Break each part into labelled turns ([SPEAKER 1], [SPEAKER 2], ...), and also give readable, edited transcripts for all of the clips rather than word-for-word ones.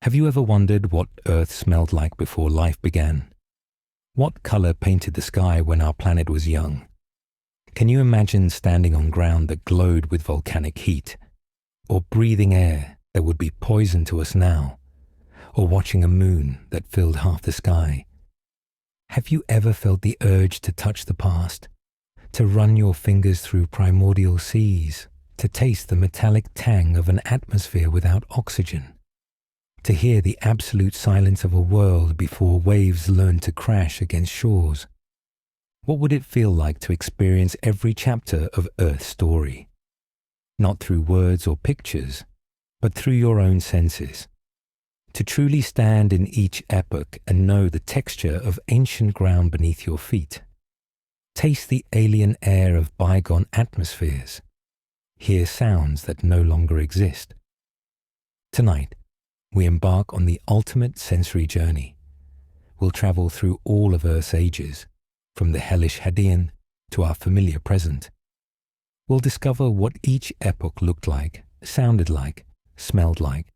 [SPEAKER 1] Have you ever wondered what Earth smelled like before life began? What color painted the sky when our planet was young? Can you imagine standing on ground that glowed with volcanic heat? Or breathing air that would be poison to us now? Or watching a moon that filled half the sky? Have you ever felt the urge to touch the past? To run your fingers through primordial seas? To taste the metallic tang of an atmosphere without oxygen? To hear the absolute silence of a world before waves learn to crash against shores? What would it feel like to experience every chapter of Earth's story? Not through words or pictures, but through your own senses. To truly stand in each epoch and know the texture of ancient ground beneath your feet. Taste the alien air of bygone atmospheres. Hear sounds that no longer exist. Tonight, we embark on the ultimate sensory journey. We'll travel through all of Earth's ages, from the hellish Hadean to our familiar present. We'll discover what each epoch looked like, sounded like, smelled like.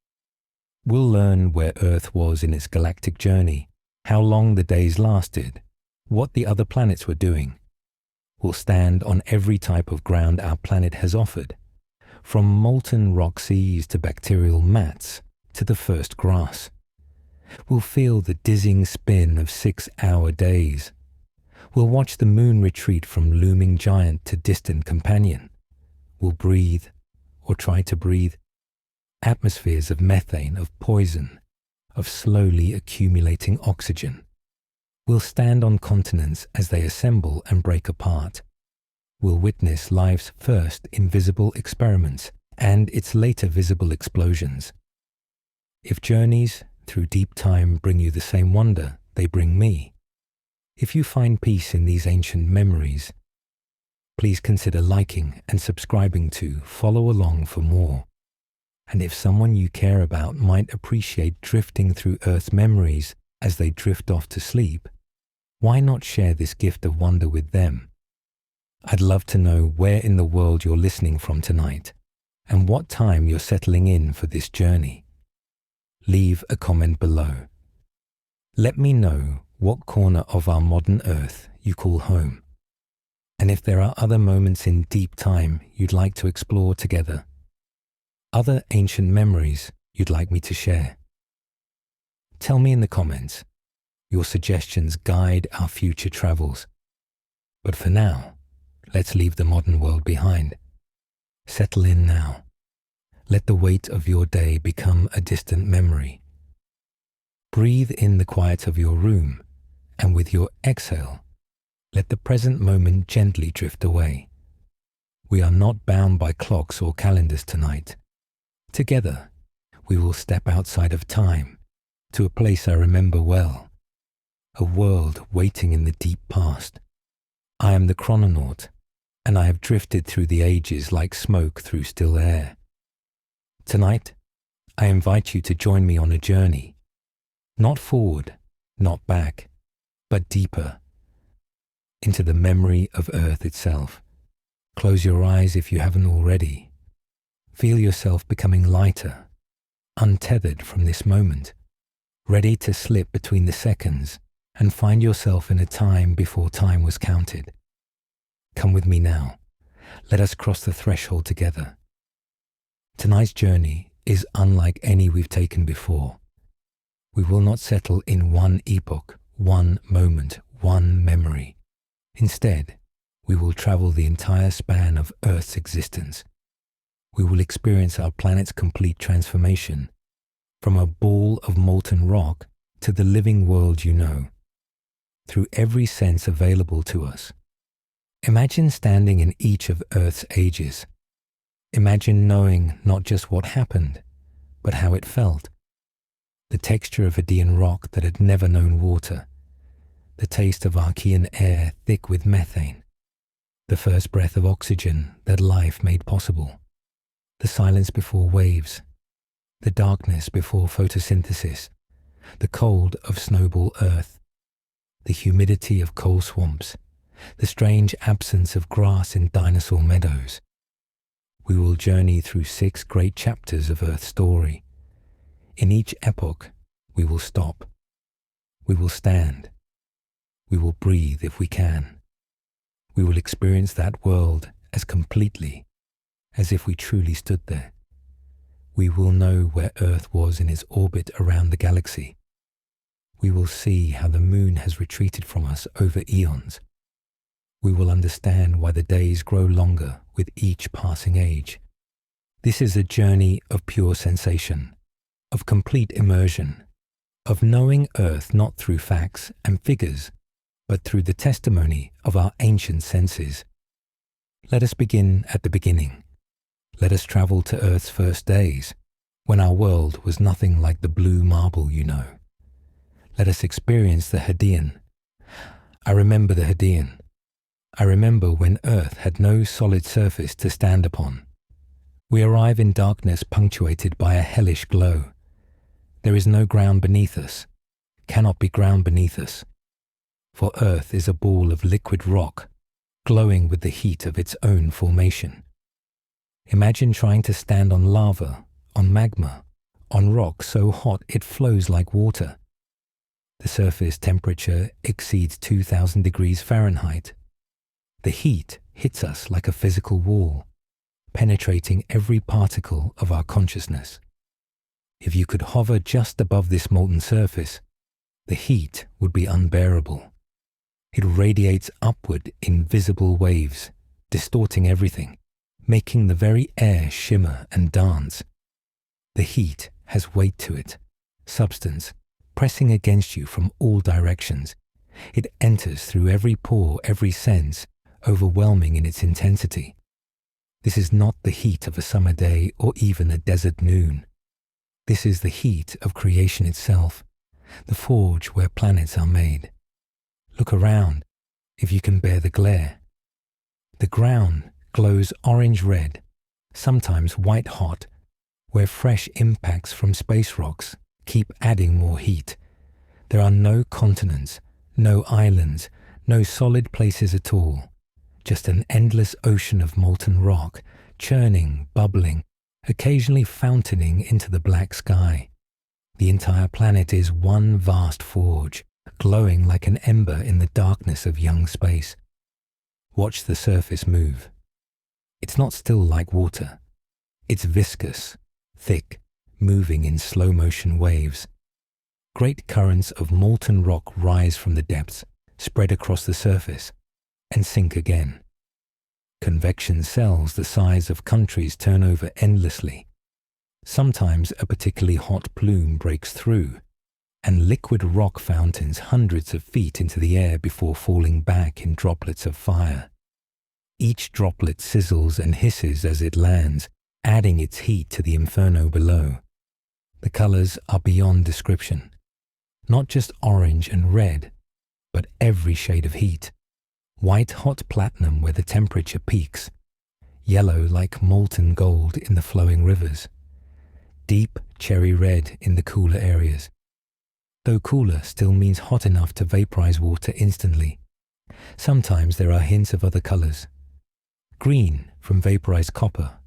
[SPEAKER 1] We'll learn where Earth was in its galactic journey, how long the days lasted, what the other planets were doing. We'll stand on every type of ground our planet has offered, from molten rock seas to bacterial mats, to the first grass. We'll feel the dizzying spin of 6-hour days. We'll watch the moon retreat from looming giant to distant companion. We'll breathe, or try to breathe, atmospheres of methane, of poison, of slowly accumulating oxygen. We'll stand on continents as they assemble and break apart. We'll witness life's first invisible experiments and its later visible explosions. If journeys through deep time bring you the same wonder they bring me, if you find peace in these ancient memories, please consider liking and subscribing to Follow Along for more. And if someone you care about might appreciate drifting through Earth's memories as they drift off to sleep, why not share this gift of wonder with them? I'd love to know where in the world you're listening from tonight and what time you're settling in for this journey. Leave a comment below. Let me know what corner of our modern Earth you call home, and if there are other moments in deep time you'd like to explore together, other ancient memories you'd like me to share. Tell me in the comments. Your suggestions guide our future travels. But for now, let's leave the modern world behind. Settle in now. Let the weight of your day become a distant memory. Breathe in the quiet of your room, and with your exhale, let the present moment gently drift away. We are not bound by clocks or calendars tonight. Together, we will step outside of time to a place I remember well, a world waiting in the deep past. I am the Chrononaut, and I have drifted through the ages like smoke through still air. Tonight, I invite you to join me on a journey, not forward, not back, but deeper, into the memory of Earth itself. Close your eyes if you haven't already. Feel yourself becoming lighter, untethered from this moment, ready to slip between the seconds and find yourself in a time before time was counted. Come with me now. Let us cross the threshold together. Tonight's journey is unlike any we've taken before. We will not settle in one epoch, one moment, one memory. Instead, we will travel the entire span of Earth's existence. We will experience our planet's complete transformation, from a ball of molten rock to the living world you know, through every sense available to us. Imagine standing in each of Earth's ages. Imagine knowing not just what happened, but how it felt. The texture of Hadean rock that had never known water. The taste of Archean air thick with methane. The first breath of oxygen that life made possible. The silence before waves. The darkness before photosynthesis. The cold of snowball earth. The humidity of coal swamps. The strange absence of grass in dinosaur meadows. We will journey through 6 great chapters of Earth's story. In each epoch, we will stop. We will stand. We will breathe if we can. We will experience that world as completely as if we truly stood there. We will know where Earth was in its orbit around the galaxy. We will see how the moon has retreated from us over eons. We will understand why the days grow longer with each passing age. This is a journey of pure sensation, of complete immersion, of knowing Earth not through facts and figures, but through the testimony of our ancient senses. Let us begin at the beginning. Let us travel to Earth's first days, when our world was nothing like the blue marble you know. Let us experience the Hadean. I remember the Hadean. I remember when Earth had no solid surface to stand upon. We arrive in darkness punctuated by a hellish glow. There is no ground beneath us, cannot be ground beneath us. For Earth is a ball of liquid rock, glowing with the heat of its own formation. Imagine trying to stand on lava, on magma, on rock so hot it flows like water. The surface temperature exceeds 2000 degrees Fahrenheit. The heat hits us like a physical wall, penetrating every particle of our consciousness. If you could hover just above this molten surface, the heat would be unbearable. It radiates upward in visible waves, distorting everything, making the very air shimmer and dance. The heat has weight to it, substance, pressing against you from all directions. It enters through every pore, every sense, overwhelming in its intensity. This is not the heat of a summer day or even a desert noon. This is the heat of creation itself, the forge where planets are made. Look around, if you can bear the glare. The ground glows orange-red, sometimes white-hot, where fresh impacts from space rocks keep adding more heat. There are no continents, no islands, no solid places at all. Just an endless ocean of molten rock, churning, bubbling, occasionally fountaining into the black sky. The entire planet is one vast forge, glowing like an ember in the darkness of young space. Watch the surface move. It's not still like water. It's viscous, thick, moving in slow-motion waves. Great currents of molten rock rise from the depths, spread across the surface, and sink again. Convection cells the size of countries turn over endlessly. Sometimes a particularly hot plume breaks through, and liquid rock fountains hundreds of feet into the air before falling back in droplets of fire. Each droplet sizzles and hisses as it lands, adding its heat to the inferno below. The colors are beyond description. Not just orange and red, but every shade of heat. White hot platinum where the temperature peaks, yellow like molten gold in the flowing rivers, deep cherry red in the cooler areas. Though cooler still means hot enough to vaporize water instantly. Sometimes there are hints of other colors. Green from vaporized copper,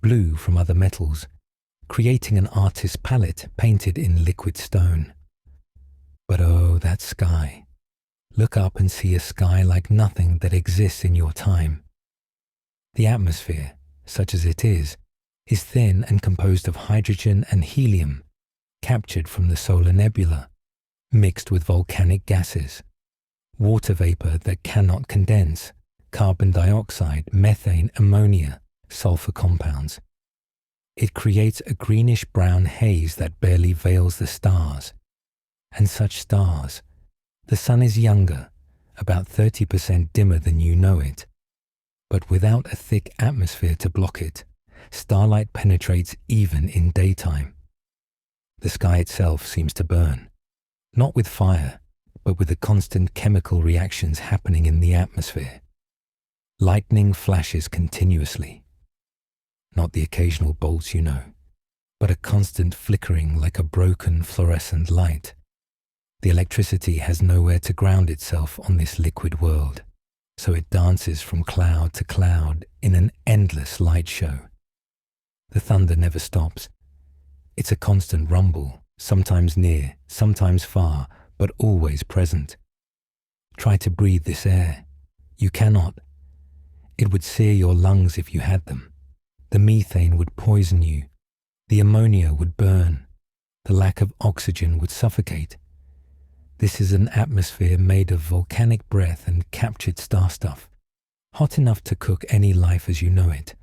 [SPEAKER 1] blue from other metals, creating an artist's palette painted in liquid stone. But oh, that sky. Look up and see a sky like nothing that exists in your time. The atmosphere, such as it is thin and composed of hydrogen and helium, captured from the solar nebula, mixed with volcanic gases, water vapor that cannot condense, carbon dioxide, methane, ammonia, sulfur compounds. It creates a greenish-brown haze that barely veils the stars. And such stars. The sun is younger, about 30% dimmer than you know it. But without a thick atmosphere to block it, starlight penetrates even in daytime. The sky itself seems to burn, not with fire, but with the constant chemical reactions happening in the atmosphere. Lightning flashes continuously. Not the occasional bolts you know, but a constant flickering like a broken fluorescent light. The electricity has nowhere to ground itself on this liquid world, so it dances from cloud to cloud in an endless light show. The thunder never stops. It's a constant rumble, sometimes near, sometimes far, but always present. Try to breathe this air. You cannot. It would sear your lungs if you had them. The methane would poison you. The ammonia would burn. The lack of oxygen would suffocate. This is an atmosphere made of volcanic breath and captured star stuff, hot enough to cook any life as you know it.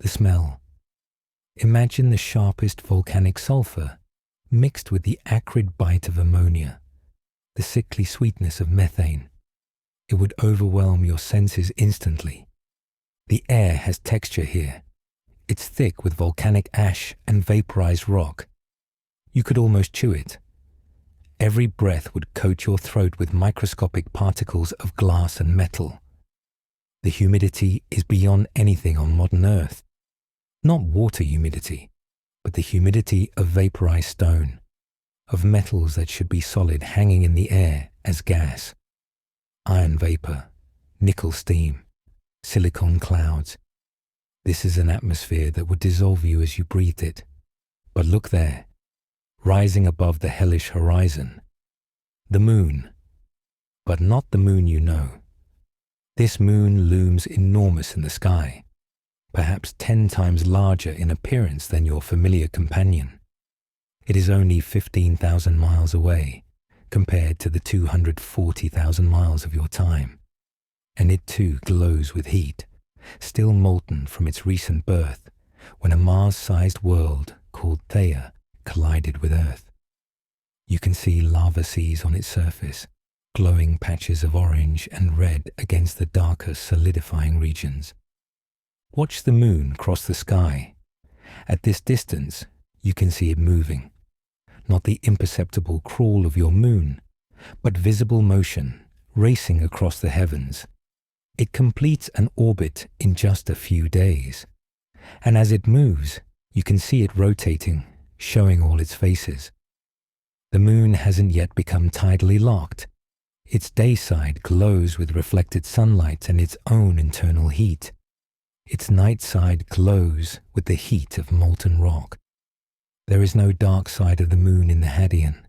[SPEAKER 1] The smell. Imagine the sharpest volcanic sulfur mixed with the acrid bite of ammonia, the sickly sweetness of methane. It would overwhelm your senses instantly. The air has texture here. It's thick with volcanic ash and vaporized rock. You could almost chew it. Every breath would coat your throat with microscopic particles of glass and metal. The humidity is beyond anything on modern Earth. Not water humidity, but the humidity of vaporized stone, of metals that should be solid hanging in the air as gas. Iron vapor, nickel steam, silicon clouds. This is an atmosphere that would dissolve you as you breathed it. But look there, rising above the hellish horizon. The moon, but not the moon you know. This moon looms enormous in the sky, perhaps 10 times larger in appearance than your familiar companion. It is only 15,000 miles away, compared to the 240,000 miles of your time. And it too glows with heat, still molten from its recent birth, when a Mars-sized world called Theia collided with Earth. You can see lava seas on its surface, glowing patches of orange and red against the darker solidifying regions. Watch the moon cross the sky. At this distance, you can see it moving. Not the imperceptible crawl of your moon, but visible motion racing across the heavens. It completes an orbit in just a few days. And as it moves, you can see it rotating, showing all its faces. The moon hasn't yet become tidally locked. Its day side glows with reflected sunlight and its own internal heat. Its night side glows with the heat of molten rock. There is no dark side of the moon in the Hadean.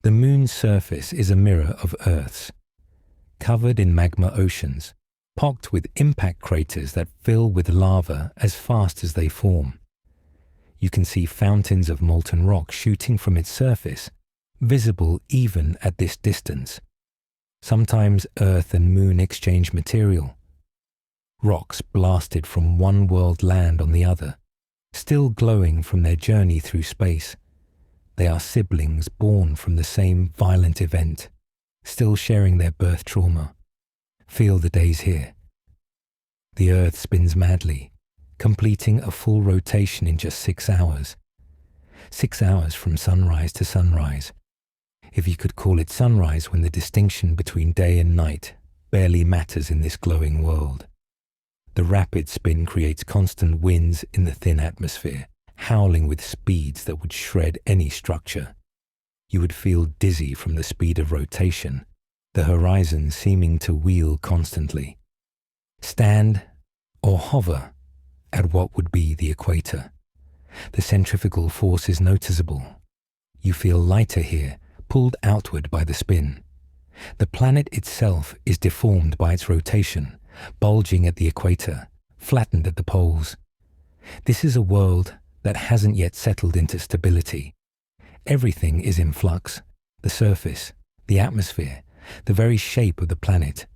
[SPEAKER 1] The moon's surface is a mirror of Earth's, covered in magma oceans, pocked with impact craters that fill with lava as fast as they form. You can see fountains of molten rock shooting from its surface, visible even at this distance. Sometimes Earth and Moon exchange material. Rocks blasted from one world land on the other, still glowing from their journey through space. They are siblings born from the same violent event, still sharing their birth trauma. Feel the days here. The Earth spins madly, completing a full rotation in just 6 hours. 6 hours from sunrise to sunrise. If you could call it sunrise when the distinction between day and night barely matters in this glowing world. The rapid spin creates constant winds in the thin atmosphere, howling with speeds that would shred any structure. You would feel dizzy from the speed of rotation, the horizon seeming to wheel constantly. Stand or hover at what would be the equator. The centrifugal force is noticeable. You feel lighter here, pulled outward by the spin. The planet itself is deformed by its rotation, bulging at the equator, flattened at the poles. This is a world that hasn't yet settled into stability. Everything is in flux, the surface, the atmosphere, the very shape of the planet.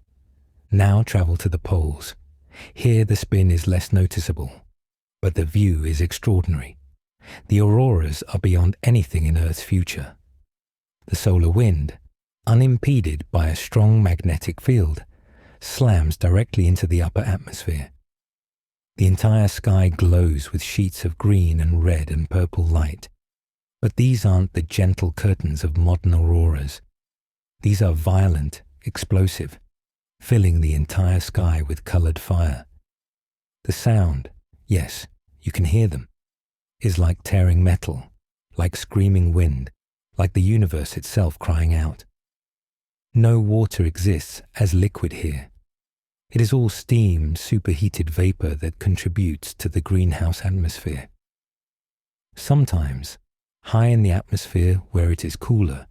[SPEAKER 1] Now travel to the poles. Here the spin is less noticeable, but the view is extraordinary. The auroras are beyond anything in Earth's future. The solar wind, unimpeded by a strong magnetic field, slams directly into the upper atmosphere. The entire sky glows with sheets of green and red and purple light. But these aren't the gentle curtains of modern auroras. These are violent, explosive, filling the entire sky with colored fire. The sound, yes, you can hear them, is like tearing metal, like screaming wind, like the universe itself crying out. No water exists as liquid here. It is all steam, superheated vapor that contributes to the greenhouse atmosphere. Sometimes, high in the atmosphere where it is cooler,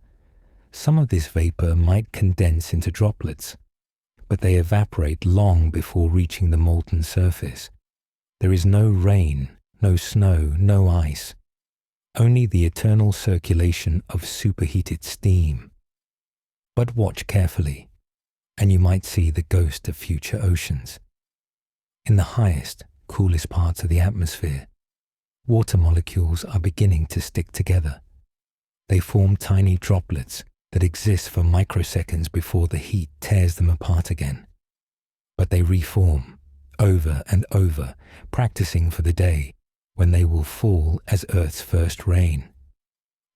[SPEAKER 1] some of this vapor might condense into droplets, but they evaporate long before reaching the molten surface. There is no rain, no snow, no ice, only the eternal circulation of superheated steam. But watch carefully, and you might see the ghost of future oceans. In the highest, coolest parts of the atmosphere, water molecules are beginning to stick together. They form tiny droplets that exist for microseconds before the heat tears them apart again. But they reform, over and over, practicing for the day when they will fall as Earth's first rain.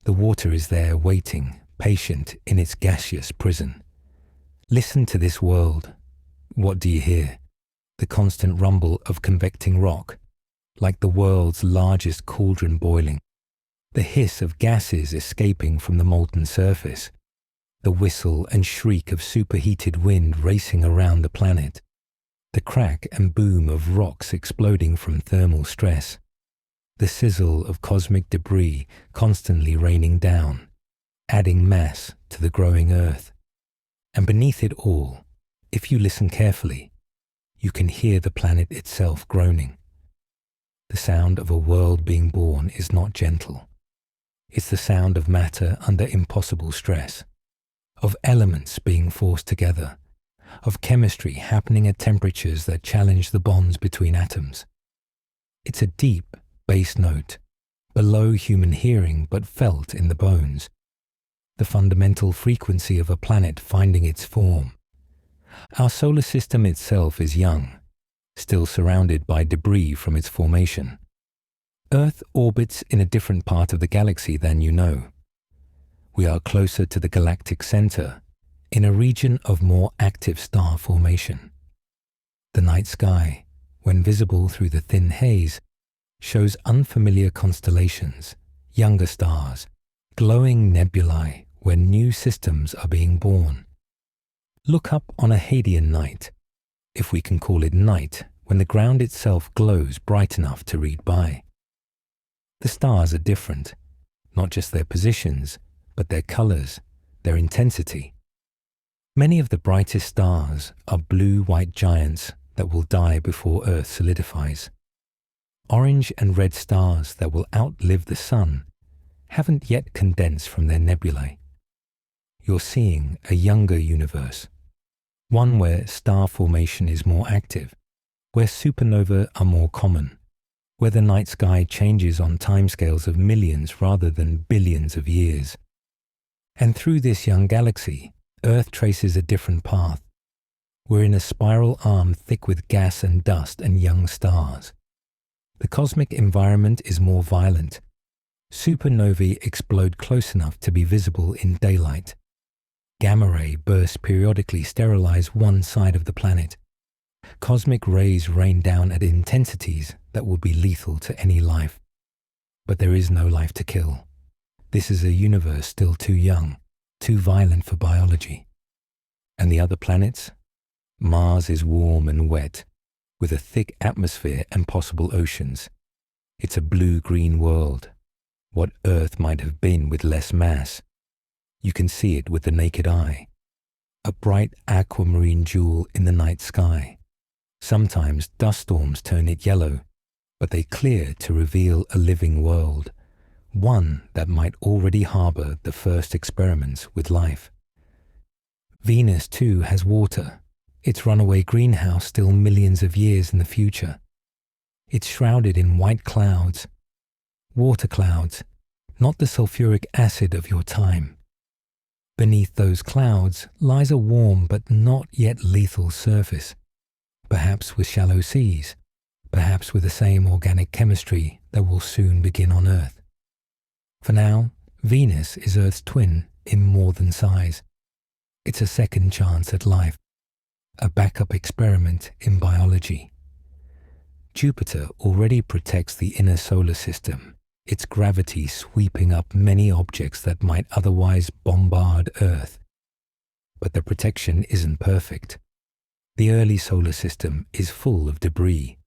[SPEAKER 1] The water is there waiting, patient in its gaseous prison. Listen to this world. What do you hear? The constant rumble of convecting rock, like the world's largest cauldron boiling. The hiss of gases escaping from the molten surface. The whistle and shriek of superheated wind racing around the planet. The crack and boom of rocks exploding from thermal stress. The sizzle of cosmic debris constantly raining down, adding mass to the growing Earth. And beneath it all, if you listen carefully, you can hear the planet itself groaning. The sound of a world being born is not gentle. It's the sound of matter under impossible stress, of elements being forced together, of chemistry happening at temperatures that challenge the bonds between atoms. It's a deep bass note, below human hearing but felt in the bones, the fundamental frequency of a planet finding its form. Our solar system itself is young, still surrounded by debris from its formation. Earth orbits in a different part of the galaxy than you know. We are closer to the galactic center, in a region of more active star formation. The night sky, when visible through the thin haze, shows unfamiliar constellations, younger stars, glowing nebulae where new systems are being born. Look up on a Hadean night, if we can call it night, when the ground itself glows bright enough to read by. The stars are different, not just their positions, but their colors, their intensity. Many of the brightest stars are blue-white giants that will die before Earth solidifies. Orange and red stars that will outlive the sun haven't yet condensed from their nebulae. You're seeing a younger universe, one where star formation is more active, where supernovae are more common, where the night sky changes on timescales of millions rather than billions of years. And through this young galaxy, Earth traces a different path. We're in a spiral arm thick with gas and dust and young stars. The cosmic environment is more violent. Supernovae explode close enough to be visible in daylight. Gamma ray bursts periodically sterilize one side of the planet. Cosmic rays rain down at intensities that would be lethal to any life. But there is no life to kill. This is a universe still too young, too violent for biology. And the other planets? Mars is warm and wet, with a thick atmosphere and possible oceans. It's a blue-green world, what Earth might have been with less mass. You can see it with the naked eye. A bright aquamarine jewel in the night sky. Sometimes dust storms turn it yellow, but they clear to reveal a living world, one that might already harbor the first experiments with life. Venus, too, has water, its runaway greenhouse still millions of years in the future. It's shrouded in white clouds, water clouds, not the sulfuric acid of your time. Beneath those clouds lies a warm but not yet lethal surface, perhaps with shallow seas, perhaps with the same organic chemistry that will soon begin on Earth. For now, Venus is Earth's twin in more than size. It's a second chance at life, a backup experiment in biology. Jupiter already protects the inner solar system, its gravity sweeping up many objects that might otherwise bombard Earth. But the protection isn't perfect. The early solar system is full of debris,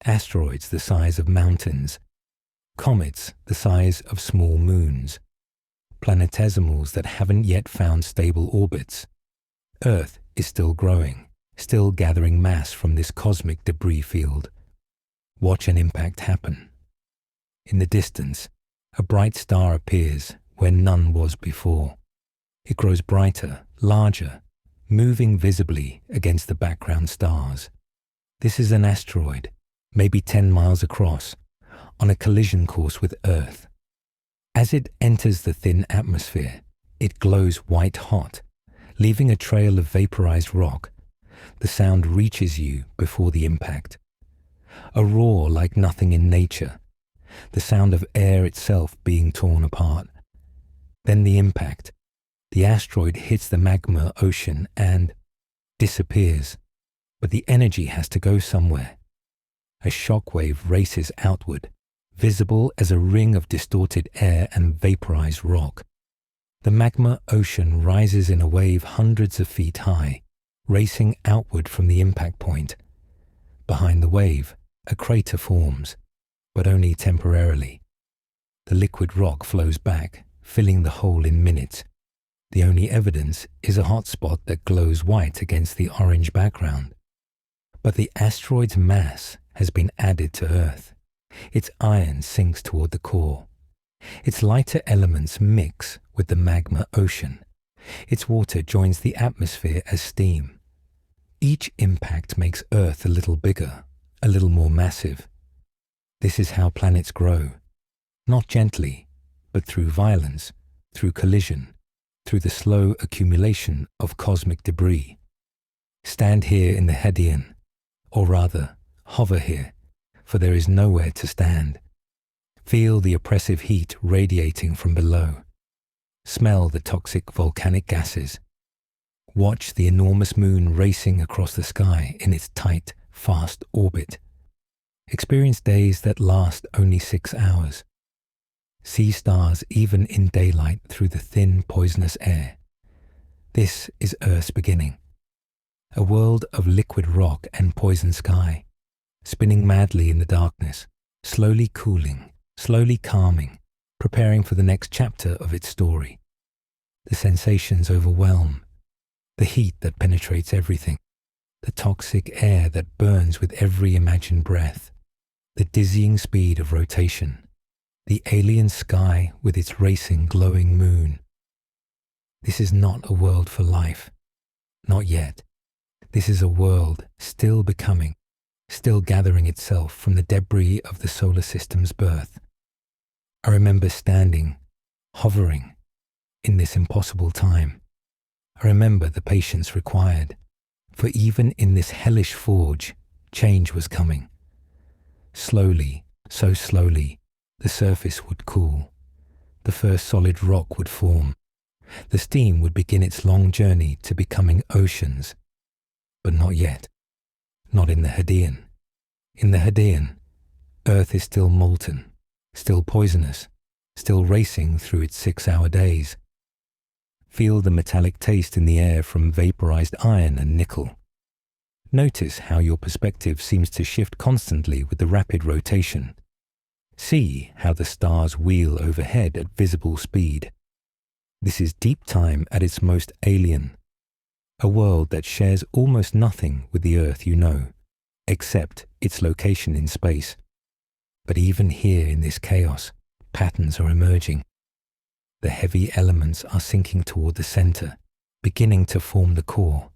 [SPEAKER 1] asteroids the size of mountains, comets the size of small moons, planetesimals that haven't yet found stable orbits. Earth is still growing, still gathering mass from this cosmic debris field. Watch an impact happen. In the distance, a bright star appears where none was before. It grows brighter, larger, moving visibly against the background stars. This is an asteroid, maybe 10 miles across, on a collision course with Earth. As it enters the thin atmosphere, it glows white hot, leaving a trail of vaporized rock. The sound reaches you before the impact. A roar like nothing in nature, the sound of air itself being torn apart. Then the impact. The asteroid hits the magma ocean and disappears. But the energy has to go somewhere. A shockwave races outward, visible as a ring of distorted air and vaporized rock. The magma ocean rises in a wave hundreds of feet high, racing outward from the impact point. Behind the wave, a crater forms, but only temporarily. The liquid rock flows back, filling the hole in minutes. The only evidence is a hot spot that glows white against the orange background. But the asteroid's mass has been added to Earth. Its iron sinks toward the core. Its lighter elements mix with the magma ocean. Its water joins the atmosphere as steam. Each impact makes Earth a little bigger, a little more massive. This is how planets grow. Not gently, but through violence, through collision, through the slow accumulation of cosmic debris. Stand here in the Hadean, or rather, hover here, for there is nowhere to stand. Feel the oppressive heat radiating from below. Smell the toxic volcanic gases. Watch the enormous moon racing across the sky in its tight, fast orbit. Experience days that last only 6 hours. See stars even in daylight through the thin, poisonous air. This is Earth's beginning. A world of liquid rock and poison sky, spinning madly in the darkness, slowly cooling, slowly calming, preparing for the next chapter of its story. The sensations overwhelm, the heat that penetrates everything, the toxic air that burns with every imagined breath, the dizzying speed of rotation, the alien sky with its racing, glowing moon. This is not a world for life. Not yet. This is a world still becoming, still gathering itself from the debris of the solar system's birth. I remember standing, hovering, in this impossible time. I remember the patience required, for even in this hellish forge, change was coming. Slowly, so slowly, the surface would cool. The first solid rock would form. The steam would begin its long journey to becoming oceans. But not yet. Not in the Hadean. In the Hadean, Earth is still molten, still poisonous, still racing through its 6-hour days. Feel the metallic taste in the air from vaporized iron and nickel. Notice how your perspective seems to shift constantly with the rapid rotation. See how the stars wheel overhead at visible speed. This is deep time at its most alien. A world that shares almost nothing with the Earth you know, except its location in space. But even here in this chaos, patterns are emerging. The heavy elements are sinking toward the center, beginning to form the core.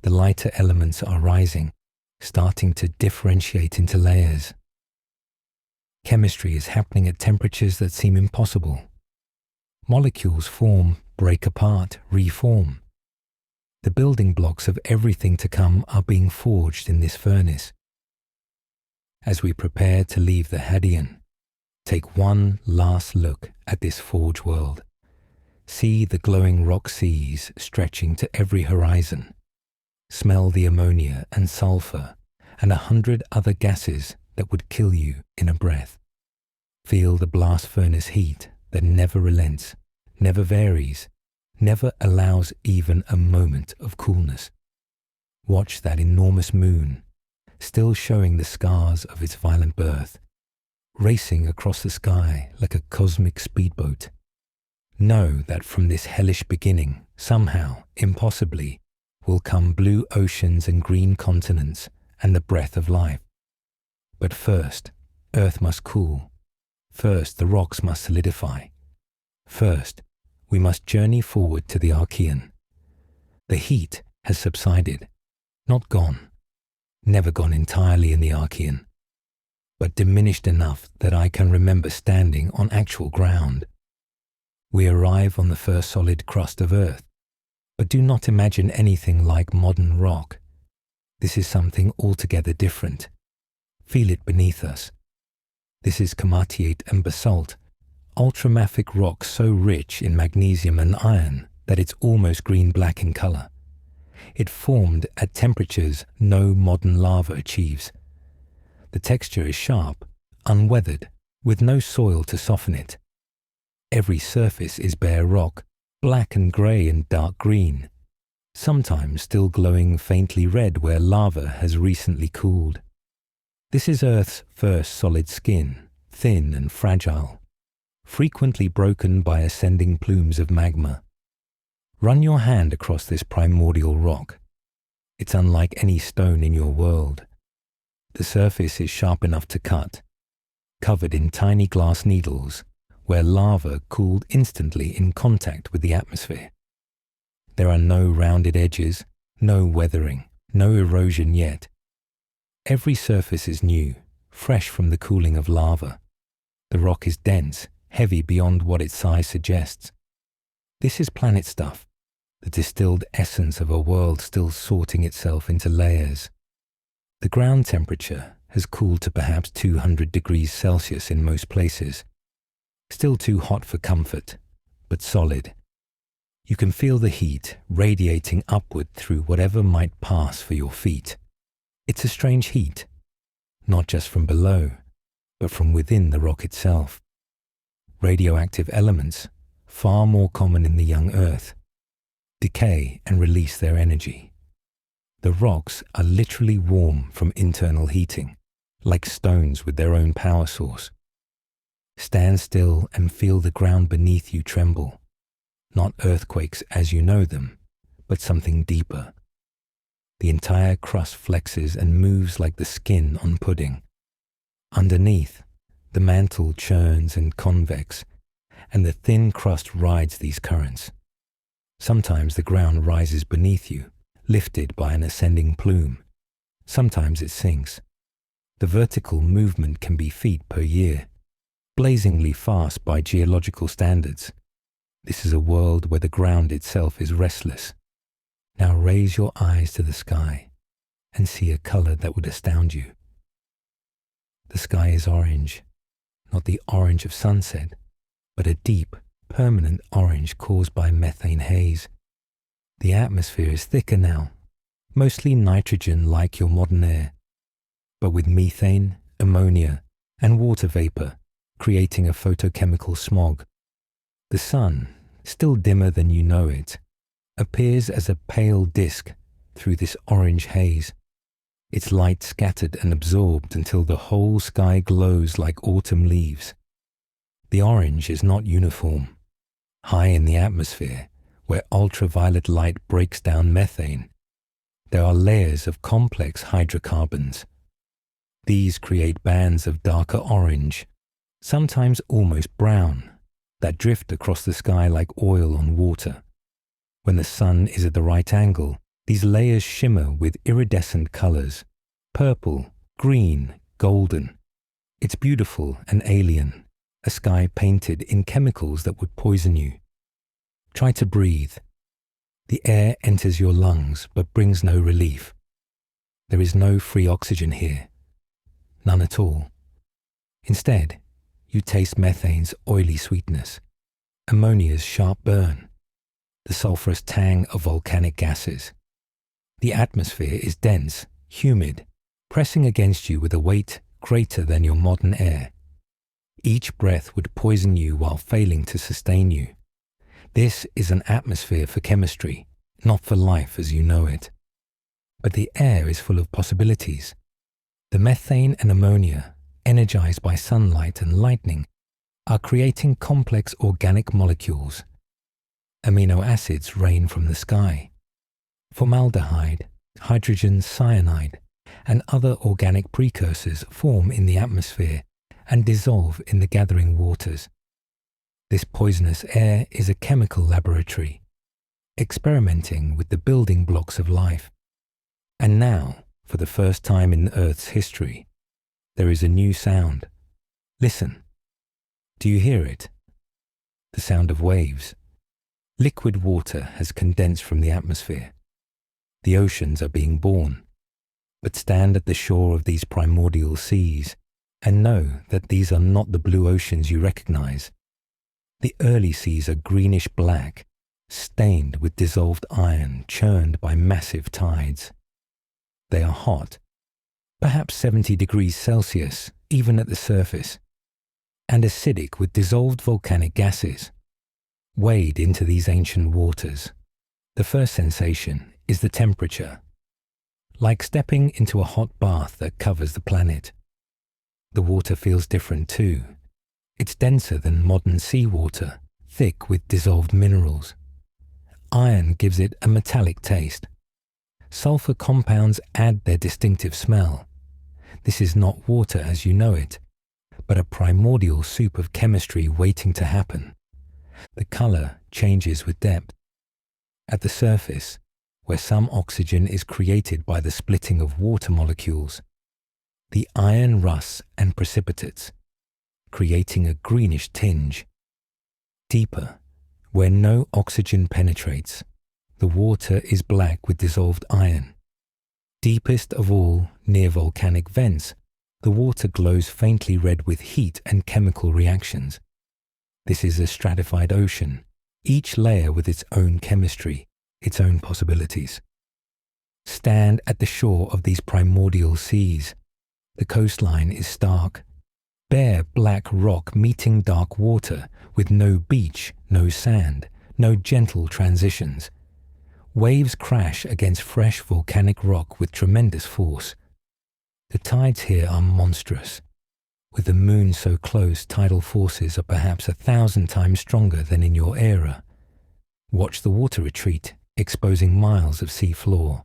[SPEAKER 1] The lighter elements are rising, starting to differentiate into layers. Chemistry is happening at temperatures that seem impossible. Molecules form, break apart, reform. The building blocks of everything to come are being forged in this furnace. As we prepare to leave the Hadean, take one last look at this forge world. See the glowing rock seas stretching to every horizon. Smell the ammonia and sulfur and 100 other gases that would kill you in a breath. Feel the blast furnace heat that never relents, never varies, never allows even a moment of coolness. Watch that enormous moon, still showing the scars of its violent birth, racing across the sky like a cosmic speedboat. Know that from this hellish beginning, somehow, impossibly, will come blue oceans and green continents and the breath of life. But first, Earth must cool. First, the rocks must solidify. First, we must journey forward to the Archean. The heat has subsided, not gone, never gone entirely in the Archean, but diminished enough that I can remember standing on actual ground. We arrive on the first solid crust of Earth, but do not imagine anything like modern rock. This is something altogether different. Feel it beneath us. This is komatiite and basalt, ultramafic rock so rich in magnesium and iron that it's almost green-black in color. It formed at temperatures no modern lava achieves. The texture is sharp, unweathered, with no soil to soften it. Every surface is bare rock, black and grey and dark green, sometimes still glowing faintly red where lava has recently cooled. This is Earth's first solid skin, thin and fragile, frequently broken by ascending plumes of magma. Run your hand across this primordial rock. It's unlike any stone in your world. The surface is sharp enough to cut, covered in tiny glass needles, where lava cooled instantly in contact with the atmosphere. There are no rounded edges, no weathering, no erosion yet. Every surface is new, fresh from the cooling of lava. The rock is dense, heavy beyond what its size suggests. This is planet stuff, the distilled essence of a world still sorting itself into layers. The ground temperature has cooled to perhaps 200 degrees Celsius in most places. Still too hot for comfort, but solid. You can feel the heat radiating upward through whatever might pass for your feet. It's a strange heat, not just from below, but from within the rock itself. Radioactive elements, far more common in the young Earth, decay and release their energy. The rocks are literally warm from internal heating, like stones with their own power source. Stand still and feel the ground beneath you tremble. Not earthquakes as you know them, but something deeper. The entire crust flexes and moves like the skin on pudding. Underneath, the mantle churns and convex, and the thin crust rides these currents. Sometimes the ground rises beneath you, lifted by an ascending plume. Sometimes it sinks. The vertical movement can be feet per year, blazingly fast by geological standards. This is a world where the ground itself is restless. Now raise your eyes to the sky and see a color that would astound you. The sky is orange, not the orange of sunset, but a deep, permanent orange caused by methane haze. The atmosphere is thicker now, mostly nitrogen like your modern air, but with methane, ammonia, and water vapor, creating a photochemical smog. The sun, still dimmer than you know it, appears as a pale disk through this orange haze, its light scattered and absorbed until the whole sky glows like autumn leaves. The orange is not uniform. High in the atmosphere, where ultraviolet light breaks down methane, there are layers of complex hydrocarbons. These create bands of darker orange, sometimes almost brown, that drift across the sky like oil on water. When the sun is at the right angle, these layers shimmer with iridescent colors, purple, green, golden. It's beautiful and alien, a sky painted in chemicals that would poison you. Try to breathe. The air enters your lungs but brings no relief. There is no free oxygen here, none at all. Instead, you taste methane's oily sweetness, ammonia's sharp burn, the sulfurous tang of volcanic gases. The atmosphere is dense, humid, pressing against you with a weight greater than your modern air. Each breath would poison you while failing to sustain you. This is an atmosphere for chemistry, not for life as you know it. But the air is full of possibilities. The methane and ammonia, energized by sunlight and lightning, are creating complex organic molecules. Amino acids rain from the sky. Formaldehyde, hydrogen cyanide, and other organic precursors form in the atmosphere and dissolve in the gathering waters. This poisonous air is a chemical laboratory, experimenting with the building blocks of life. And now, for the first time in Earth's history, there is a new sound. Listen. Do you hear it? The sound of waves. Liquid water has condensed from the atmosphere. The oceans are being born. But stand at the shore of these primordial seas and know that these are not the blue oceans you recognize. The early seas are greenish-black, stained with dissolved iron churned by massive tides. They are hot, perhaps 70 degrees Celsius, even at the surface, and acidic with dissolved volcanic gases. Wade into these ancient waters. The first sensation is the temperature, like stepping into a hot bath that covers the planet. The water feels different too. It's denser than modern seawater, thick with dissolved minerals. Iron gives it a metallic taste. Sulfur compounds add their distinctive smell. This is not water as you know it, but a primordial soup of chemistry waiting to happen. The color changes with depth. At the surface, where some oxygen is created by the splitting of water molecules, the iron rusts and precipitates, creating a greenish tinge. Deeper, where no oxygen penetrates, the water is black with dissolved iron. Deepest of all, near volcanic vents, the water glows faintly red with heat and chemical reactions. This is a stratified ocean, each layer with its own chemistry, its own possibilities. Stand at the shore of these primordial seas. The coastline is stark, bare black rock meeting dark water with no beach, no sand, no gentle transitions. Waves crash against fresh volcanic rock with tremendous force. The tides here are monstrous. With the moon so close, tidal forces are perhaps 1,000 times stronger than in your era. Watch the water retreat, exposing miles of sea floor.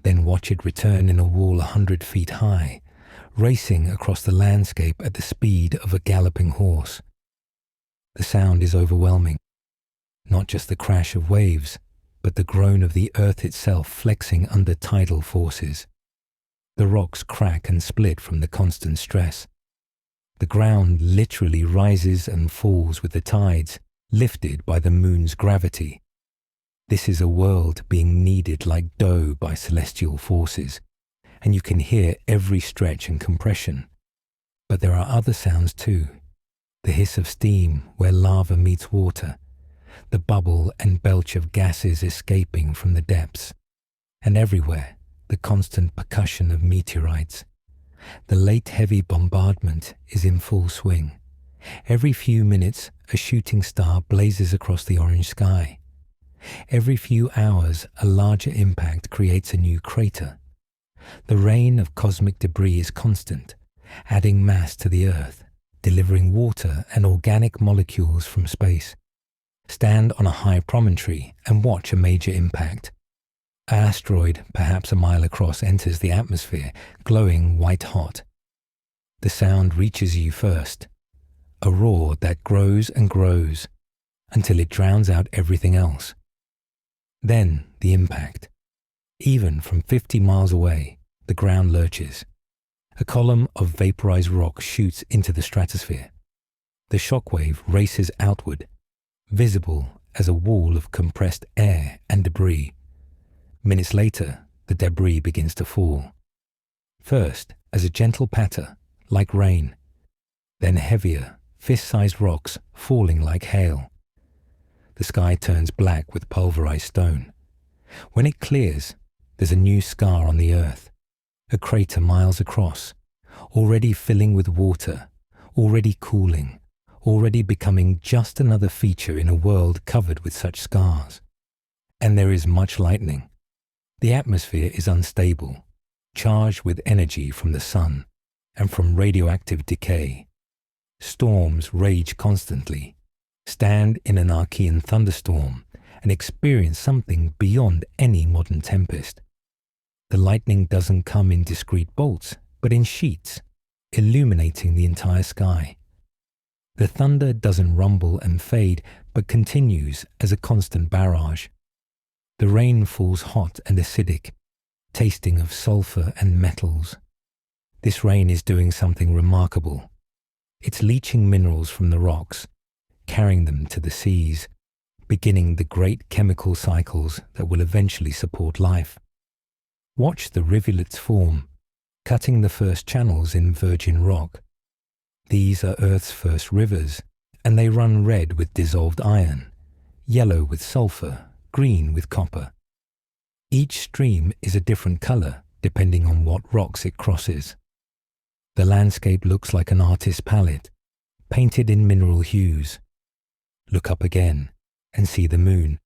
[SPEAKER 1] Then watch it return in a wall 100 feet high, racing across the landscape at the speed of a galloping horse. The sound is overwhelming. Not just the crash of waves, but the groan of the earth itself flexing under tidal forces. The rocks crack and split from the constant stress. The ground literally rises and falls with the tides, lifted by the moon's gravity. This is a world being kneaded like dough by celestial forces, and you can hear every stretch and compression. But there are other sounds too. The hiss of steam where lava meets water, the bubble and belch of gases escaping from the depths, and everywhere the constant percussion of meteorites. The late heavy bombardment is in full swing. Every few minutes, a shooting star blazes across the orange sky. Every few hours, a larger impact creates a new crater. The rain of cosmic debris is constant, adding mass to the Earth, delivering water and organic molecules from space. Stand on a high promontory and watch a major impact. An asteroid, perhaps a mile across, enters the atmosphere, glowing white-hot. The sound reaches you first, a roar that grows and grows until it drowns out everything else. Then the impact. Even from 50 miles away, the ground lurches. A column of vaporized rock shoots into the stratosphere. The shockwave races outward, visible as a wall of compressed air and debris. Minutes later, the debris begins to fall. First, as a gentle patter, like rain. Then heavier, fist-sized rocks falling like hail. The sky turns black with pulverized stone. When it clears, there's a new scar on the earth. A crater miles across, already filling with water, already cooling, already becoming just another feature in a world covered with such scars. And there is much lightning. The atmosphere is unstable, charged with energy from the sun, and from radioactive decay. Storms rage constantly. Stand in an Archean thunderstorm and experience something beyond any modern tempest. The lightning doesn't come in discrete bolts, but in sheets, illuminating the entire sky. The thunder doesn't rumble and fade, but continues as a constant barrage. The rain falls hot and acidic, tasting of sulfur and metals. This rain is doing something remarkable. It's leaching minerals from the rocks, carrying them to the seas, beginning the great chemical cycles that will eventually support life. Watch the rivulets form, cutting the first channels in virgin rock. These are Earth's first rivers, and they run red with dissolved iron, yellow with sulfur, green with copper. Each stream is a different color depending on what rocks it crosses. The landscape looks like an artist's palette, painted in mineral hues. Look up again and see the moon.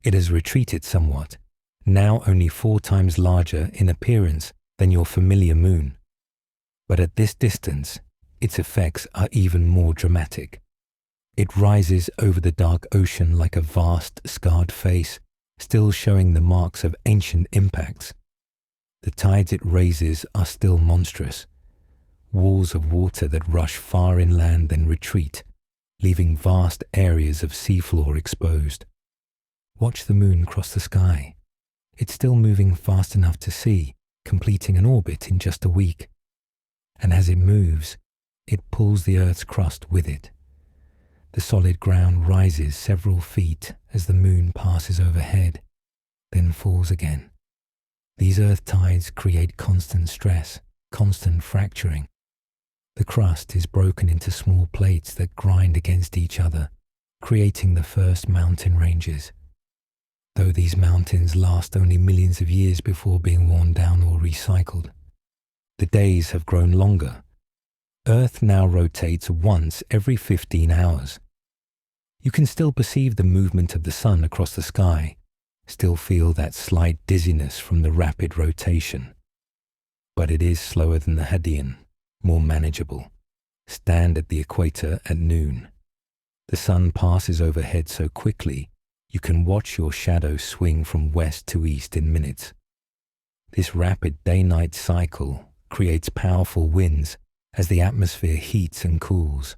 [SPEAKER 1] It has retreated somewhat, now only 4 times larger in appearance than your familiar moon. But at this distance, its effects are even more dramatic. It rises over the dark ocean like a vast, scarred face, still showing the marks of ancient impacts. The tides it raises are still monstrous. Walls of water that rush far inland then retreat, leaving vast areas of seafloor exposed. Watch the moon cross the sky. It's still moving fast enough to see, completing an orbit in just a week. And as it moves, it pulls the Earth's crust with it. The solid ground rises several feet as the moon passes overhead, then falls again. These earth tides create constant stress, constant fracturing. The crust is broken into small plates that grind against each other, creating the first mountain ranges. Though these mountains last only millions of years before being worn down or recycled. The days have grown longer. Earth now rotates once every 15 hours. You can still perceive the movement of the sun across the sky, still feel that slight dizziness from the rapid rotation. But it is slower than the Hadean, more manageable. Stand at the equator at noon. The sun passes overhead so quickly, you can watch your shadow swing from west to east in minutes. This rapid day-night cycle creates powerful winds as the atmosphere heats and cools.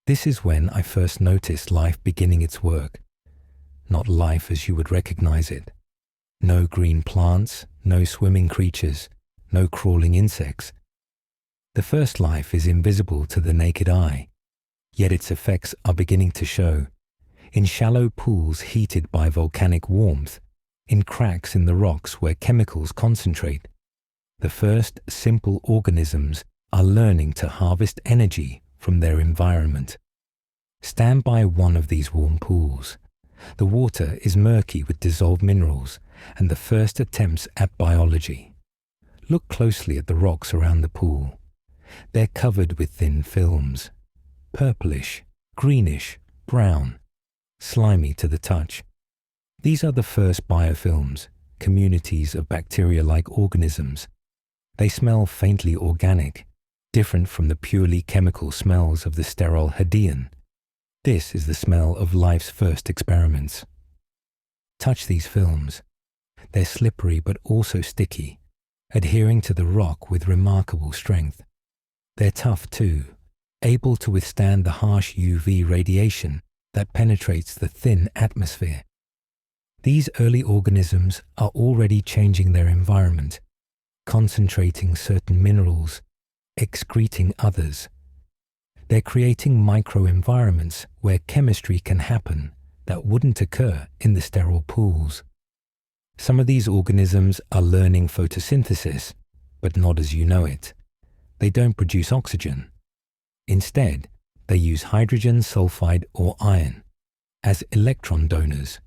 [SPEAKER 1] This is when I first noticed life beginning its work. Not life as you would recognize it. No green plants, no swimming creatures, no crawling insects. The first life is invisible to the naked eye, yet its effects are beginning to show. In shallow pools heated by volcanic warmth, in cracks in the rocks where chemicals concentrate. The first simple organisms are learning to harvest energy from their environment. Stand by one of these warm pools. The water is murky with dissolved minerals and the first attempts at biology. Look closely at the rocks around the pool. They're covered with thin films, purplish, greenish, brown, slimy to the touch. These are the first biofilms, communities of bacteria-like organisms. They smell faintly organic, different from the purely chemical smells of the sterile Hadean. This is the smell of life's first experiments. Touch these films. They're slippery but also sticky, adhering to the rock with remarkable strength. They're tough too, able to withstand the harsh UV radiation that penetrates the thin atmosphere. These early organisms are already changing their environment, concentrating certain minerals, excreting others. They're creating microenvironments where chemistry can happen that wouldn't occur in the sterile pools. Some of these organisms are learning photosynthesis, but not as you know it. They don't produce oxygen. Instead, they use hydrogen sulfide or iron as electron donors,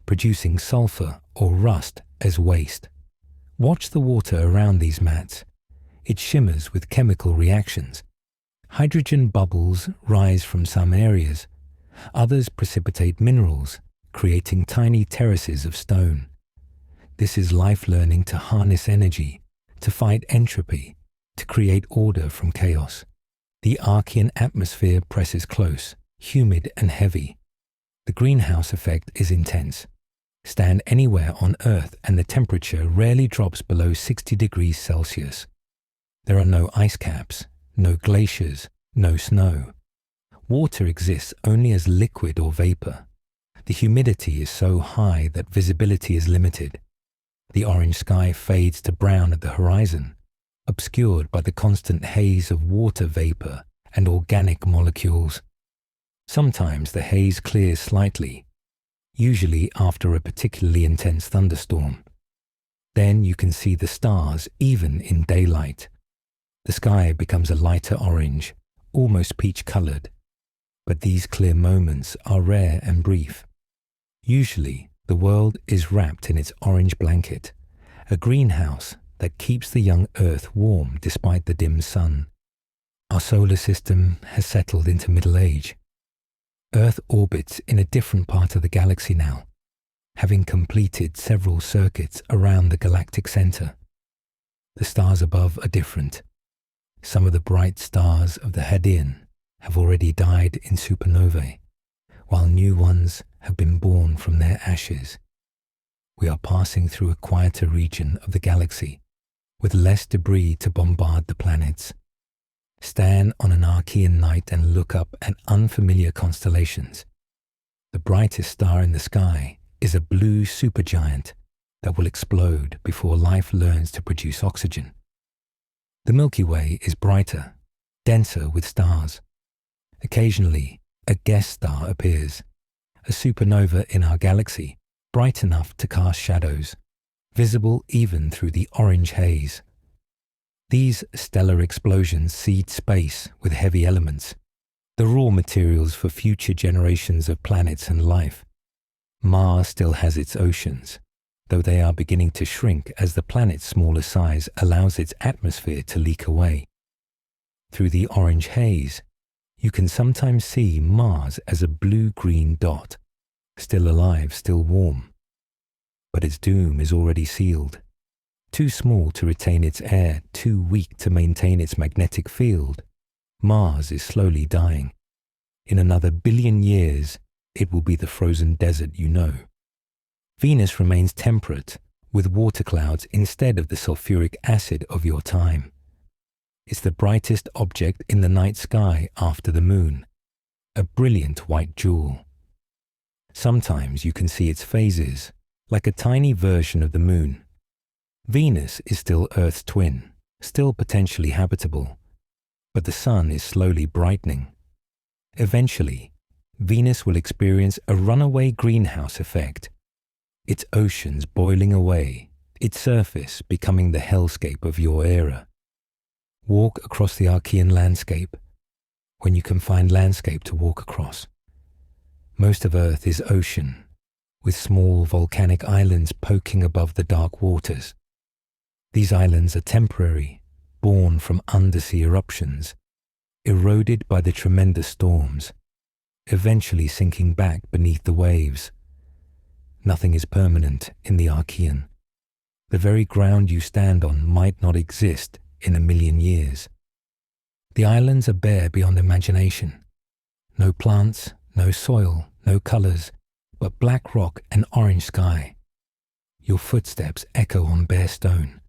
[SPEAKER 1] producing sulfur or rust as waste. Watch the water around these mats. It shimmers with chemical reactions. Hydrogen bubbles rise from some areas. Others precipitate minerals, creating tiny terraces of stone. This is life learning to harness energy, to fight entropy, to create order from chaos. The Archean atmosphere presses close, humid and heavy. The greenhouse effect is intense. Stand anywhere on Earth and the temperature rarely drops below 60 degrees Celsius. There are no ice caps, no glaciers, no snow. Water exists only as liquid or vapor. The humidity is so high that visibility is limited. The orange sky fades to brown at the horizon, obscured by the constant haze of water vapor and organic molecules. Sometimes the haze clears slightly, usually after a particularly intense thunderstorm. Then you can see the stars even in daylight. The sky becomes a lighter orange, almost peach-colored. But these clear moments are rare and brief. Usually, the world is wrapped in its orange blanket, a greenhouse that keeps the young Earth warm despite the dim sun. Our solar system has settled into middle age. Earth orbits in a different part of the galaxy now, having completed several circuits around the galactic center. The stars above are different. Some of the bright stars of the Hadean have already died in supernovae, while new ones have been born from their ashes. We are passing through a quieter region of the galaxy, with less debris to bombard the planets. Stand on an Archean night and look up at unfamiliar constellations. The brightest star in the sky is a blue supergiant that will explode before life learns to produce oxygen. The Milky Way is brighter, denser with stars. Occasionally, a guest star appears, a supernova in our galaxy, bright enough to cast shadows, visible even through the orange haze. These stellar explosions seed space with heavy elements, the raw materials for future generations of planets and life. Mars still has its oceans, though they are beginning to shrink as the planet's smaller size allows its atmosphere to leak away. Through the orange haze, you can sometimes see Mars as a blue-green dot, still alive, still warm. But its doom is already sealed. Too small to retain its air, too weak to maintain its magnetic field, Mars is slowly dying. In another billion years, it will be the frozen desert you know. Venus remains temperate, with water clouds instead of the sulfuric acid of your time. It's the brightest object in the night sky after the moon, a brilliant white jewel. Sometimes you can see its phases, like a tiny version of the moon. Venus is still Earth's twin, still potentially habitable, but the sun is slowly brightening. Eventually, Venus will experience a runaway greenhouse effect, its oceans boiling away, its surface becoming the hellscape of your era. Walk across the Archean landscape, when you can find landscape to walk across. Most of Earth is ocean, with small volcanic islands poking above the dark waters. These islands are temporary, born from undersea eruptions, eroded by the tremendous storms, eventually sinking back beneath the waves. Nothing is permanent in the Archean. The very ground you stand on might not exist in 1,000,000 years. The islands are bare beyond imagination. No plants, no soil, no colors, but black rock and orange sky. Your footsteps echo on bare stone.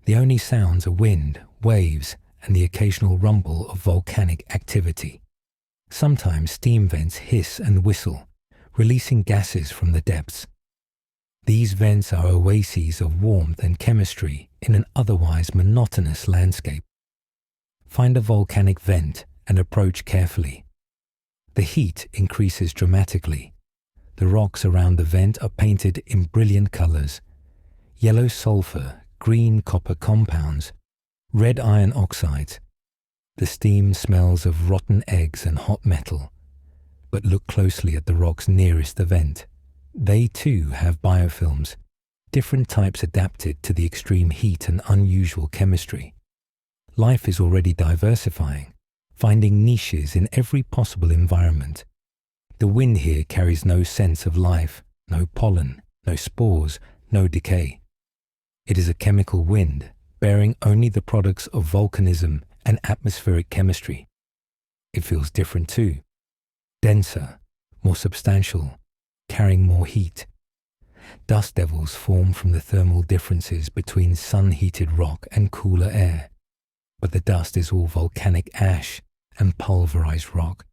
[SPEAKER 1] The only sounds are wind, waves, and the occasional rumble of volcanic activity. Sometimes steam vents hiss and whistle, releasing gases from the depths. These vents are oases of warmth and chemistry in an otherwise monotonous landscape. Find a volcanic vent and approach carefully. The heat increases dramatically. The rocks around the vent are painted in brilliant colors: yellow sulfur, green copper compounds, red iron oxides. The steam smells of rotten eggs and hot metal. But look closely at the rocks nearest the vent. They too have biofilms, different types adapted to the extreme heat and unusual chemistry. Life is already diversifying, finding niches in every possible environment. The wind here carries no sense of life, no pollen, no spores, no decay. It is a chemical wind, bearing only the products of volcanism and atmospheric chemistry. It feels different too. Denser, more substantial, carrying more heat. Dust devils form from the thermal differences between sun-heated rock and cooler air, but the dust is all volcanic ash and pulverized rock.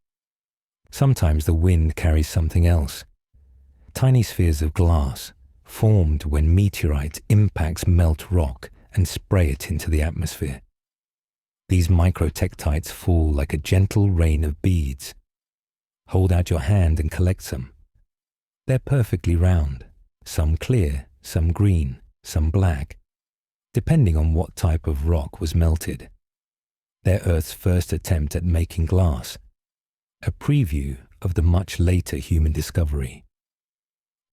[SPEAKER 1] Sometimes the wind carries something else. Tiny spheres of glass, formed when meteorite impacts melt rock and spray it into the atmosphere. These microtectites fall like a gentle rain of beads. Hold out your hand and collect some. They're perfectly round, some clear, some green, some black, depending on what type of rock was melted. They're Earth's first attempt at making glass, a preview of the much later human discovery.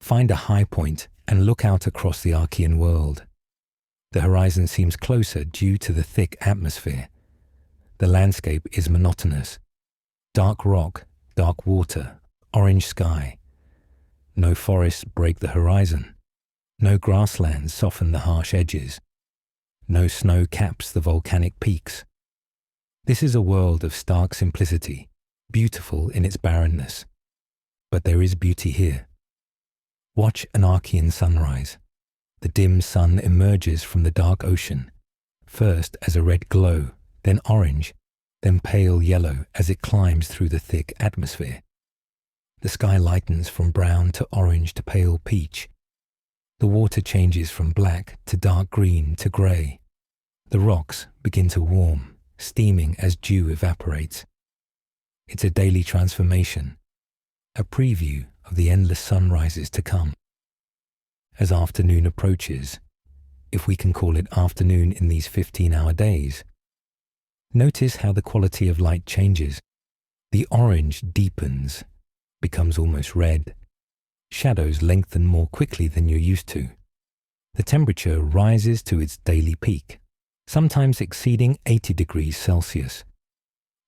[SPEAKER 1] Find a high point and look out across the Archean world. The horizon seems closer due to the thick atmosphere. The landscape is monotonous. Dark rock, dark water, orange sky. No forests break the horizon. No grasslands soften the harsh edges. No snow caps the volcanic peaks. This is a world of stark simplicity, beautiful in its barrenness. But there is beauty here. Watch an Archean sunrise. The dim sun emerges from the dark ocean, first as a red glow, then orange, then pale yellow as it climbs through the thick atmosphere. The sky lightens from brown to orange to pale peach. The water changes from black to dark green to grey. The rocks begin to warm, steaming as dew evaporates. It's a daily transformation, a preview of the endless sunrises to come. As afternoon approaches, if we can call it afternoon in these 15-hour days, notice how the quality of light changes. The orange deepens, becomes almost red. Shadows lengthen more quickly than you're used to. The temperature rises to its daily peak, sometimes exceeding 80 degrees Celsius.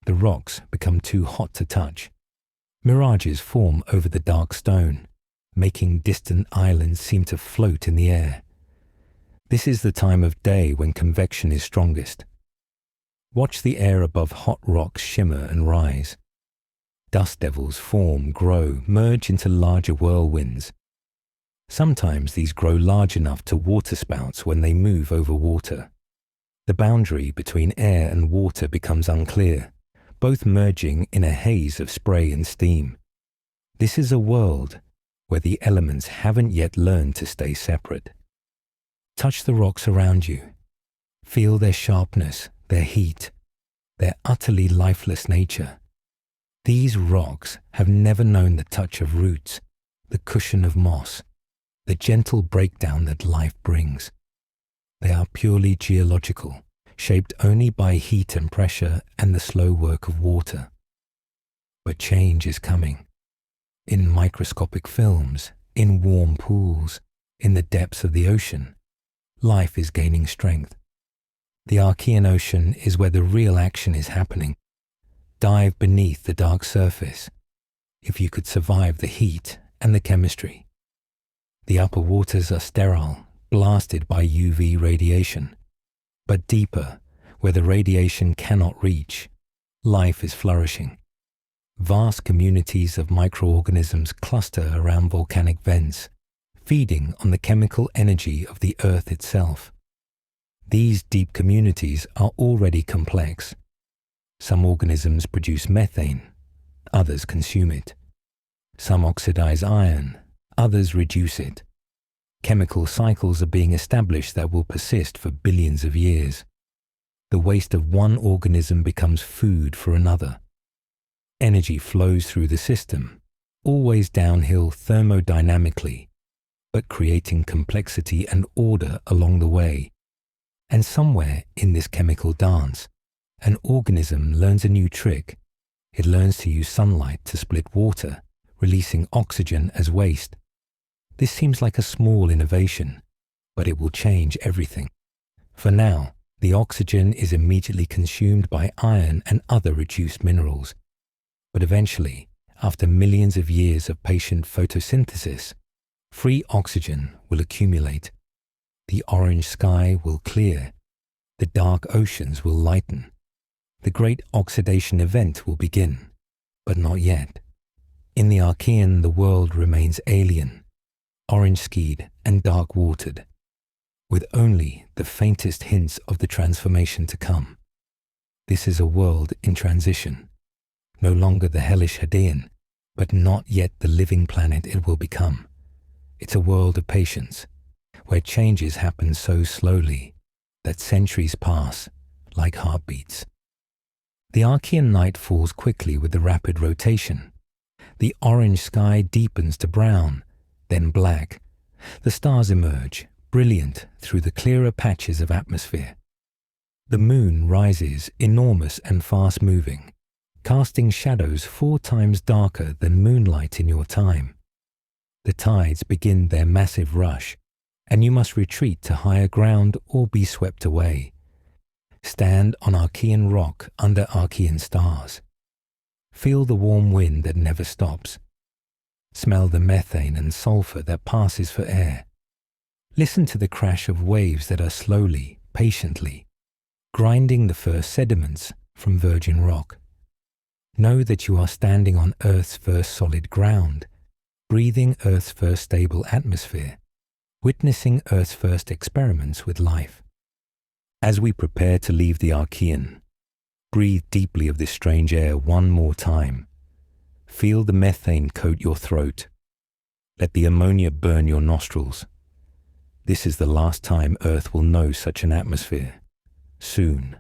[SPEAKER 1] The rocks become too hot to touch. Mirages form over the dark stone, making distant islands seem to float in the air. This is the time of day when convection is strongest. Watch the air above hot rocks shimmer and rise. Dust devils form, grow, merge into larger whirlwinds. Sometimes these grow large enough to waterspouts when they move over water. The boundary between air and water becomes unclear, both merging in a haze of spray and steam. This is a world where the elements haven't yet learned to stay separate. Touch the rocks around you. Feel their sharpness, their heat, their utterly lifeless nature. These rocks have never known the touch of roots, the cushion of moss, the gentle breakdown that life brings. They are purely geological, shaped only by heat and pressure and the slow work of water. But change is coming. In microscopic films, in warm pools, in the depths of the ocean, life is gaining strength. The Archean Ocean is where the real action is happening. Dive beneath the dark surface, if you could survive the heat and the chemistry. The upper waters are sterile, blasted by UV radiation. But deeper, where the radiation cannot reach, life is flourishing. Vast communities of microorganisms cluster around volcanic vents, feeding on the chemical energy of the Earth itself. These deep communities are already complex. Some organisms produce methane, others consume it. Some oxidize iron, others reduce it. Chemical cycles are being established that will persist for billions of years. The waste of one organism becomes food for another. Energy flows through the system, always downhill thermodynamically, but creating complexity and order along the way. And somewhere in this chemical dance, an organism learns a new trick. It learns to use sunlight to split water, releasing oxygen as waste. This seems like a small innovation, but it will change everything. For now, the oxygen is immediately consumed by iron and other reduced minerals. But eventually, after millions of years of patient photosynthesis, free oxygen will accumulate. The orange sky will clear. The dark oceans will lighten. The great oxidation event will begin, but not yet. In the Archean, the world remains alien, orange-skied and dark-watered, with only the faintest hints of the transformation to come. This is a world in transition, no longer the hellish Hadean, but not yet the living planet it will become. It's a world of patience, where changes happen so slowly that centuries pass like heartbeats. The Archean night falls quickly with the rapid rotation. The orange sky deepens to brown, then black. The stars emerge, brilliant through the clearer patches of atmosphere. The moon rises, enormous and fast-moving, casting shadows 4 times darker than moonlight in your time. The tides begin their massive rush, and you must retreat to higher ground or be swept away. Stand on Archean rock under Archean stars. Feel the warm wind that never stops. Smell the methane and sulfur that passes for air. Listen to the crash of waves that are slowly, patiently, grinding the first sediments from virgin rock. Know that you are standing on Earth's first solid ground, breathing Earth's first stable atmosphere, witnessing Earth's first experiments with life. As we prepare to leave the Archean, breathe deeply of this strange air one more time. Feel the methane coat your throat. Let the ammonia burn your nostrils. This is the last time Earth will know such an atmosphere. Soon,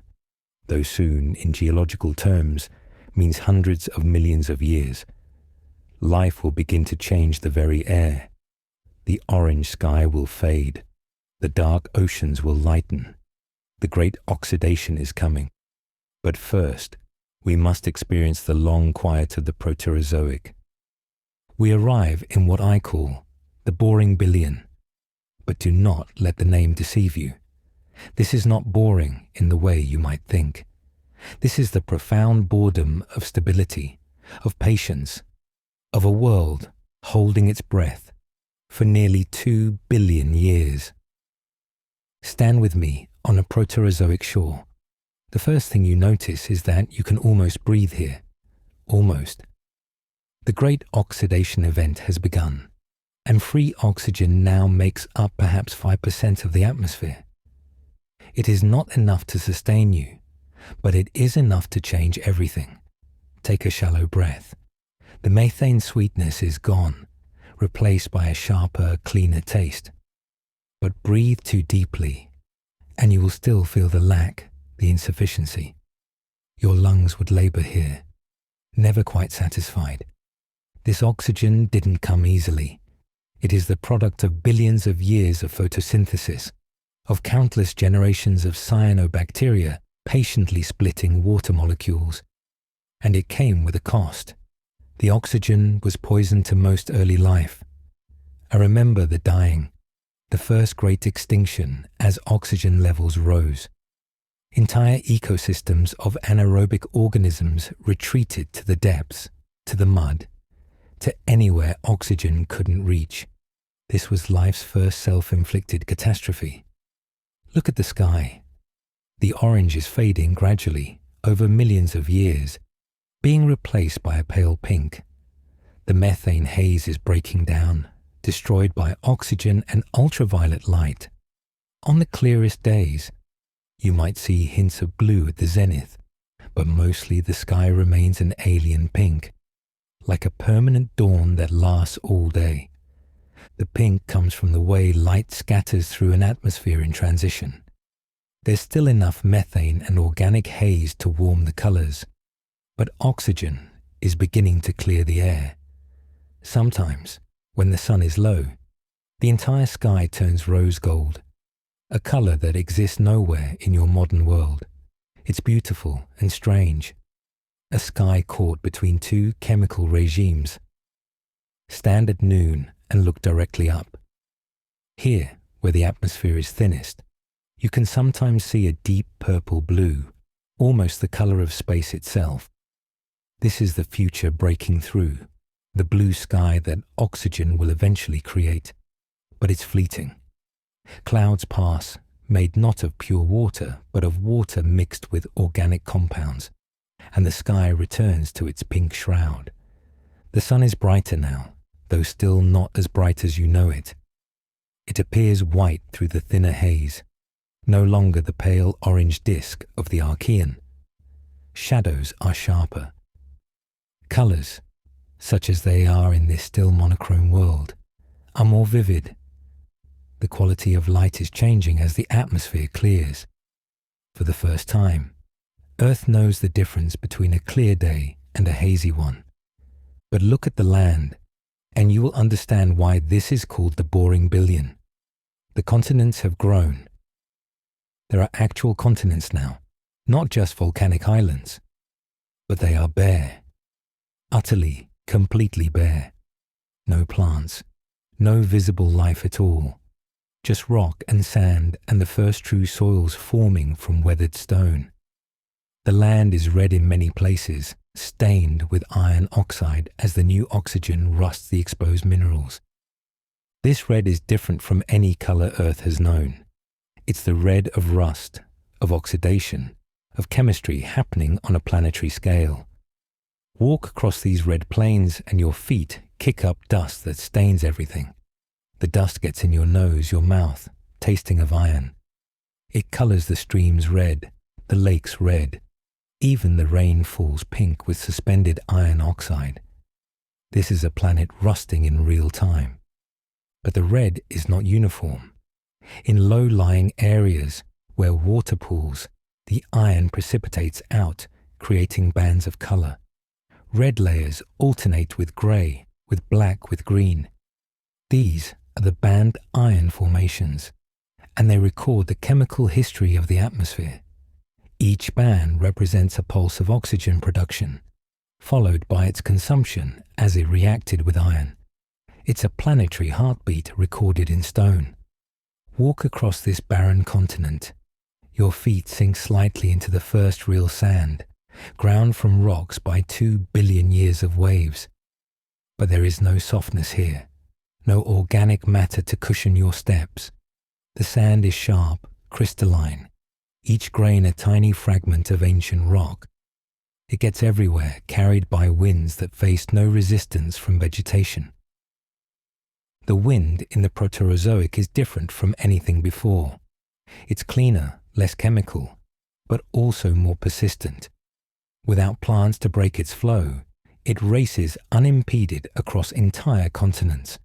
[SPEAKER 1] though soon in geological terms means hundreds of millions of years, life will begin to change the very air. The orange sky will fade. The dark oceans will lighten. The great oxidation is coming. But first, we must experience the long quiet of the Proterozoic. We arrive in what I call the boring billion. But do not let the name deceive you. This is not boring in the way you might think. This is the profound boredom of stability, of patience, of a world holding its breath for nearly 2 billion years. Stand with me on a Proterozoic shore. The first thing you notice is that you can almost breathe here. Almost. The great oxidation event has begun, and free oxygen now makes up perhaps 5% of the atmosphere. It is not enough to sustain you, but it is enough to change everything. Take a shallow breath. The methane sweetness is gone, replaced by a sharper, cleaner taste. But breathe too deeply, and you will still feel the lack, the insufficiency. Your lungs would labor here, never quite satisfied. This oxygen didn't come easily. It is the product of billions of years of photosynthesis, of countless generations of cyanobacteria patiently splitting water molecules. And it came with a cost. The oxygen was poison to most early life. I remember the dying, the first great extinction as oxygen levels rose. Entire ecosystems of anaerobic organisms retreated to the depths, to the mud, to anywhere oxygen couldn't reach. This was life's first self-inflicted catastrophe. Look at the sky. The orange is fading gradually, over millions of years, being replaced by a pale pink. The methane haze is breaking down, destroyed by oxygen and ultraviolet light. On the clearest days, you might see hints of blue at the zenith, but mostly the sky remains an alien pink, like a permanent dawn that lasts all day. The pink comes from the way light scatters through an atmosphere in transition. There's still enough methane and organic haze to warm the colors, but oxygen is beginning to clear the air. Sometimes, when the sun is low, the entire sky turns rose gold, a color that exists nowhere in your modern world. It's beautiful and strange, a sky caught between 2 chemical regimes. Stand at noon and look directly up. Here, where the atmosphere is thinnest, you can sometimes see a deep purple blue, almost the color of space itself. This is the future breaking through, the blue sky that oxygen will eventually create. But it's fleeting. Clouds pass, made not of pure water, but of water mixed with organic compounds, and the sky returns to its pink shroud. The sun is brighter now, though still not as bright as you know it. It appears white through the thinner haze, no longer the pale orange disk of the Archean. Shadows are sharper. Colours, such as they are in this still monochrome world, are more vivid. The quality of light is changing as the atmosphere clears. For the first time, Earth knows the difference between a clear day and a hazy one. But look at the land, and you will understand why this is called the boring billion. The continents have grown. There are actual continents now, not just volcanic islands, but they are bare, utterly, completely bare. No plants, no visible life at all, just rock and sand and the first true soils forming from weathered stone. The land is red in many places, stained with iron oxide as the new oxygen rusts the exposed minerals. This red is different from any color Earth has known. It's the red of rust, of oxidation, of chemistry happening on a planetary scale. Walk across these red plains and your feet kick up dust that stains everything. The dust gets in your nose, your mouth, tasting of iron. It colors the streams red, the lakes red. Even the rain falls pink with suspended iron oxide. This is a planet rusting in real time. But the red is not uniform. In low-lying areas where water pools, the iron precipitates out, creating bands of color. Red layers alternate with gray, with black, with green. These are the band iron formations, and they record the chemical history of the atmosphere. Each band represents a pulse of oxygen production, followed by its consumption as it reacted with iron. It's a planetary heartbeat recorded in stone. Walk across this barren continent. Your feet sink slightly into the first real sand, ground from rocks by 2 billion years of waves. But there is no softness here, no organic matter to cushion your steps. The sand is sharp, crystalline, each grain a tiny fragment of ancient rock. It gets everywhere, carried by winds that faced no resistance from vegetation. The wind in the Proterozoic is different from anything before. It's cleaner, less chemical, but also more persistent. Without plants to break its flow, it races unimpeded across entire continents.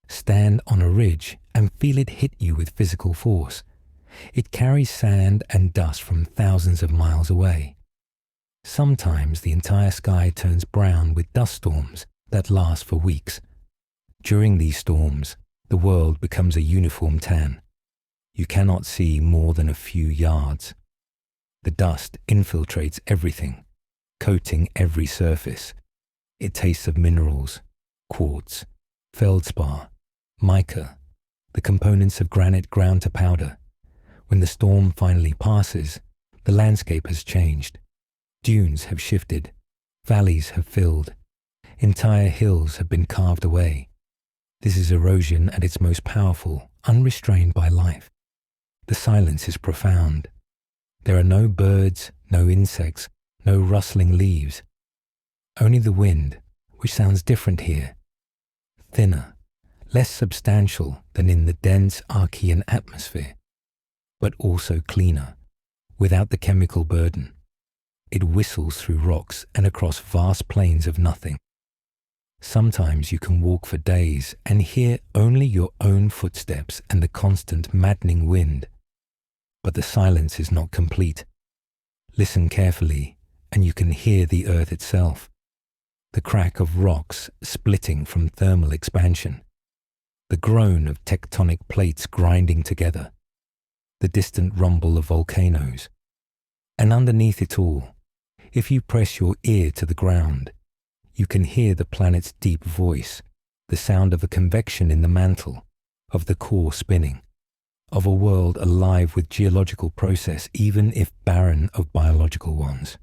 [SPEAKER 1] Stand on a ridge and feel it hit you with physical force. It carries sand and dust from thousands of miles away. Sometimes the entire sky turns brown with dust storms that last for weeks. During these storms, the world becomes a uniform tan. You cannot see more than a few yards. The dust infiltrates everything, coating every surface. It tastes of minerals, quartz, feldspar, mica, the components of granite ground to powder. When the storm finally passes, the landscape has changed. Dunes have shifted, valleys have filled, entire hills have been carved away. This is erosion at its most powerful, unrestrained by life. The silence is profound. There are no birds, no insects, no rustling leaves. Only the wind, which sounds different here. Thinner, less substantial than in the dense Archean atmosphere, but also cleaner, without the chemical burden. It whistles through rocks and across vast plains of nothing. Sometimes you can walk for days and hear only your own footsteps and the constant maddening wind. But the silence is not complete. Listen carefully and you can hear the earth itself. The crack of rocks splitting from thermal expansion. The groan of tectonic plates grinding together. The distant rumble of volcanoes. And underneath it all, if you press your ear to the ground, you can hear the planet's deep voice, the sound of a convection in the mantle, of the core spinning, of a world alive with geological process even if barren of biological ones.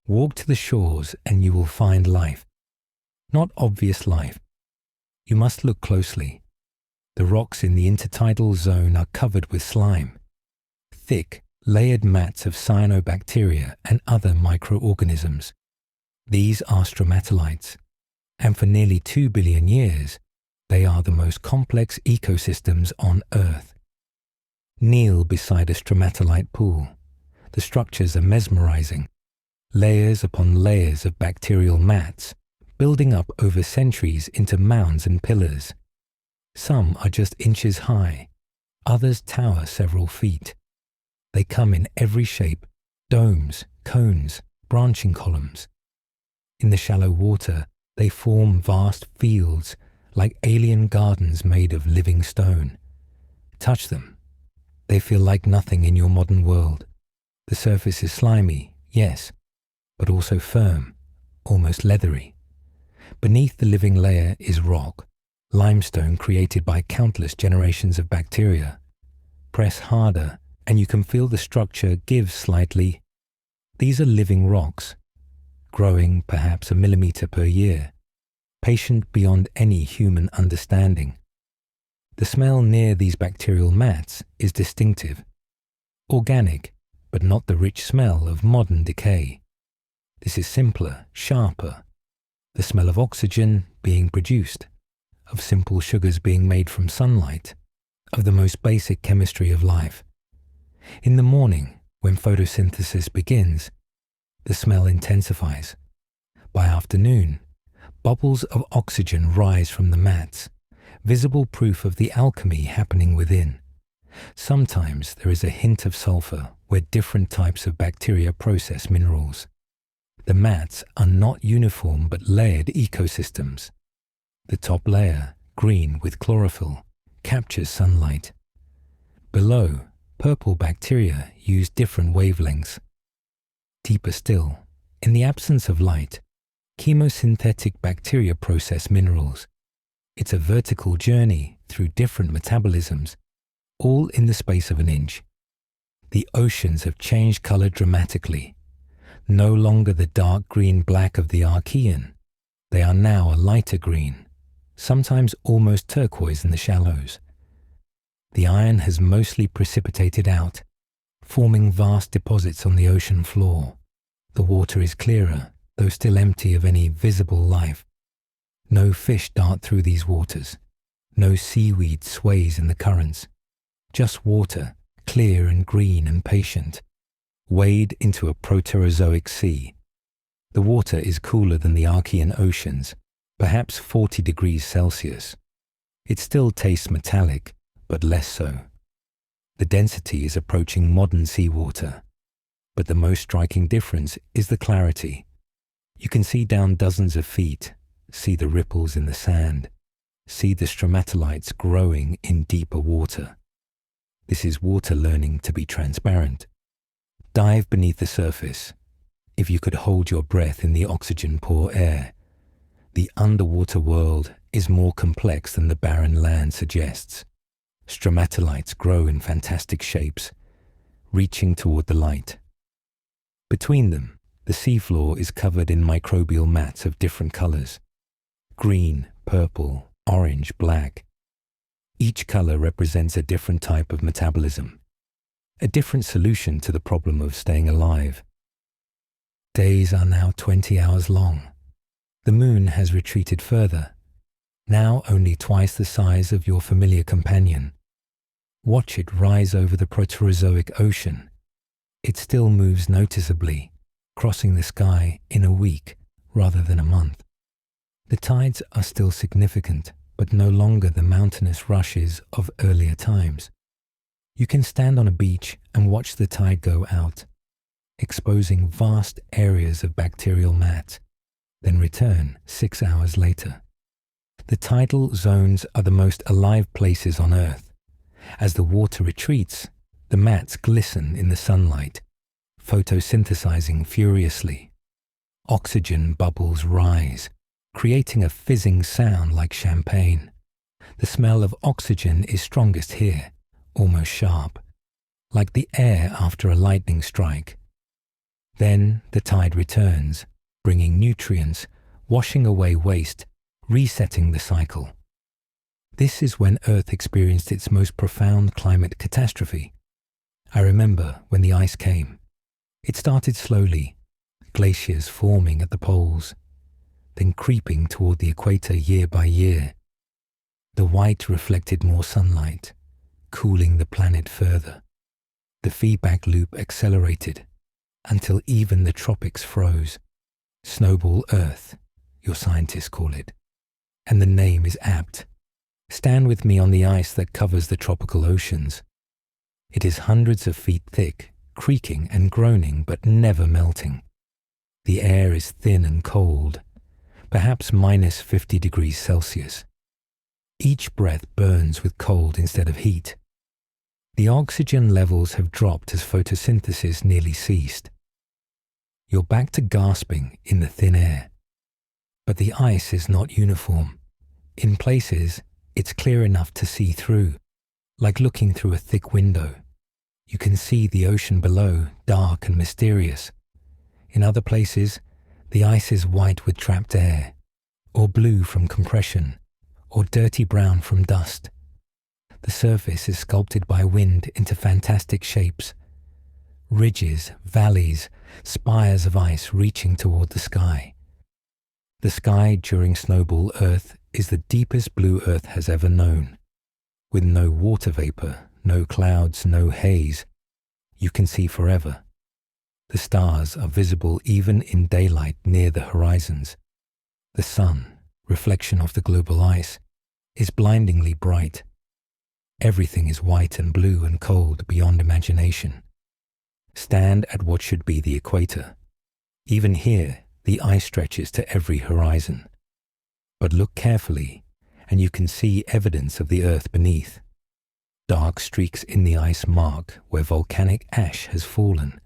[SPEAKER 1] Walk to the shores and you will find life. Not obvious life. You must look closely. The rocks in the intertidal zone are covered with slime, thick, layered mats of cyanobacteria and other microorganisms. These are stromatolites, and for nearly 2 billion years, they are the most complex ecosystems on Earth. Kneel beside a stromatolite pool. The structures are mesmerizing. Layers upon layers of bacterial mats, building up over centuries into mounds and pillars. Some are just inches high, others tower several feet. They come in every shape: domes, cones, branching columns. In the shallow water, they form vast fields, like alien gardens made of living stone. Touch them. They feel like nothing in your modern world. The surface is slimy, yes, but also firm, almost leathery. Beneath the living layer is rock, limestone created by countless generations of bacteria. Press harder, and you can feel the structure give slightly. These are living rocks, growing perhaps a millimeter per year, patient beyond any human understanding. The smell near these bacterial mats is distinctive, organic, but not the rich smell of modern decay. This is simpler, sharper, the smell of oxygen being produced, of simple sugars being made from sunlight, of the most basic chemistry of life. In the morning, when photosynthesis begins, the smell intensifies. By afternoon, bubbles of oxygen rise from the mats, visible proof of the alchemy happening within. Sometimes there is a hint of sulfur where different types of bacteria process minerals. The mats are not uniform but layered ecosystems. The top layer, green with chlorophyll, captures sunlight. Below, purple bacteria use different wavelengths. Deeper still, in the absence of light, chemosynthetic bacteria process minerals. It's a vertical journey through different metabolisms, all in the space of an inch. The oceans have changed color dramatically. No longer the dark green-black of the Archean. They are now a lighter green, sometimes almost turquoise in the shallows. The iron has mostly precipitated out, forming vast deposits on the ocean floor. The water is clearer, though still empty of any visible life. No fish dart through these waters. No seaweed sways in the currents. Just water, clear and green and patient. Wade into a Proterozoic sea. The water is cooler than the Archean oceans, perhaps 40 degrees Celsius. It still tastes metallic, but less so. The density is approaching modern seawater, but the most striking difference is the clarity. You can see down dozens of feet, see the ripples in the sand, see the stromatolites growing in deeper water. This is water learning to be transparent. Dive beneath the surface. If you could hold your breath in the oxygen-poor air, the underwater world is more complex than the barren land suggests. Stromatolites grow in fantastic shapes, reaching toward the light. Between them, the seafloor is covered in microbial mats of different colors: green, purple, orange, black. Each color represents a different type of metabolism, a different solution to the problem of staying alive. Days are now 20 hours long. The moon has retreated further, now only twice the size of your familiar companion. Watch it rise over the Proterozoic ocean. It still moves noticeably, crossing the sky in a week rather than a month. The tides are still significant, but no longer the mountainous rushes of earlier times. You can stand on a beach and watch the tide go out, exposing vast areas of bacterial mat, then return 6 hours later. The tidal zones are the most alive places on Earth. As the water retreats, the mats glisten in the sunlight, photosynthesizing furiously. Oxygen bubbles rise, creating a fizzing sound like champagne. The smell of oxygen is strongest here, almost sharp, like the air after a lightning strike. Then the tide returns, bringing nutrients, washing away waste, resetting the cycle. This is when Earth experienced its most profound climate catastrophe. I remember when the ice came. It started slowly, glaciers forming at the poles, then creeping toward the equator year by year. The white reflected more sunlight, cooling the planet further. The feedback loop accelerated until even the tropics froze. Snowball Earth, your scientists call it. And the name is apt. Stand with me on the ice that covers the tropical oceans. It is hundreds of feet thick, creaking and groaning, but never melting. The air is thin and cold, perhaps minus 50 degrees Celsius. Each breath burns with cold instead of heat. The oxygen levels have dropped as photosynthesis nearly ceased. You're back to gasping in the thin air. But the ice is not uniform. In places, it's clear enough to see through, like looking through a thick window. You can see the ocean below, dark and mysterious. In other places, the ice is white with trapped air, or blue from compression, or dirty brown from dust. The surface is sculpted by wind into fantastic shapes. Ridges, valleys, spires of ice reaching toward the sky. The sky during Snowball Earth is the deepest blue Earth has ever known. With no water vapor, no clouds, no haze, you can see forever. The stars are visible even in daylight near the horizons. The sun, reflection of the global ice, is blindingly bright. Everything is white and blue and cold beyond imagination. Stand at what should be the equator. Even here, the ice stretches to every horizon. But look carefully, and you can see evidence of the Earth beneath. Dark streaks in the ice mark where volcanic ash has fallen.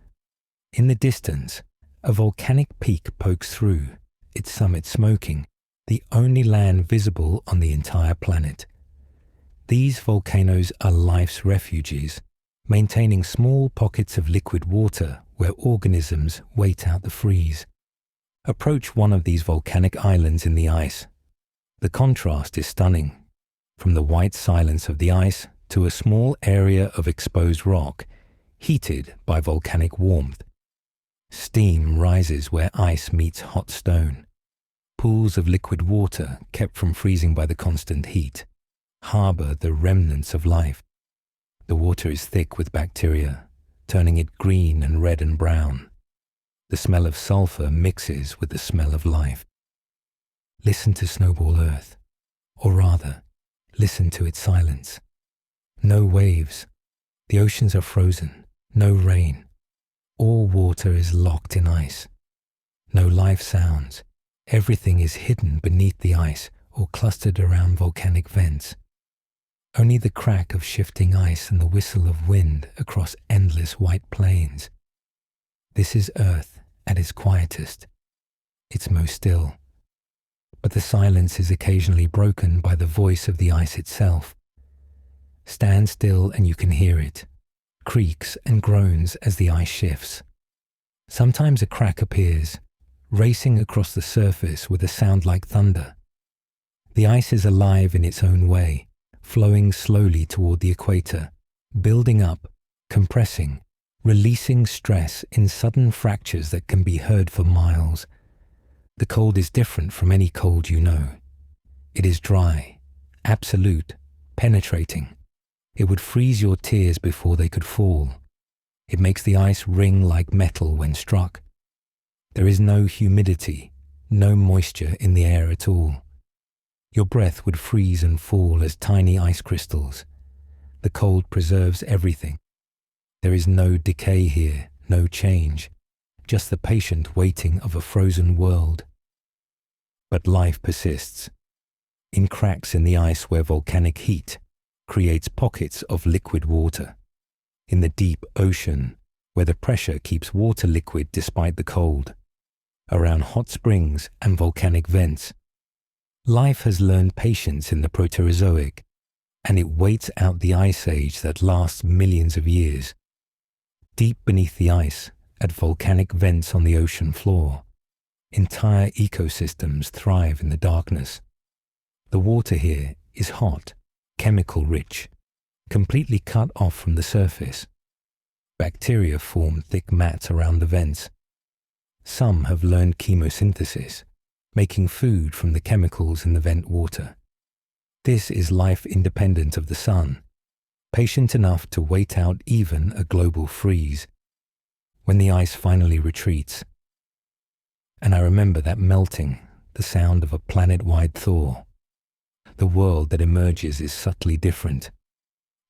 [SPEAKER 1] In the distance, a volcanic peak pokes through, its summit smoking, the only land visible on the entire planet. These volcanoes are life's refuges, maintaining small pockets of liquid water where organisms wait out the freeze. Approach one of these volcanic islands in the ice. The contrast is stunning. From the white silence of the ice to a small area of exposed rock, heated by volcanic warmth. Steam rises where ice meets hot stone. Pools of liquid water, kept from freezing by the constant heat, harbor the remnants of life. The water is thick with bacteria, turning it green and red and brown. The smell of sulfur mixes with the smell of life. Listen to Snowball Earth, or rather, listen to its silence. No waves. The oceans are frozen. No rain. All water is locked in ice. No life sounds. Everything is hidden beneath the ice or clustered around volcanic vents. Only the crack of shifting ice and the whistle of wind across endless white plains. This is Earth at its quietest. It's most still. But the silence is occasionally broken by the voice of the ice itself. Stand still and you can hear it. Creaks and groans as the ice shifts. Sometimes a crack appears, racing across the surface with a sound like thunder. The ice is alive in its own way, flowing slowly toward the equator, building up, compressing, releasing stress in sudden fractures that can be heard for miles. The cold is different from any cold you know. It is dry, absolute, penetrating. It would freeze your tears before they could fall. It makes the ice ring like metal when struck. There is no humidity, no moisture in the air at all. Your breath would freeze and fall as tiny ice crystals. The cold preserves everything. There is no decay here, no change, just the patient waiting of a frozen world. But life persists. In cracks in the ice where volcanic heat creates pockets of liquid water. In the deep ocean where the pressure keeps water liquid despite the cold. Around hot springs and volcanic vents. Life has learned patience in the Proterozoic, and it waits out the ice age that lasts millions of years. Deep beneath the ice, at volcanic vents on the ocean floor, entire ecosystems thrive in the darkness. The water here is hot, chemical-rich, completely cut off from the surface. Bacteria form thick mats around the vents. Some have learned chemosynthesis, making food from the chemicals in the vent water. This is life independent of the sun, patient enough to wait out even a global freeze. When the ice finally retreats, and I remember that melting, the sound of a planet-wide thaw. The world that emerges is subtly different.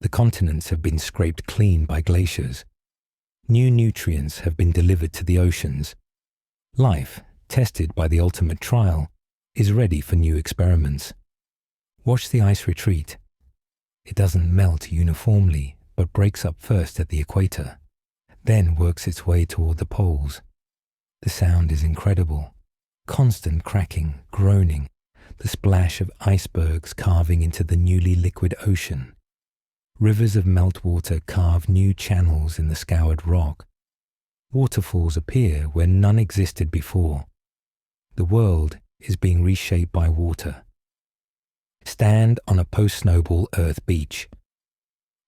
[SPEAKER 1] The continents have been scraped clean by glaciers. New nutrients have been delivered to the oceans. Life, tested by the ultimate trial, is ready for new experiments. Watch the ice retreat. It doesn't melt uniformly, but breaks up first at the equator, then works its way toward the poles. The sound is incredible. Constant cracking, groaning, the splash of icebergs carving into the newly liquid ocean. Rivers of meltwater carve new channels in the scoured rock. Waterfalls appear where none existed before. The world is being reshaped by water. Stand on a post-snowball Earth beach.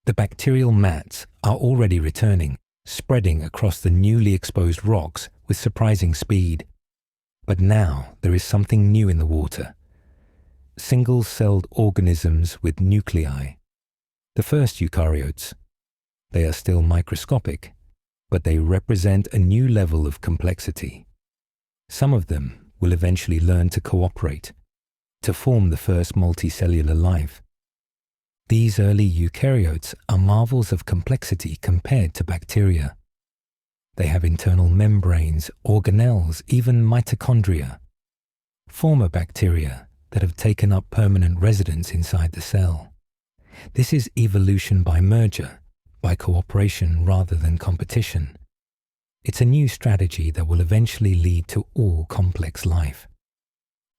[SPEAKER 1] The bacterial mats are already returning, spreading across the newly exposed rocks with surprising speed. But now there is something new in the water. Single-celled organisms with nuclei. The first eukaryotes. They are still microscopic, but they represent a new level of complexity. Some of them will eventually learn to cooperate, to form the first multicellular life. These early eukaryotes are marvels of complexity compared to bacteria. They have internal membranes, organelles, even mitochondria. Former bacteria that have taken up permanent residence inside the cell. This is evolution by merger, by cooperation rather than competition. It's a new strategy that will eventually lead to all complex life.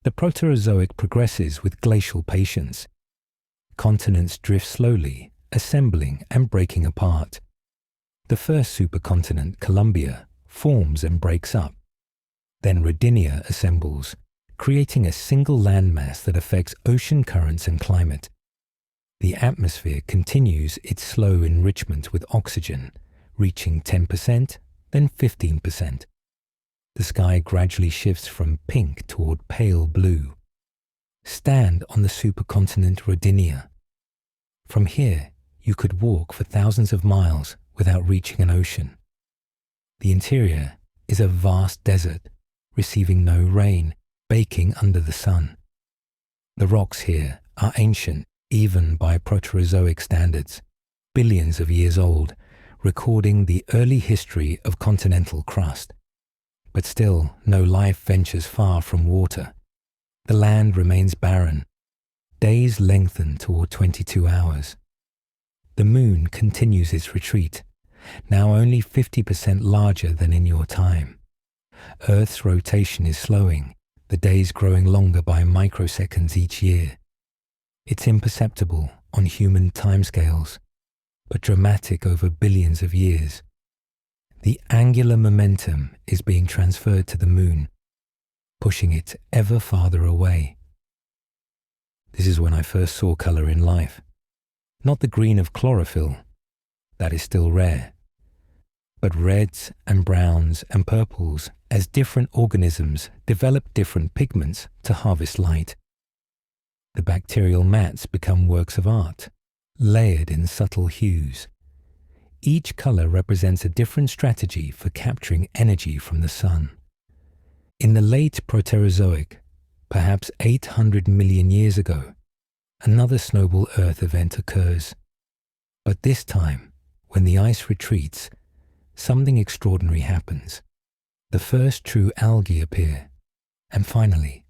[SPEAKER 1] The Proterozoic progresses with glacial patience. Continents drift slowly, assembling and breaking apart. The first supercontinent, Columbia, forms and breaks up. Then Rodinia assembles, creating a single landmass that affects ocean currents and climate. The atmosphere continues its slow enrichment with oxygen, reaching 10%, then 15%. The sky gradually shifts from pink toward pale blue. Stand on the supercontinent Rodinia. From here, you could walk for thousands of miles without reaching an ocean. The interior is a vast desert, receiving no rain, baking under the sun. The rocks here are ancient, even by Proterozoic standards, billions of years old, recording the early history of continental crust. But still, no life ventures far from water. The land remains barren. Days lengthen toward 22 hours. The moon continues its retreat, now only 50% larger than in your time. Earth's rotation is slowing, the days growing longer by microseconds each year. It's imperceptible on human timescales, but dramatic over billions of years. The angular momentum is being transferred to the moon, pushing it ever farther away. This is when I first saw color in life. Not the green of chlorophyll, that is still rare, but reds and browns and purples as different organisms develop different pigments to harvest light. The bacterial mats become works of art, layered in subtle hues. Each color represents a different strategy for capturing energy from the sun. In the late Proterozoic, perhaps 800 million years ago, another snowball Earth event occurs. But this time, when the ice retreats, something extraordinary happens. The first true algae appear. And finally,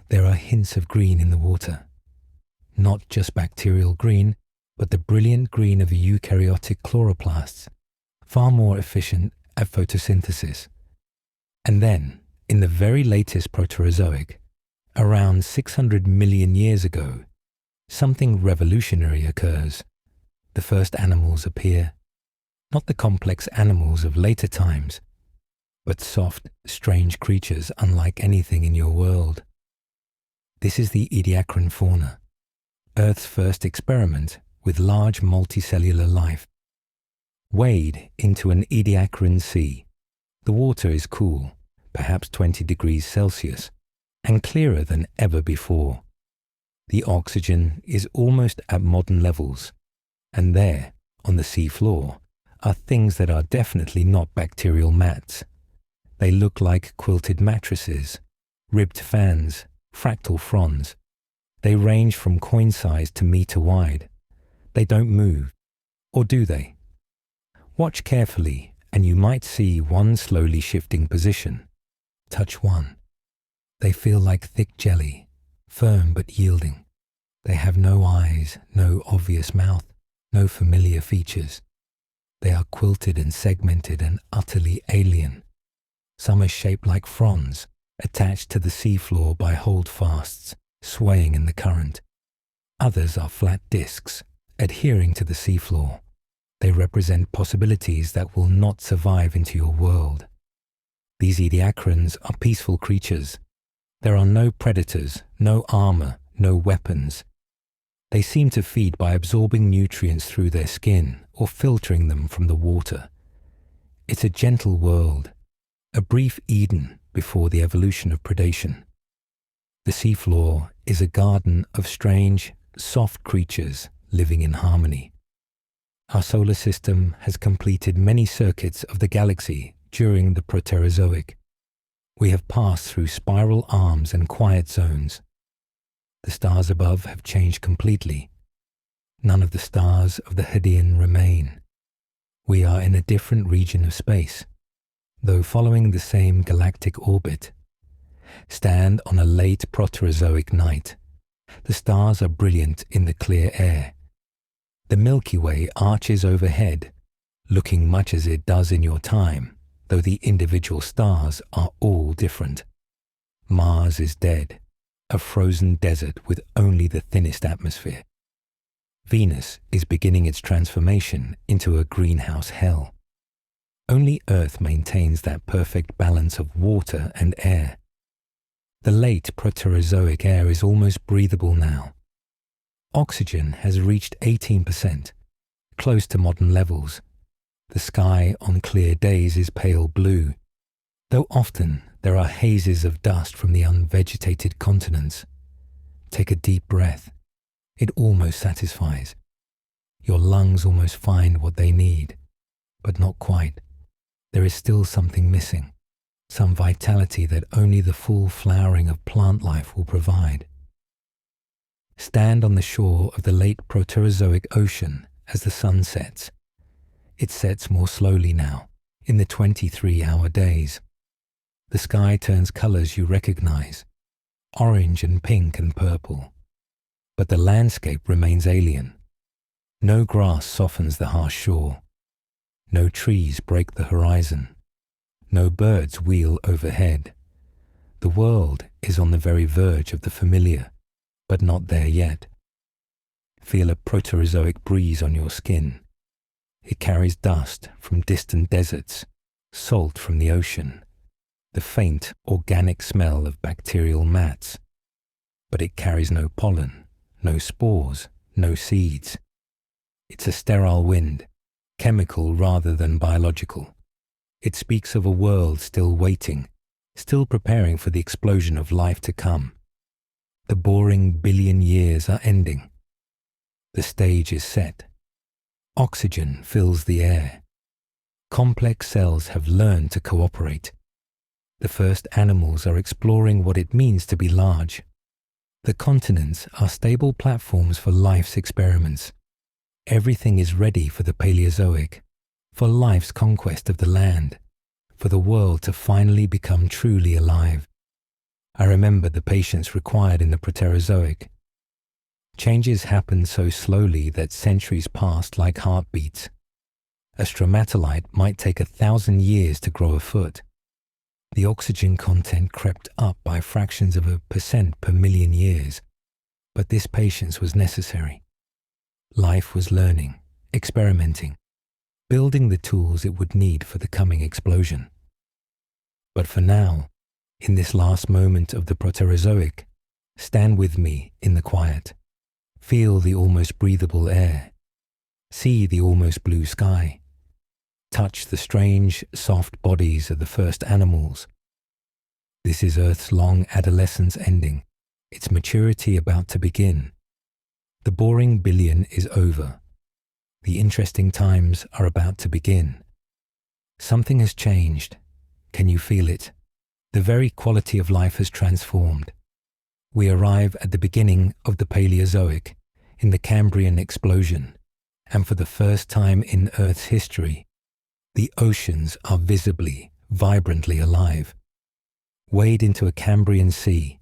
[SPEAKER 1] there are hints of green in the water. Not just bacterial green, but the brilliant green of eukaryotic chloroplasts, far more efficient at photosynthesis. And then, in the very latest Proterozoic, around 600 million years ago, something revolutionary occurs. The first animals appear. Not the complex animals of later times, but soft, strange creatures unlike anything in your world. This is the Ediacaran fauna, Earth's first experiment with large multicellular life. Wade into an Ediacaran sea. The water is cool, perhaps 20 degrees Celsius, and clearer than ever before. The oxygen is almost at modern levels, and there, on the sea floor, are things that are definitely not bacterial mats. They look like quilted mattresses, ribbed fans, fractal fronds. They range from coin-sized to meter wide. They don't move, or do they? Watch carefully, and you might see one slowly shifting position. Touch one. They feel like thick jelly, firm but yielding. They have no eyes, no obvious mouth, no familiar features. They are quilted and segmented and utterly alien. Some are shaped like fronds, attached to the seafloor by holdfasts, swaying in the current. Others are flat discs, adhering to the seafloor. They represent possibilities that will not survive into your world. These Ediacarans are peaceful creatures. There are no predators, no armor, no weapons. They seem to feed by absorbing nutrients through their skin or filtering them from the water. It's a gentle world, a brief Eden before the evolution of predation. The seafloor is a garden of strange, soft creatures living in harmony. Our solar system has completed many circuits of the galaxy during the Proterozoic. We have passed through spiral arms and quiet zones. The stars above have changed completely. None of the stars of the Hadean remain. We are in a different region of space, though following the same galactic orbit. Stand on a late Proterozoic night. The stars are brilliant in the clear air. The Milky Way arches overhead, looking much as it does in your time, though the individual stars are all different. Mars is dead, a frozen desert with only the thinnest atmosphere. Venus is beginning its transformation into a greenhouse hell. Only Earth maintains that perfect balance of water and air. The late Proterozoic air is almost breathable now. Oxygen has reached 18%, close to modern levels. The sky on clear days is pale blue, though often there are hazes of dust from the unvegetated continents. Take a deep breath. It almost satisfies. Your lungs almost find what they need, but not quite. There is still something missing, some vitality that only the full flowering of plant life will provide. Stand on the shore of the late Proterozoic ocean as the sun sets. It sets more slowly now, in the 23-hour days. The sky turns colors you recognize, orange and pink and purple. But the landscape remains alien. No grass softens the harsh shore. No trees break the horizon. No birds wheel overhead. The world is on the very verge of the familiar, but not there yet. Feel a Proterozoic breeze on your skin. It carries dust from distant deserts, salt from the ocean, the faint organic smell of bacterial mats. But it carries no pollen, no spores, no seeds. It's a sterile wind, chemical rather than biological. It speaks of a world still waiting, still preparing for the explosion of life to come. The boring billion years are ending. The stage is set. Oxygen fills the air. Complex cells have learned to cooperate. The first animals are exploring what it means to be large. The continents are stable platforms for life's experiments. Everything is ready for the Paleozoic, for life's conquest of the land, for the world to finally become truly alive. I remember the patience required in the Proterozoic. Changes happened so slowly that centuries passed like heartbeats. A stromatolite might take 1,000 years to grow a foot. The oxygen content crept up by fractions of a percent per million years, but this patience was necessary. Life was learning, experimenting, building the tools it would need for the coming explosion. But for now, in this last moment of the Proterozoic, Stand with me in the quiet. Feel the almost breathable air. See the almost blue sky. Touch the strange, soft bodies of the first animals. This is Earth's long adolescence ending, its maturity about to begin. The boring billion is over. The interesting times are about to begin. Something has changed. Can you feel it? The very quality of life has transformed. We arrive at the beginning of the Paleozoic, in the Cambrian explosion, and for the first time in Earth's history, the oceans are visibly, vibrantly alive. Wade into a Cambrian sea.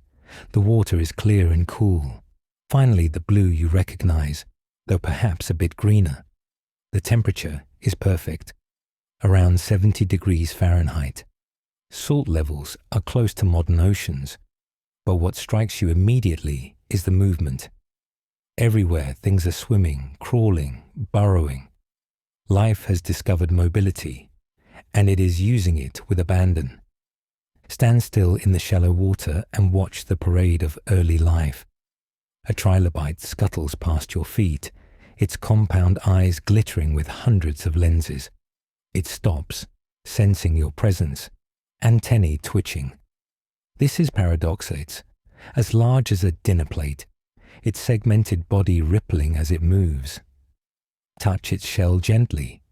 [SPEAKER 1] The water is clear and cool. Finally, the blue you recognize, though perhaps a bit greener. The temperature is perfect, around 70 degrees Fahrenheit. Salt levels are close to modern oceans, but what strikes you immediately is the movement. Everywhere things are swimming, crawling, burrowing. Life has discovered mobility, and it is using it with abandon. Stand still in the shallow water and watch the parade of early life. A trilobite scuttles past your feet, its compound eyes glittering with hundreds of lenses. It stops, sensing your presence, antennae twitching. This is Paradoxates, as large as a dinner plate, its segmented body rippling as it moves. Touch its shell gently.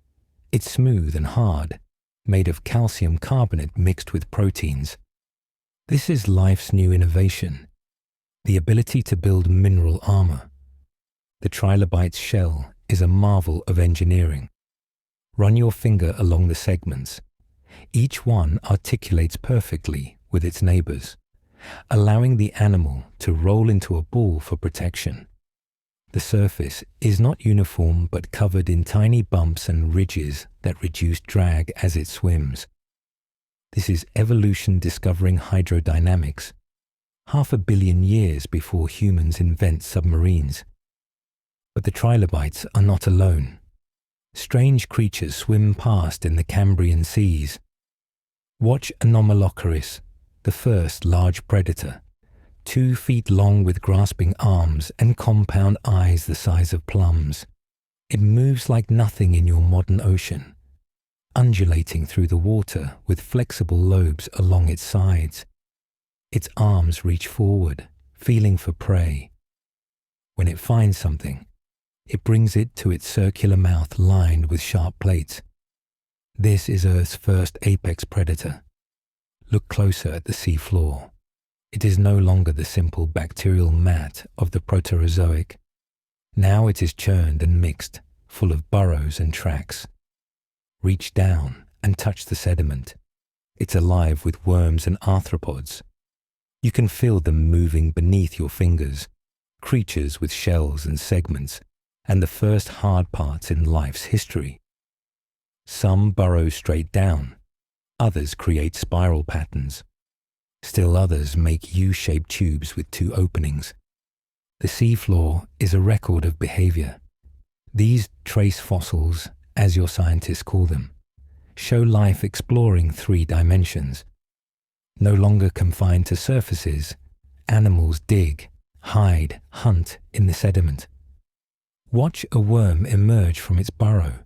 [SPEAKER 1] It's smooth and hard, made of calcium carbonate mixed with proteins. This is life's new innovation, the ability to build mineral armor. The trilobite's shell is a marvel of engineering. Run your finger along the segments. Each one articulates perfectly with its neighbors, allowing the animal to roll into a ball for protection. The surface is not uniform but covered in tiny bumps and ridges that reduce drag as it swims. This is evolution discovering hydrodynamics, 500 million years before humans invent submarines. But the trilobites are not alone. Strange creatures swim past in the Cambrian seas. Watch Anomalocaris, the first large predator, 2 feet long with grasping arms and compound eyes the size of plums. It moves like nothing in your modern ocean, undulating through the water with flexible lobes along its sides. Its arms reach forward, feeling for prey. When it finds something, it brings it to its circular mouth lined with sharp plates. This is Earth's first apex predator. Look closer at the sea floor. It is no longer the simple bacterial mat of the Proterozoic. Now it is churned and mixed, full of burrows and tracks. Reach down and touch the sediment. It's alive with worms and arthropods. You can feel them moving beneath your fingers, creatures with shells and segments, and the first hard parts in life's history. Some burrow straight down, others create spiral patterns. Still others make U-shaped tubes with 2 openings. The seafloor is a record of behavior. These trace fossils, as your scientists call them, show life exploring 3 dimensions. No longer confined to surfaces, animals dig, hide, hunt in the sediment. Watch a worm emerge from its burrow,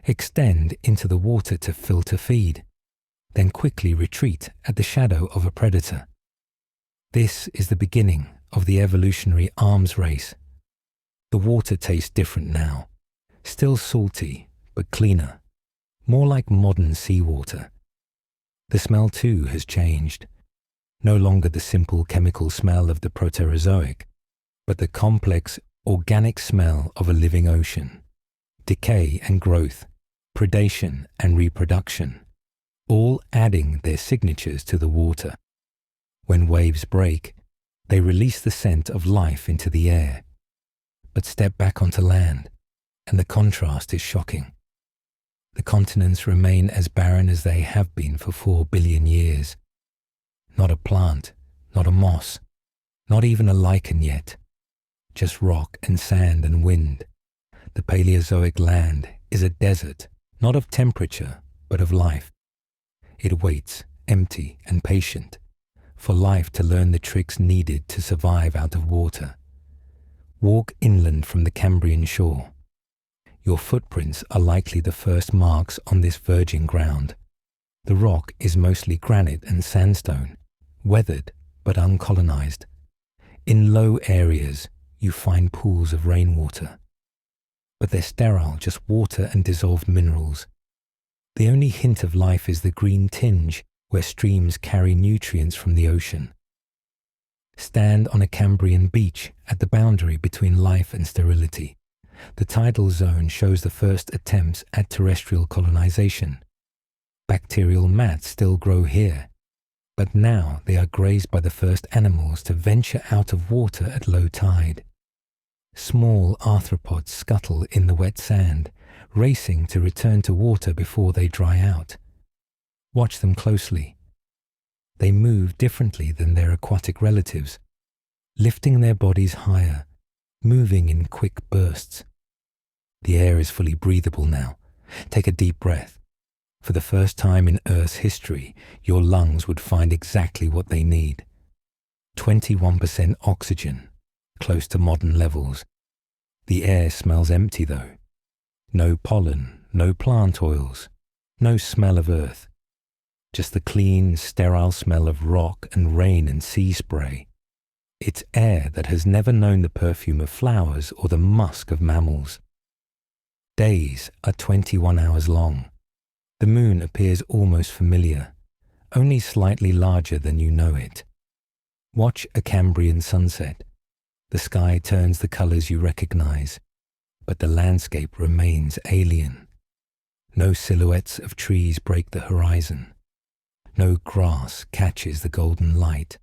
[SPEAKER 1] extend into the water to filter feed, then quickly retreat at the shadow of a predator. This is the beginning of the evolutionary arms race. The water tastes different now, still salty, but cleaner, more like modern seawater. The smell too has changed, no longer the simple chemical smell of the Proterozoic, but the complex organic smell of a living ocean. Decay and growth, predation and reproduction, all adding their signatures to the water. When waves break, they release the scent of life into the air. But step back onto land, and the contrast is shocking. The continents remain as barren as they have been for 4 billion years. Not a plant, not a moss, not even a lichen yet. Just rock and sand and wind. The Paleozoic land is a desert, not of temperature, but of life. It waits, empty and patient, for life to learn the tricks needed to survive out of water. Walk inland from the Cambrian shore. Your footprints are likely the first marks on this virgin ground. The rock is mostly granite and sandstone, weathered but uncolonized. In low areas, you find pools of rainwater. But they're sterile, just water and dissolved minerals. The only hint of life is the green tinge where streams carry nutrients from the ocean. Stand on a Cambrian beach at the boundary between life and sterility. The tidal zone shows the first attempts at terrestrial colonization. Bacterial mats still grow here, but now they are grazed by the first animals to venture out of water at low tide. Small arthropods scuttle in the wet sand, racing to return to water before they dry out. Watch them closely. They move differently than their aquatic relatives, lifting their bodies higher, moving in quick bursts. The air is fully breathable now. Take a deep breath. For the first time in Earth's history, your lungs would find exactly what they need. 21% oxygen, close to modern levels. The air smells empty though. No pollen, no plant oils, no smell of earth. Just the clean, sterile smell of rock and rain and sea spray. It's air that has never known the perfume of flowers or the musk of mammals. Days are 21 hours long. The moon appears almost familiar, only slightly larger than you know it. Watch a Cambrian sunset. The sky turns the colors you recognize, but the landscape remains alien. No silhouettes of trees break the horizon. No grass catches the golden light.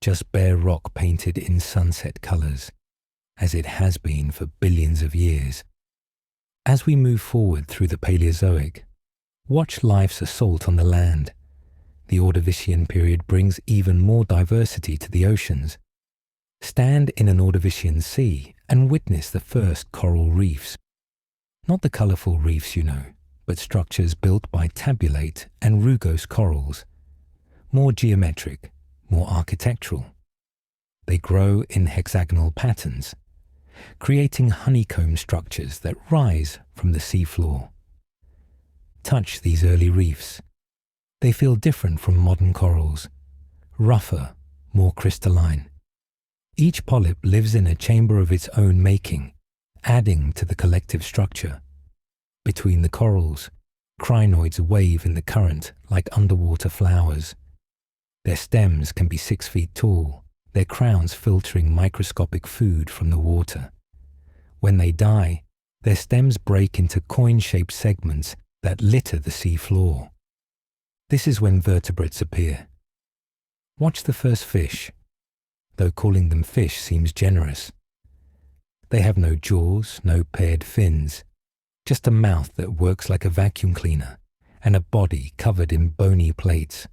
[SPEAKER 1] Just bare rock painted in sunset colors, as it has been for billions of years. As we move forward through the Paleozoic, watch life's assault on the land. The Ordovician period brings even more diversity to the oceans. Stand in an Ordovician sea and witness the first coral reefs. Not the colorful reefs you know, but structures built by tabulate and rugose corals. More geometric, more architectural. They grow in hexagonal patterns, creating honeycomb structures that rise from the seafloor. Touch these early reefs. They feel different from modern corals, rougher, more crystalline. Each polyp lives in a chamber of its own making, adding to the collective structure. Between the corals, crinoids wave in the current like underwater flowers. Their stems can be 6 feet tall, their crowns filtering microscopic food from the water. When they die, their stems break into coin-shaped segments that litter the sea floor. This is when vertebrates appear. Watch the first fish, though calling them fish seems generous. They have no jaws, no paired fins, just a mouth that works like a vacuum cleaner, and a body covered in bony plates.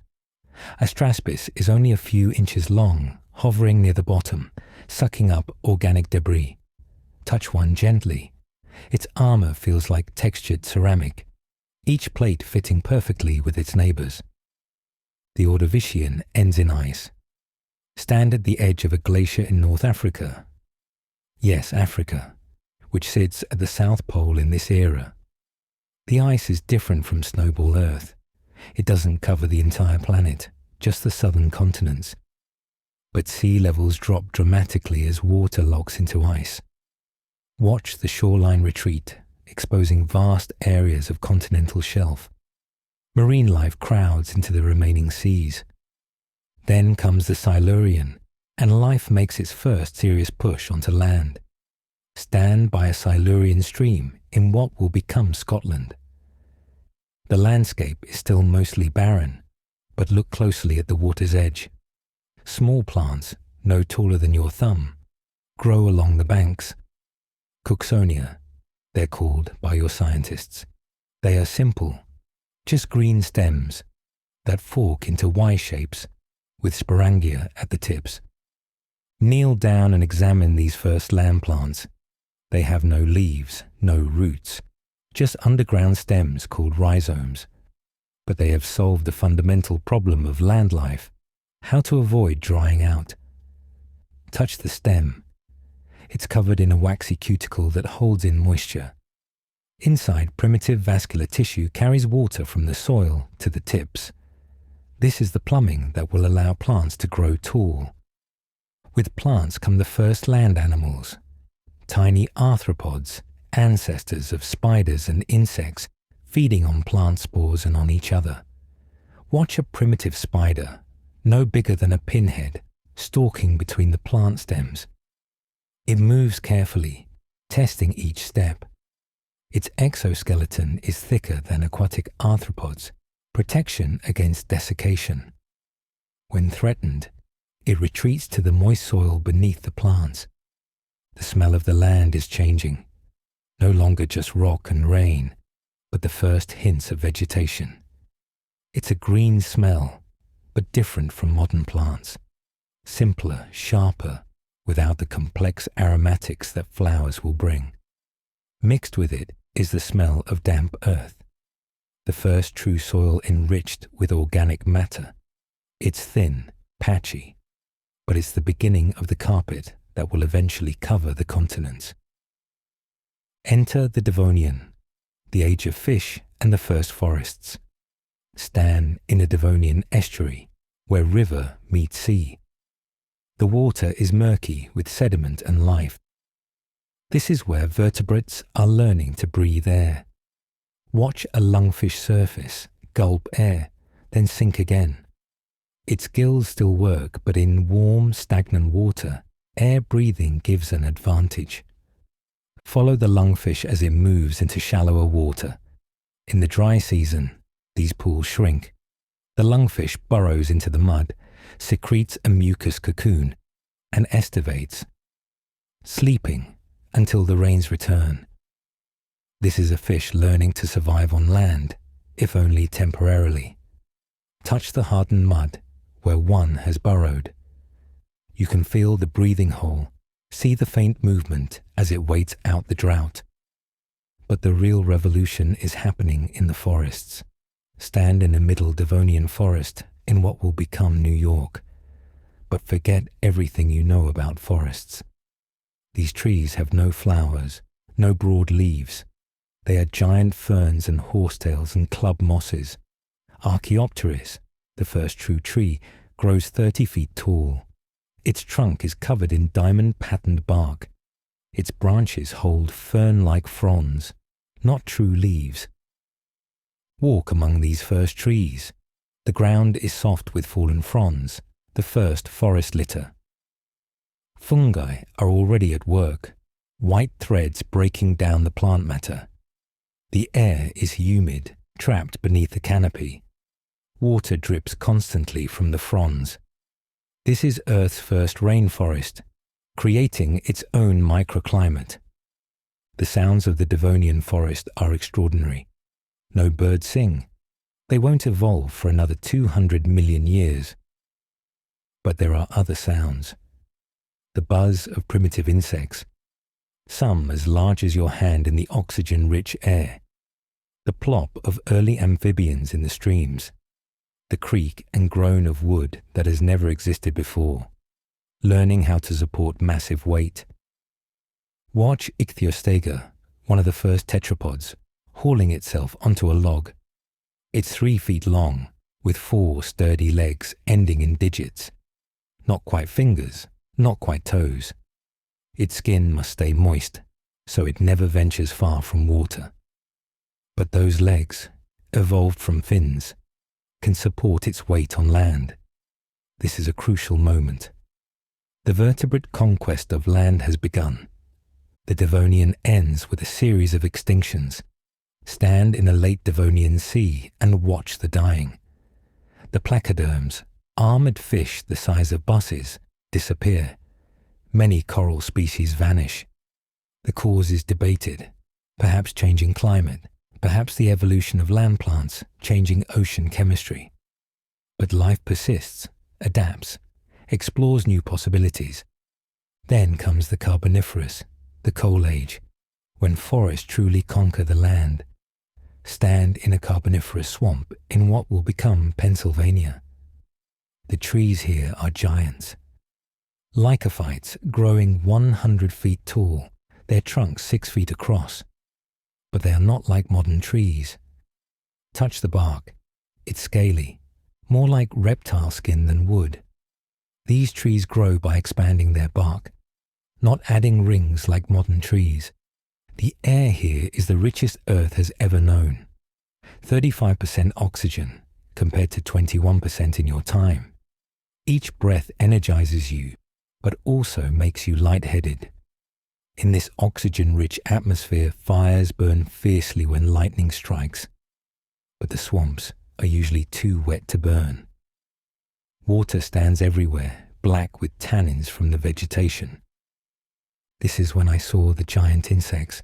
[SPEAKER 1] Astraspis is only a few inches long, hovering near the bottom, sucking up organic debris. Touch one gently. Its armor feels like textured ceramic, each plate fitting perfectly with its neighbors. The Ordovician ends in ice. Stand at the edge of a glacier in North Africa. Yes, Africa, which sits at the South Pole in this era. The ice is different from snowball Earth. It doesn't cover the entire planet, just the southern continents. But sea levels drop dramatically as water locks into ice. Watch the shoreline retreat, exposing vast areas of continental shelf. Marine life crowds into the remaining seas. Then comes the Silurian, and life makes its first serious push onto land. Stand by a Silurian stream in what will become Scotland. The landscape is still mostly barren, but look closely at the water's edge. Small plants, no taller than your thumb, grow along the banks. Cooksonia, they're called by your scientists. They are simple, just green stems that fork into Y shapes with sporangia at the tips. Kneel down and examine these first land plants. They have no leaves, no roots, just underground stems called rhizomes. But they have solved the fundamental problem of land life. How to avoid drying out. Touch the stem. It's covered in a waxy cuticle that holds in moisture. Inside, primitive vascular tissue carries water from the soil to the tips. This is the plumbing that will allow plants to grow tall. With plants come the first land animals, tiny arthropods, ancestors of spiders and insects feeding on plant spores and on each other. Watch a primitive spider, no bigger than a pinhead, stalking between the plant stems. It moves carefully, testing each step. Its exoskeleton is thicker than aquatic arthropods, protection against desiccation. When threatened, it retreats to the moist soil beneath the plants. The smell of the land is changing, no longer just rock and rain, but the first hints of vegetation. It's a green smell, but different from modern plants. Simpler, sharper, without the complex aromatics that flowers will bring. Mixed with it is the smell of damp earth, the first true soil enriched with organic matter. It's thin, patchy, but it's the beginning of the carpet that will eventually cover the continents. Enter the Devonian, the age of fish and the first forests. Stand in a Devonian estuary, where river meets sea. The water is murky with sediment and life. This is where vertebrates are learning to breathe air. Watch a lungfish surface, gulp air, then sink again. Its gills still work, but in warm, stagnant water, air breathing gives an advantage. Follow the lungfish as it moves into shallower water. In the dry season, these pools shrink. The lungfish burrows into the mud, secretes a mucus cocoon, and estivates, sleeping until the rains return. This is a fish learning to survive on land, if only temporarily. Touch the hardened mud where one has burrowed. You can feel the breathing hole, see the faint movement as it waits out the drought. But the real revolution is happening in the forests. Stand in a middle Devonian forest in what will become New York, but forget everything you know about forests. These trees have no flowers, no broad leaves. They are giant ferns and horsetails and club mosses. Archaeopteris, the first true tree, grows 30 feet tall. Its trunk is covered in diamond-patterned bark. Its branches hold fern-like fronds, not true leaves. Walk among these first trees. The ground is soft with fallen fronds, the first forest litter. Fungi are already at work, white threads breaking down the plant matter. The air is humid, trapped beneath the canopy. Water drips constantly from the fronds. This is Earth's first rainforest, creating its own microclimate. The sounds of the Devonian forest are extraordinary. No birds sing. They won't evolve for another 200 million years. But there are other sounds. The buzz of primitive insects, some as large as your hand in the oxygen-rich air. The plop of early amphibians in the streams. The creak and groan of wood that has never existed before. Learning how to support massive weight. Watch Ichthyostega, one of the first tetrapods, hauling itself onto a log. It's 3 feet long, with 4 sturdy legs ending in digits. Not quite fingers, not quite toes. Its skin must stay moist, so it never ventures far from water. But those legs, evolved from fins, can support its weight on land. This is a crucial moment. The vertebrate conquest of land has begun. The Devonian ends with a series of extinctions. Stand in a late Devonian sea and watch the dying. The placoderms, armored fish the size of buses, disappear. Many coral species vanish. The cause is debated, perhaps changing climate, perhaps the evolution of land plants, changing ocean chemistry. But life persists, adapts, explores new possibilities. Then comes the Carboniferous, the Coal Age, when forests truly conquer the land. Stand in a Carboniferous swamp in what will become Pennsylvania. The trees here are giants. Lycophytes growing 100 feet tall, their trunks 6 feet across. But they are not like modern trees. Touch the bark. It's scaly, more like reptile skin than wood. These trees grow by expanding their bark, not adding rings like modern trees. The air here is the richest Earth has ever known. 35% oxygen compared to 21% in your time. Each breath energizes you, but also makes you lightheaded. In this oxygen-rich atmosphere, fires burn fiercely when lightning strikes, but the swamps are usually too wet to burn. Water stands everywhere, black with tannins from the vegetation. This is when I saw the giant insects.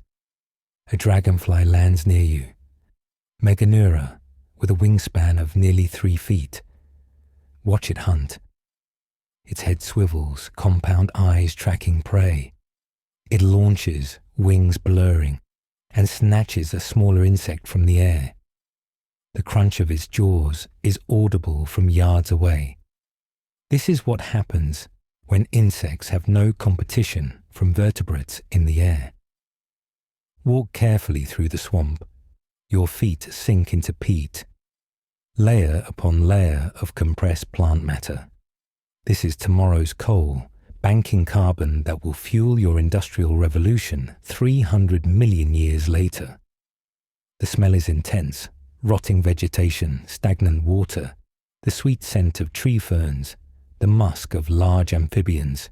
[SPEAKER 1] A dragonfly lands near you. Meganeura, with a wingspan of nearly 3 feet. Watch it hunt. Its head swivels, compound eyes tracking prey. It launches, wings blurring, and snatches a smaller insect from the air. The crunch of its jaws is audible from yards away. This is what happens when insects have no competition from vertebrates in the air. Walk carefully through the swamp. Your feet sink into peat, layer upon layer of compressed plant matter. This is tomorrow's coal, banking carbon that will fuel your industrial revolution 300 million years later. The smell is intense. Rotting vegetation, stagnant water, the sweet scent of tree ferns, the musk of large amphibians.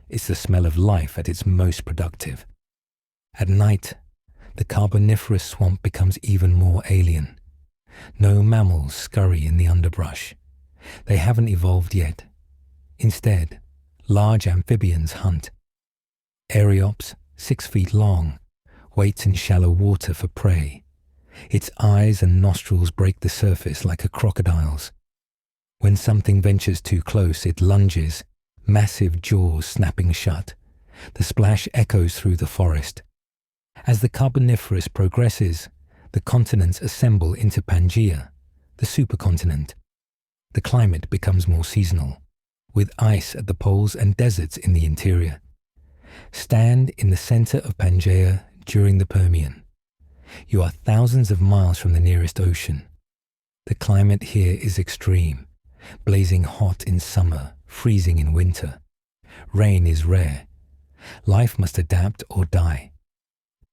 [SPEAKER 1] It's the smell of life at its most productive. At night, the carboniferous swamp becomes even more alien. No mammals scurry in the underbrush. They haven't evolved yet. Instead, large amphibians hunt. Eriops, 6 feet long, waits in shallow water for prey. Its eyes and nostrils break the surface like a crocodile's. When something ventures too close, it lunges, massive jaws snapping shut. The splash echoes through the forest. As the Carboniferous progresses, the continents assemble into Pangaea, the supercontinent. The climate becomes more seasonal, with ice at the poles and deserts in the interior. Stand in the center of Pangaea during the Permian. You are thousands of miles from the nearest ocean. The climate here is extreme, blazing hot in summer, freezing in winter. Rain is rare. Life must adapt or die.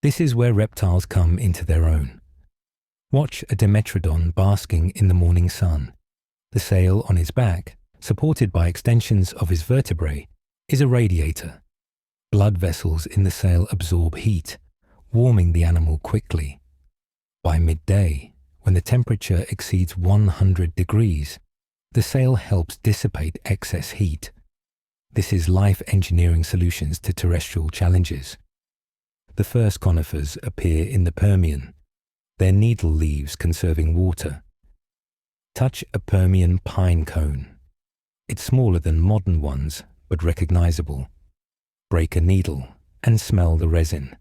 [SPEAKER 1] This is where reptiles come into their own. Watch a Dimetrodon basking in the morning sun. The sail on his back, supported by extensions of his vertebrae, is a radiator. Blood vessels in the sail absorb heat, warming the animal quickly. By midday, when the temperature exceeds 100 degrees, the sail helps dissipate excess heat. This is life engineering solutions to terrestrial challenges. The first conifers appear in the Permian, their needle leaves conserving water. Touch a Permian pine cone. It's smaller than modern ones, but recognizable. Break a needle and smell the resin.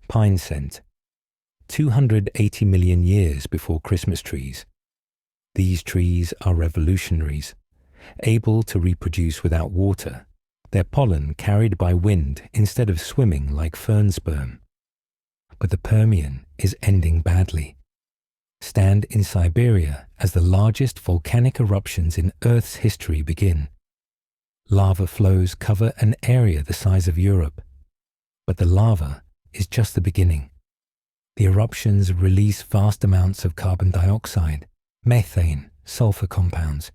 [SPEAKER 1] Pine scent. 280 million years before Christmas trees. These trees are revolutionaries, able to reproduce without water, their pollen carried by wind instead of swimming like fern sperm. But the Permian is ending badly. Stand in Siberia as the largest volcanic eruptions in Earth's history begin. Lava flows cover an area the size of Europe, but the lava is just the beginning. The eruptions release vast amounts of carbon dioxide, methane, sulfur compounds.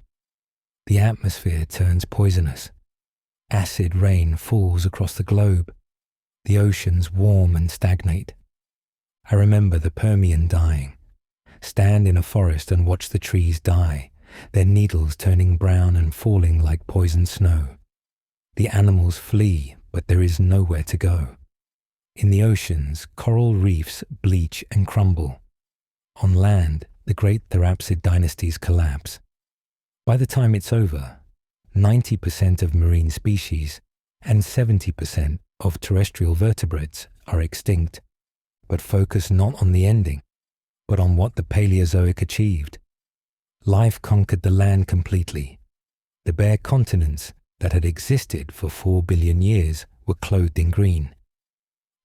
[SPEAKER 1] The atmosphere turns poisonous. Acid rain falls across the globe. The oceans warm and stagnate. I remember the Permian dying. Stand in a forest and watch the trees die, their needles turning brown and falling like poisoned snow. The animals flee, but there is nowhere to go. In the oceans, coral reefs bleach and crumble. On land, the great Therapsid dynasties collapse. By the time it's over, 90% of marine species and 70% of terrestrial vertebrates are extinct. But focus not on the ending, but on what the Paleozoic achieved. Life conquered the land completely. The bare continents that had existed for 4 billion years were clothed in green.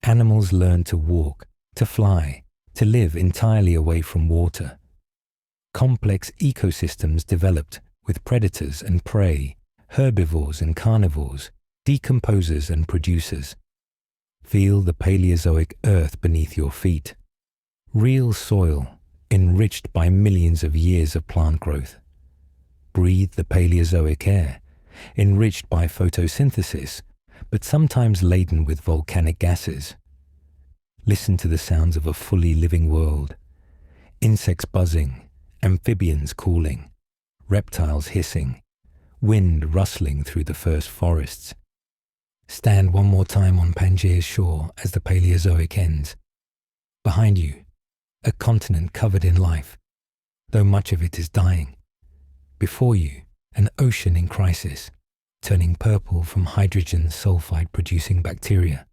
[SPEAKER 1] Animals learned to walk, to fly, to live entirely away from water. Complex ecosystems developed with predators and prey, herbivores and carnivores, decomposers and producers. Feel the Paleozoic earth beneath your feet. Real soil, enriched by millions of years of plant growth. Breathe the Paleozoic air, enriched by photosynthesis, but sometimes laden with volcanic gases. Listen to the sounds of a fully living world. Insects buzzing, amphibians calling, reptiles hissing, wind rustling through the first forests. Stand one more time on Pangea shore as the Paleozoic ends. Behind you, a continent covered in life, though much of it is dying. Before you, an ocean in crisis, turning purple from hydrogen sulfide-producing bacteria.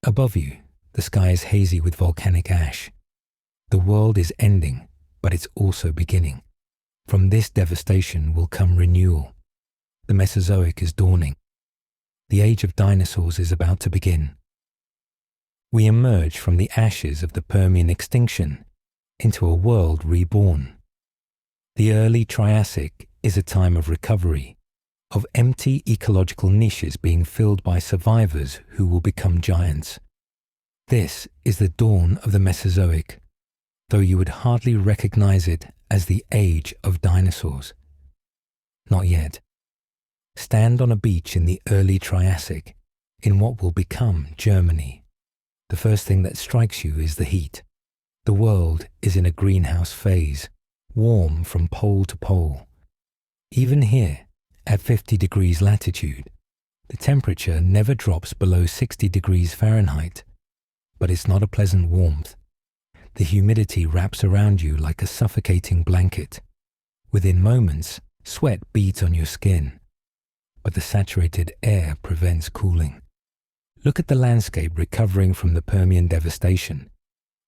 [SPEAKER 1] Above you, the sky is hazy with volcanic ash. The world is ending, but it's also beginning. From this devastation will come renewal. The Mesozoic is dawning. The age of dinosaurs is about to begin. We emerge from the ashes of the Permian extinction into a world reborn. The early Triassic is a time of recovery, of empty ecological niches being filled by survivors who will become giants. This is the dawn of the Mesozoic, though you would hardly recognize it as the age of dinosaurs. Not yet. Stand on a beach in the early Triassic, in what will become Germany. The first thing that strikes you is the heat. The world is in a greenhouse phase, warm from pole to pole. Even here, at 50 degrees latitude, the temperature never drops below 60 degrees Fahrenheit. But it's not a pleasant warmth. The humidity wraps around you like a suffocating blanket. Within moments, sweat beads on your skin, but the saturated air prevents cooling. Look at the landscape recovering from the Permian devastation.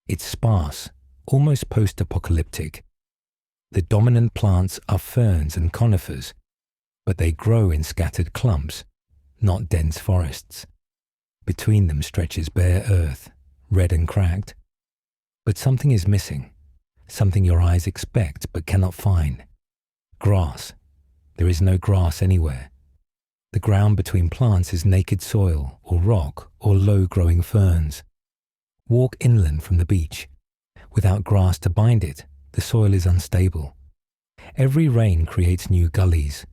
[SPEAKER 1] It's sparse, almost post-apocalyptic. The dominant plants are ferns and conifers, but they grow in scattered clumps, not dense forests. Between them stretches bare earth, red and cracked. But something is missing, something your eyes expect but cannot find. Grass. There is no grass anywhere. The ground between plants is naked soil or rock or low-growing ferns. Walk inland from the beach. Without grass to bind it, the soil is unstable. Every rain creates new gullies.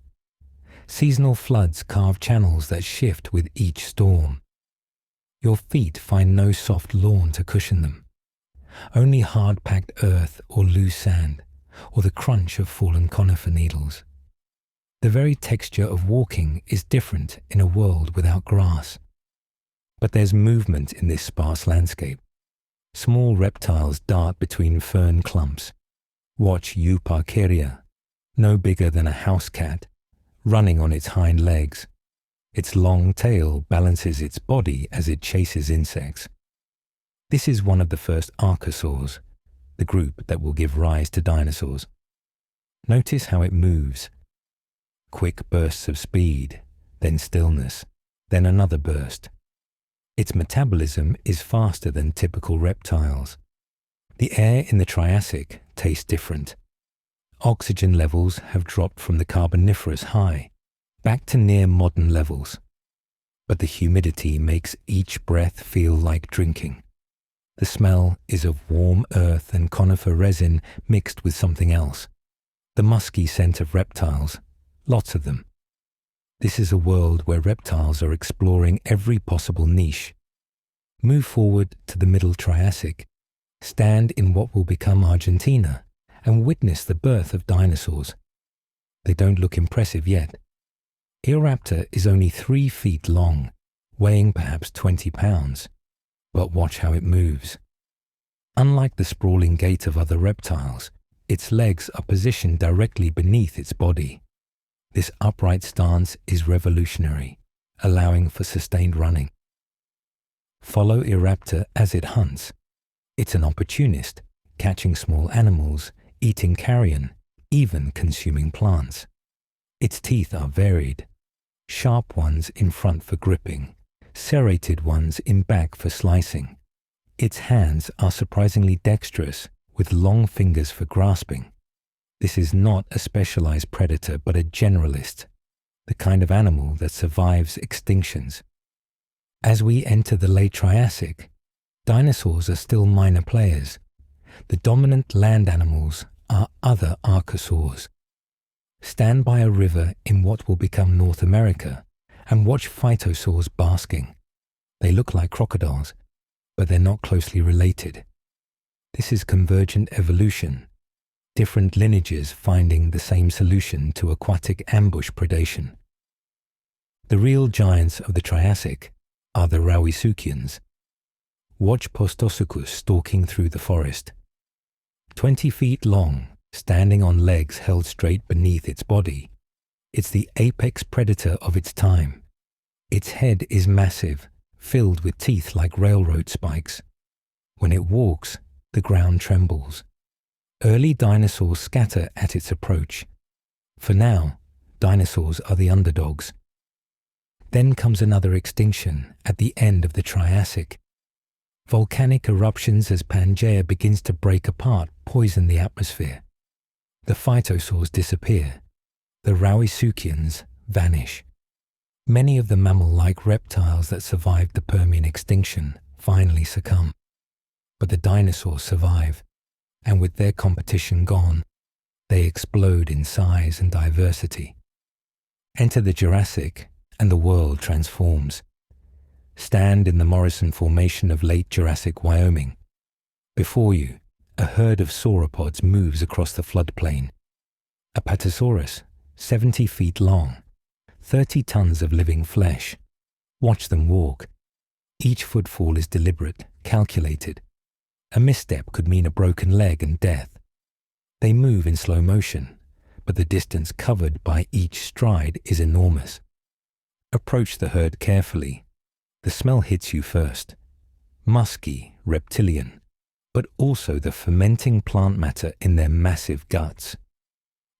[SPEAKER 1] Seasonal floods carve channels that shift with each storm. Your feet find no soft lawn to cushion them. Only hard-packed earth or loose sand, or the crunch of fallen conifer needles. The very texture of walking is different in a world without grass. But there's movement in this sparse landscape. Small reptiles dart between fern clumps. Watch Euparkeria, no bigger than a house cat, running on its hind legs. Its long tail balances its body as it chases insects. This is one of the first archosaurs, the group that will give rise to dinosaurs. Notice how it moves. Quick bursts of speed, then stillness, then another burst. Its metabolism is faster than typical reptiles. The air in the Triassic tastes different. Oxygen levels have dropped from the Carboniferous high, back to near modern levels. But the humidity makes each breath feel like drinking. The smell is of warm earth and conifer resin mixed with something else. The musky scent of reptiles, lots of them. This is a world where reptiles are exploring every possible niche. Move forward to the Middle Triassic. Stand in what will become Argentina and witness the birth of dinosaurs. They don't look impressive yet. Eoraptor is only 3 feet long, weighing perhaps 20 pounds. But watch how it moves. Unlike the sprawling gait of other reptiles, its legs are positioned directly beneath its body. This upright stance is revolutionary, allowing for sustained running. Follow Eoraptor as it hunts. It's an opportunist, catching small animals, eating carrion, even consuming plants. Its teeth are varied, sharp ones in front for gripping, serrated ones in back for slicing. Its hands are surprisingly dexterous, with long fingers for grasping. This is not a specialized predator, but a generalist, the kind of animal that survives extinctions. As we enter the late Triassic, dinosaurs are still minor players. The dominant land animals are other archosaurs. Stand by a river in what will become North America and watch phytosaurs basking. They look like crocodiles, but they're not closely related. This is convergent evolution, different lineages finding the same solution to aquatic ambush predation. The real giants of the Triassic are the Rauisuchians. Watch Postosuchus stalking through the forest. 20 feet long, standing on legs held straight beneath its body. It's the apex predator of its time. Its head is massive, filled with teeth like railroad spikes. When it walks, the ground trembles. Early dinosaurs scatter at its approach. For now, dinosaurs are the underdogs. Then comes another extinction at the end of the Triassic. Volcanic eruptions as Pangaea begins to break apart poison the atmosphere. The phytosaurs disappear. The Rauisuchians vanish. Many of the mammal-like reptiles that survived the Permian extinction finally succumb. But the dinosaurs survive, and with their competition gone, they explode in size and diversity. Enter the Jurassic, and the world transforms. Stand in the Morrison Formation of late Jurassic Wyoming. Before you, a herd of sauropods moves across the floodplain. Apatosaurus, 70 feet long, 30 tons of living flesh. Watch them walk. Each footfall is deliberate, calculated. A misstep could mean a broken leg and death. They move in slow motion, but the distance covered by each stride is enormous. Approach the herd carefully. The smell hits you first. Musky, reptilian, but also the fermenting plant matter in their massive guts.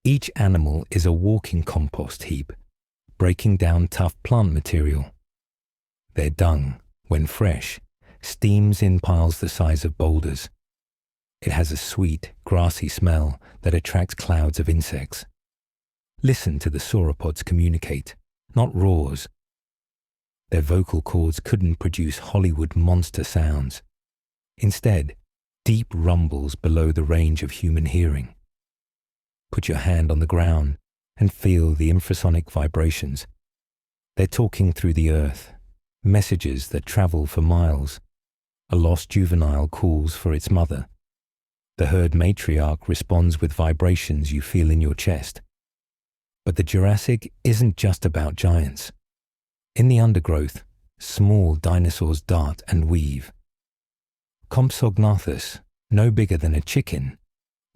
[SPEAKER 1] Each animal is a walking compost heap, breaking down tough plant material. Their dung, when fresh, steams in piles the size of boulders. It has a sweet, grassy smell that attracts clouds of insects. Listen to the sauropods communicate, not roars. Their vocal cords couldn't produce Hollywood monster sounds. Instead, deep rumbles below the range of human hearing. Put your hand on the ground and feel the infrasonic vibrations. They're talking through the earth, messages that travel for miles. A lost juvenile calls for its mother. The herd matriarch responds with vibrations you feel in your chest. But the Jurassic isn't just about giants. In the undergrowth, small dinosaurs dart and weave. Compsognathus, no bigger than a chicken,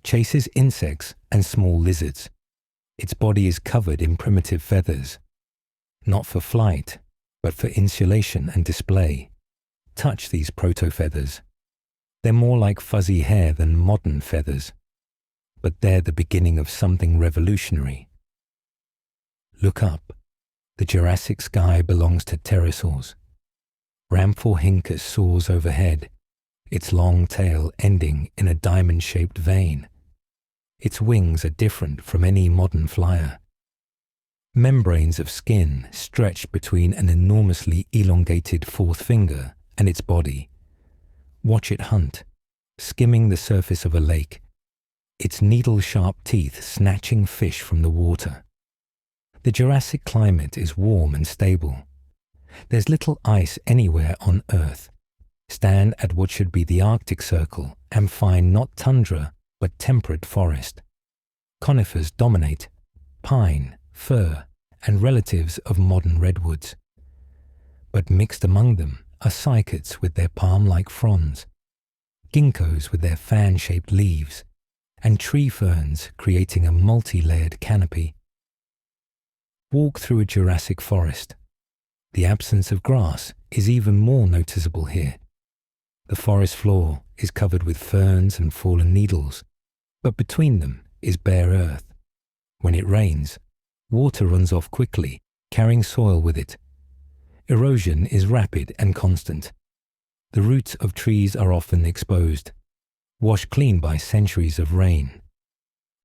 [SPEAKER 1] chases insects and small lizards. Its body is covered in primitive feathers, not for flight, but for insulation and display. Touch these proto-feathers. They're more like fuzzy hair than modern feathers, but they're the beginning of something revolutionary. Look up. The Jurassic sky belongs to pterosaurs. Rhamphorhynchus soars overhead, its long tail ending in a diamond-shaped vein. Its wings are different from any modern flyer. Membranes of skin stretch between an enormously elongated fourth finger and its body. Watch it hunt, skimming the surface of a lake, its needle-sharp teeth snatching fish from the water. The Jurassic climate is warm and stable. There's little ice anywhere on Earth. Stand at what should be the Arctic Circle and find not tundra, but temperate forest. Conifers dominate, pine, fir, and relatives of modern redwoods. But mixed among them are cycads with their palm-like fronds, ginkgos with their fan-shaped leaves, and tree ferns creating a multi-layered canopy. Walk through a Jurassic forest. The absence of grass is even more noticeable here. The forest floor is covered with ferns and fallen needles, but between them is bare earth. When it rains, water runs off quickly, carrying soil with it. Erosion is rapid and constant. The roots of trees are often exposed, washed clean by centuries of rain.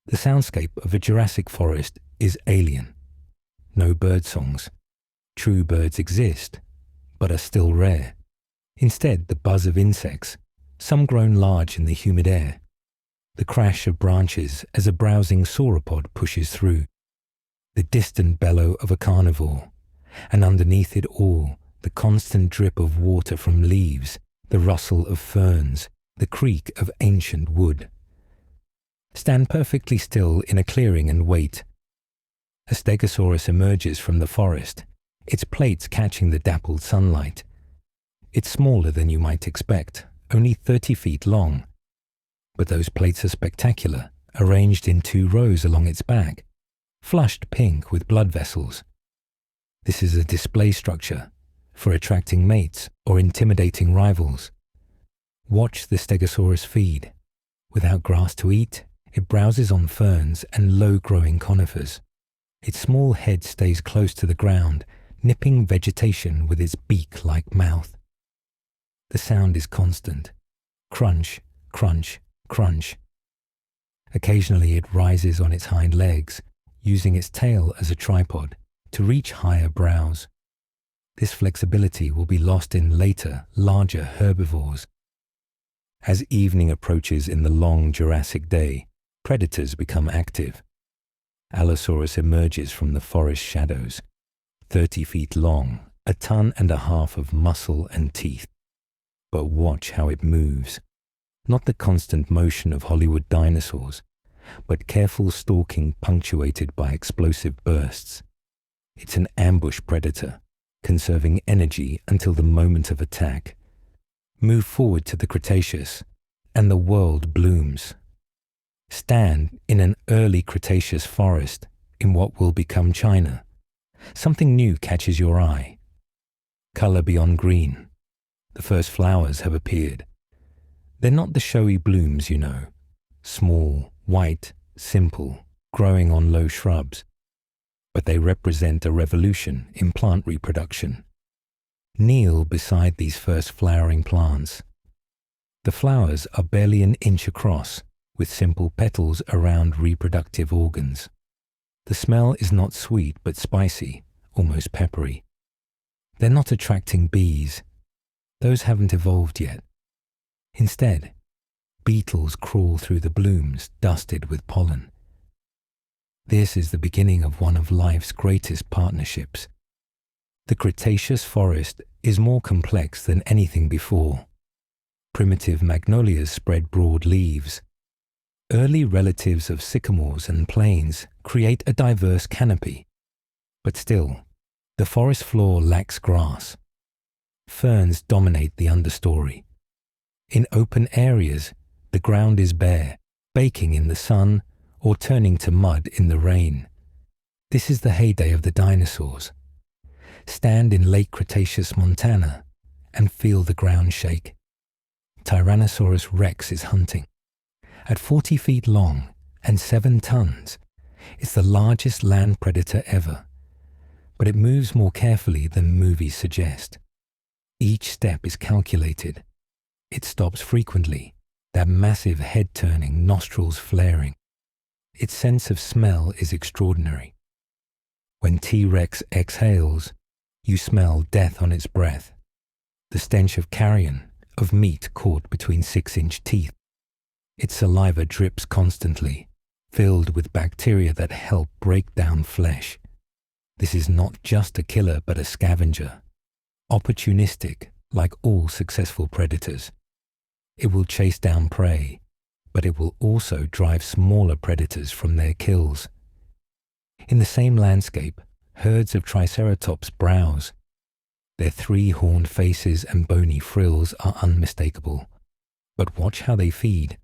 [SPEAKER 1] The soundscape of a Jurassic forest is alien. No bird songs. True birds exist, but are still rare. Instead, the buzz of insects, some grown large in the humid air. The crash of branches as a browsing sauropod pushes through. The distant bellow of a carnivore, and underneath it all, the constant drip of water from leaves, the rustle of ferns, the creak of ancient wood. Stand perfectly still in a clearing and wait. A stegosaurus emerges from the forest, its plates catching the dappled sunlight. It's smaller than you might expect, only 30 feet long. But those plates are spectacular, arranged in 2 rows along its back, flushed pink with blood vessels. This is a display structure for attracting mates or intimidating rivals. Watch the stegosaurus feed. Without grass to eat, it browses on ferns and low-growing conifers. Its small head stays close to the ground, nipping vegetation with its beak-like mouth. The sound is constant. Crunch, crunch, crunch. Occasionally it rises on its hind legs, using its tail as a tripod to reach higher browse. This flexibility will be lost in later, larger herbivores. As evening approaches in the long Jurassic day, predators become active. Allosaurus emerges from the forest shadows, 30 feet long, 1.5 tons of muscle and teeth. But watch how it moves. Not the constant motion of Hollywood dinosaurs, but careful stalking punctuated by explosive bursts. It's an ambush predator, conserving energy until the moment of attack. Move forward to the Cretaceous, and the world blooms. Stand in an early Cretaceous forest in what will become China. Something new catches your eye. Color beyond green. The first flowers have appeared. They're not the showy blooms you know. Small, white, simple, growing on low shrubs. But they represent a revolution in plant reproduction. Kneel beside these first flowering plants. The flowers are barely an inch across, with simple petals around reproductive organs. The smell is not sweet but spicy, almost peppery. They're not attracting bees. Those haven't evolved yet. Instead, beetles crawl through the blooms dusted with pollen. This is the beginning of one of life's greatest partnerships. The Cretaceous forest is more complex than anything before. Primitive magnolias spread broad leaves. Early relatives of sycamores and planes create a diverse canopy. But still, the forest floor lacks grass. Ferns dominate the understory. In open areas, the ground is bare, baking in the sun or turning to mud in the rain. This is the heyday of the dinosaurs. Stand in late Cretaceous Montana and feel the ground shake. Tyrannosaurus rex is hunting. At 40 feet long and 7 tons, it's the largest land predator ever. But it moves more carefully than movies suggest. Each step is calculated. It stops frequently, that massive head turning, nostrils flaring. Its sense of smell is extraordinary. When T-Rex exhales, you smell death on its breath, the stench of carrion, of meat caught between 6-inch teeth. Its saliva drips constantly, filled with bacteria that help break down flesh. This is not just a killer but a scavenger, opportunistic like all successful predators. It will chase down prey, but it will also drive smaller predators from their kills. In the same landscape, herds of Triceratops browse. Their 3-horned faces and bony frills are unmistakable. But watch how they feed.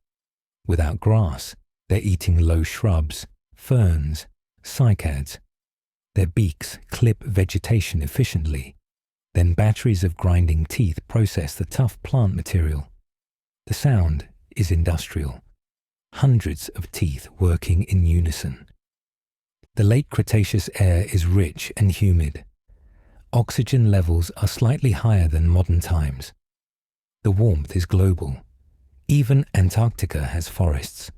[SPEAKER 1] Without grass, they're eating low shrubs, ferns, cycads. Their beaks clip vegetation efficiently. Then batteries of grinding teeth process the tough plant material. The sound is industrial. hundreds of teeth working in unison. The late Cretaceous air is rich and humid. Oxygen levels are slightly higher than modern times. The warmth is global. Even Antarctica has forests.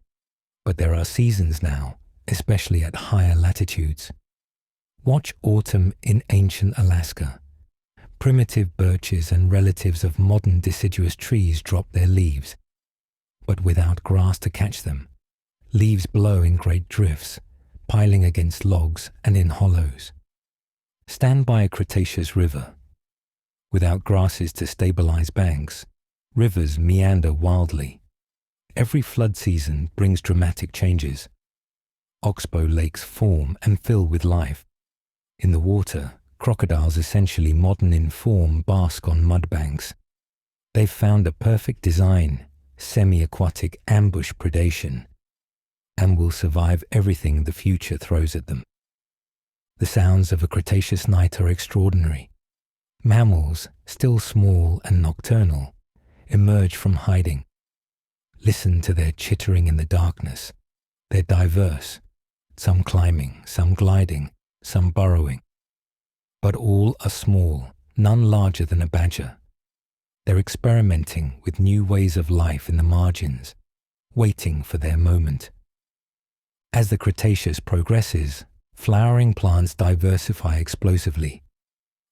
[SPEAKER 1] But there are seasons now, especially at higher latitudes. Watch autumn in ancient Alaska. Primitive birches and relatives of modern deciduous trees drop their leaves, but without grass to catch them. Leaves blow in great drifts, piling against logs and in hollows. Stand by a Cretaceous river. Without grasses to stabilize banks, rivers meander wildly. Every flood season brings dramatic changes. Oxbow lakes form and fill with life. In the water, crocodiles, essentially modern in form, bask on mud banks. They've found a perfect design, semi-aquatic ambush predation, and will survive everything the future throws at them. The sounds of a Cretaceous night are extraordinary. Mammals, still small and nocturnal, emerge from hiding. Listen to their chittering in the darkness. They're diverse, some climbing, some gliding, some burrowing. But all are small, none larger than a badger. They're experimenting with new ways of life in the margins, waiting for their moment. As the Cretaceous progresses, flowering plants diversify explosively.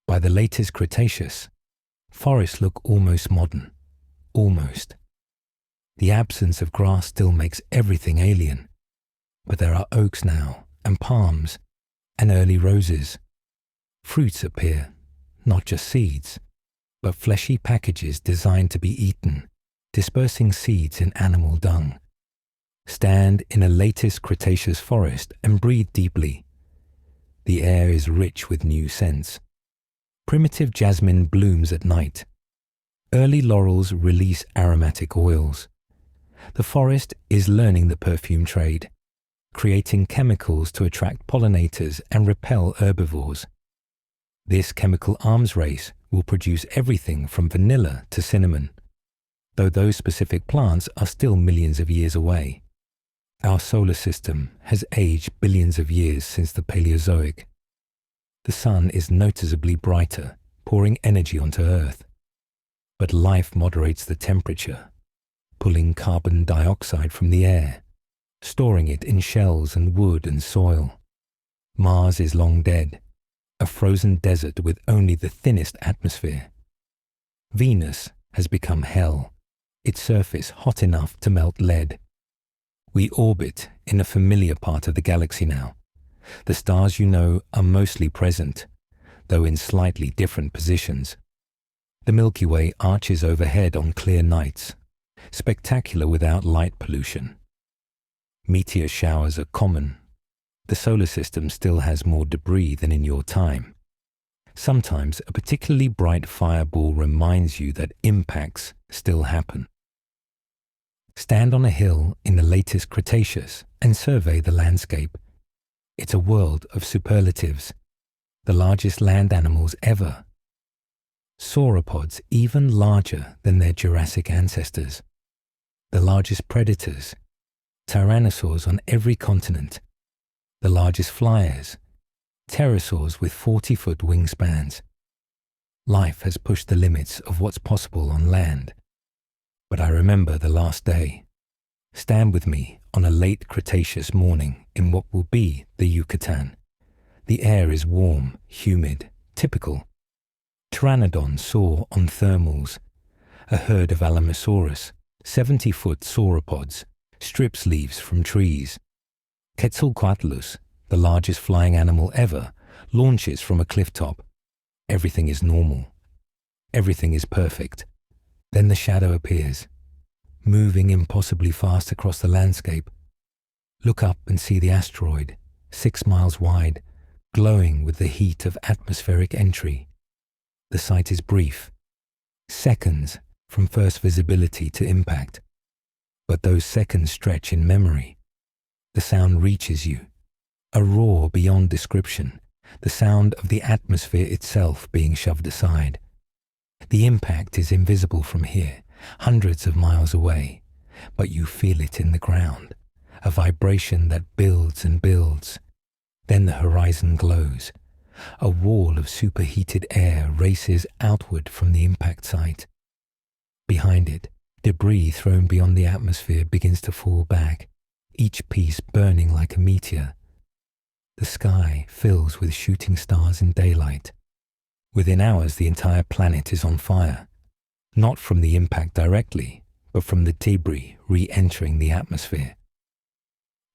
[SPEAKER 1] By the latest Cretaceous, forests look almost modern. Almost. The absence of grass still makes everything alien. But there are oaks now, and palms, and early roses. Fruits appear, not just seeds, but fleshy packages designed to be eaten, dispersing seeds in animal dung. Stand in a latest Cretaceous forest and breathe deeply. The air is rich with new scents. Primitive jasmine blooms at night. Early laurels release aromatic oils. The forest is learning the perfume trade, creating chemicals to attract pollinators and repel herbivores. This chemical arms race will produce everything from vanilla to cinnamon, though those specific plants are still millions of years away. Our solar system has aged billions of years since the Paleozoic. The sun is noticeably brighter, pouring energy onto Earth. But life moderates the temperature, pulling carbon dioxide from the air, storing it in shells and wood and soil. Mars is long dead, a frozen desert with only the thinnest atmosphere. Venus has become hell, its surface hot enough to melt lead. We orbit in a familiar part of the galaxy now. The stars you know are mostly present, though in slightly different positions. The Milky Way arches overhead on clear nights, spectacular without light pollution. Meteor showers are common. The solar system still has more debris than in your time. Sometimes a particularly bright fireball reminds you that impacts still happen. Stand on a hill in the latest Cretaceous and survey the landscape. It's a world of superlatives, the largest land animals ever. Sauropods even larger than their Jurassic ancestors. The largest predators, tyrannosaurs on every continent. The largest flyers, pterosaurs with 40-foot wingspans. Life has pushed the limits of what's possible on land. But I remember the last day. Stand with me on a late Cretaceous morning in what will be the Yucatan. The air is warm, humid, typical. Pteranodon soar on thermals. A herd of Alamosaurus, 70-foot sauropods, strips leaves from trees. Quetzalcoatlus, the largest flying animal ever, launches from a cliff top. Everything is normal. Everything is perfect. Then the shadow appears, moving impossibly fast across the landscape. Look up and see the asteroid, 6 miles wide, glowing with the heat of atmospheric entry. The sight is brief, seconds from first visibility to impact. But those seconds stretch in memory. The sound reaches you, a roar beyond description, the sound of the atmosphere itself being shoved aside. The impact is invisible from here, hundreds of miles away, but you feel it in the ground, a vibration that builds and builds. Then the horizon glows. A wall of superheated air races outward from the impact site. Behind it, debris thrown beyond the atmosphere begins to fall back, each piece burning like a meteor. The sky fills with shooting stars in daylight. Within hours, the entire planet is on fire, not from the impact directly, but from the debris re-entering the atmosphere.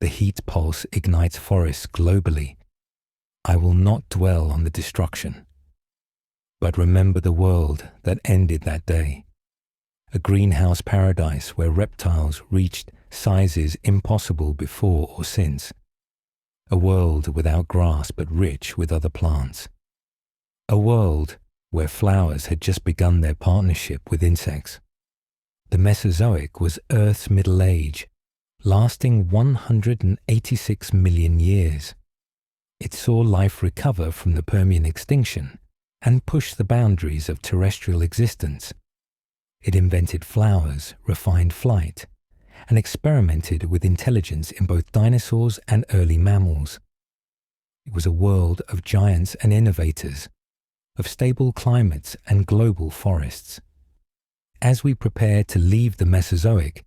[SPEAKER 1] The heat pulse ignites forests globally. I will not dwell on the destruction, but remember the world that ended that day. A greenhouse paradise where reptiles reached sizes impossible before or since. A world without grass but rich with other plants. A world where flowers had just begun their partnership with insects. The Mesozoic was Earth's Middle Age, lasting 186 million years. It saw life recover from the Permian extinction and push the boundaries of terrestrial existence. It invented flowers, refined flight, and experimented with intelligence in both dinosaurs and early mammals. It was a world of giants and innovators, of stable climates and global forests. As we prepare to leave the Mesozoic,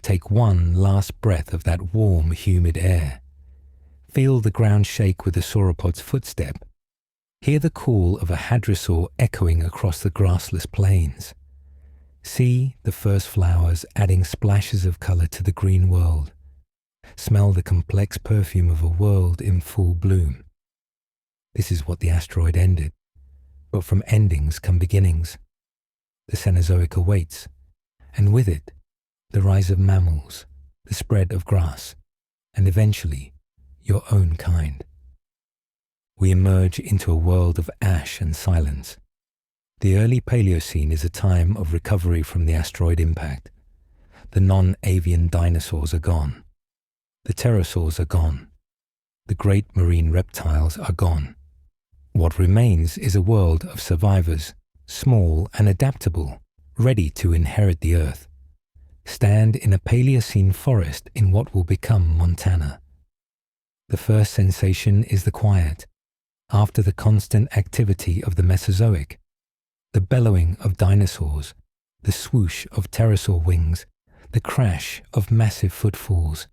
[SPEAKER 1] take one last breath of that warm, humid air. Feel the ground shake with a sauropod's footstep. Hear the call of a hadrosaur echoing across the grassless plains. See the first flowers adding splashes of color to the green world. Smell the complex perfume of a world in full bloom. This is what the asteroid ended. But from endings come beginnings. The Cenozoic awaits, and with it, the rise of mammals, the spread of grass, and eventually, your own kind. We emerge into a world of ash and silence. The early Paleocene is a time of recovery from the asteroid impact. The non-avian dinosaurs are gone. The pterosaurs are gone. The great marine reptiles are gone. What remains is a world of survivors, small and adaptable, ready to inherit the Earth. Stand in a Paleocene forest in what will become Montana. The first sensation is the quiet, after the constant activity of the Mesozoic. The bellowing of dinosaurs, the swoosh of pterosaur wings, the crash of massive footfalls.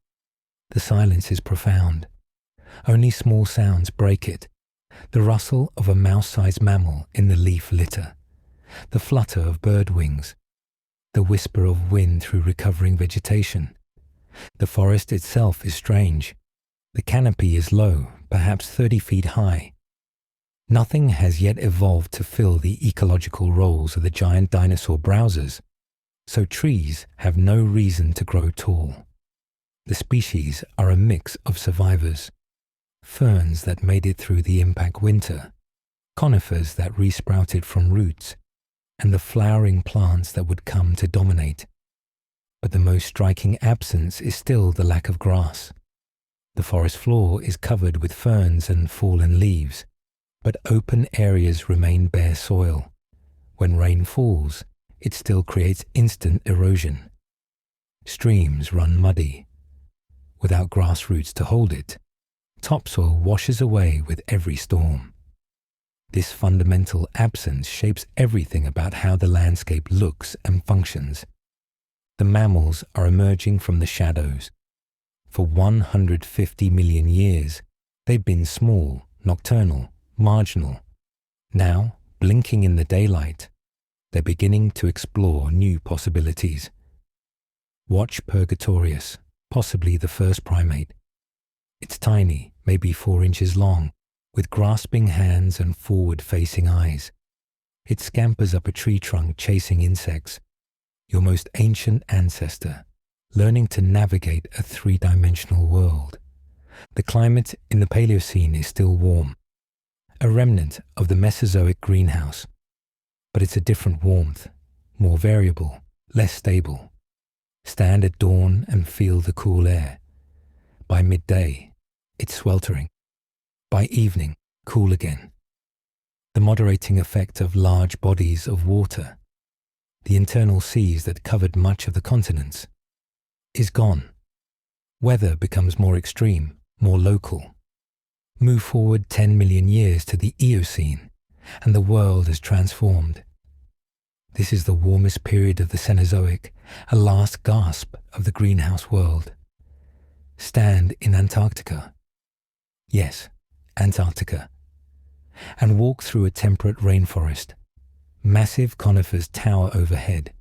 [SPEAKER 1] The silence is profound. Only small sounds break it. The rustle of a mouse-sized mammal in the leaf litter, the flutter of bird wings, the whisper of wind through recovering vegetation. The forest itself is strange. The canopy is low, perhaps 30 feet high. Nothing has yet evolved to fill the ecological roles of the giant dinosaur browsers, so trees have no reason to grow tall. The species are a mix of survivors. Ferns that made it through the impact winter, conifers that resprouted from roots, and the flowering plants that would come to dominate. But the most striking absence is still the lack of grass. The forest floor is covered with ferns and fallen leaves, but open areas remain bare soil. When rain falls, it still creates instant erosion. Streams run muddy. Without grass roots to hold it, topsoil washes away with every storm. This fundamental absence shapes everything about how the landscape looks and functions. The mammals are emerging from the shadows. For 150 million years, they've been small, nocturnal, marginal. Now, blinking in the daylight, they're beginning to explore new possibilities. Watch Purgatorius, possibly the first primate. It's tiny, maybe 4 inches long, with grasping hands and forward-facing eyes. It scampers up a tree trunk chasing insects. Your most ancient ancestor, learning to navigate a 3-dimensional world. The climate in the Paleocene is still warm, a remnant of the Mesozoic greenhouse. But it's a different warmth, more variable, less stable. Stand at dawn and feel the cool air. By midday, it's sweltering. By evening, cool again. The moderating effect of large bodies of water. The internal seas that covered much of the continents. is gone. Weather becomes more extreme, more local. Move forward 10 million years to the Eocene, and the world is transformed. This is the warmest period of the Cenozoic, a last gasp of the greenhouse world. Stand in Antarctica. Yes, Antarctica. And walk through a temperate rainforest. Massive conifers tower overhead.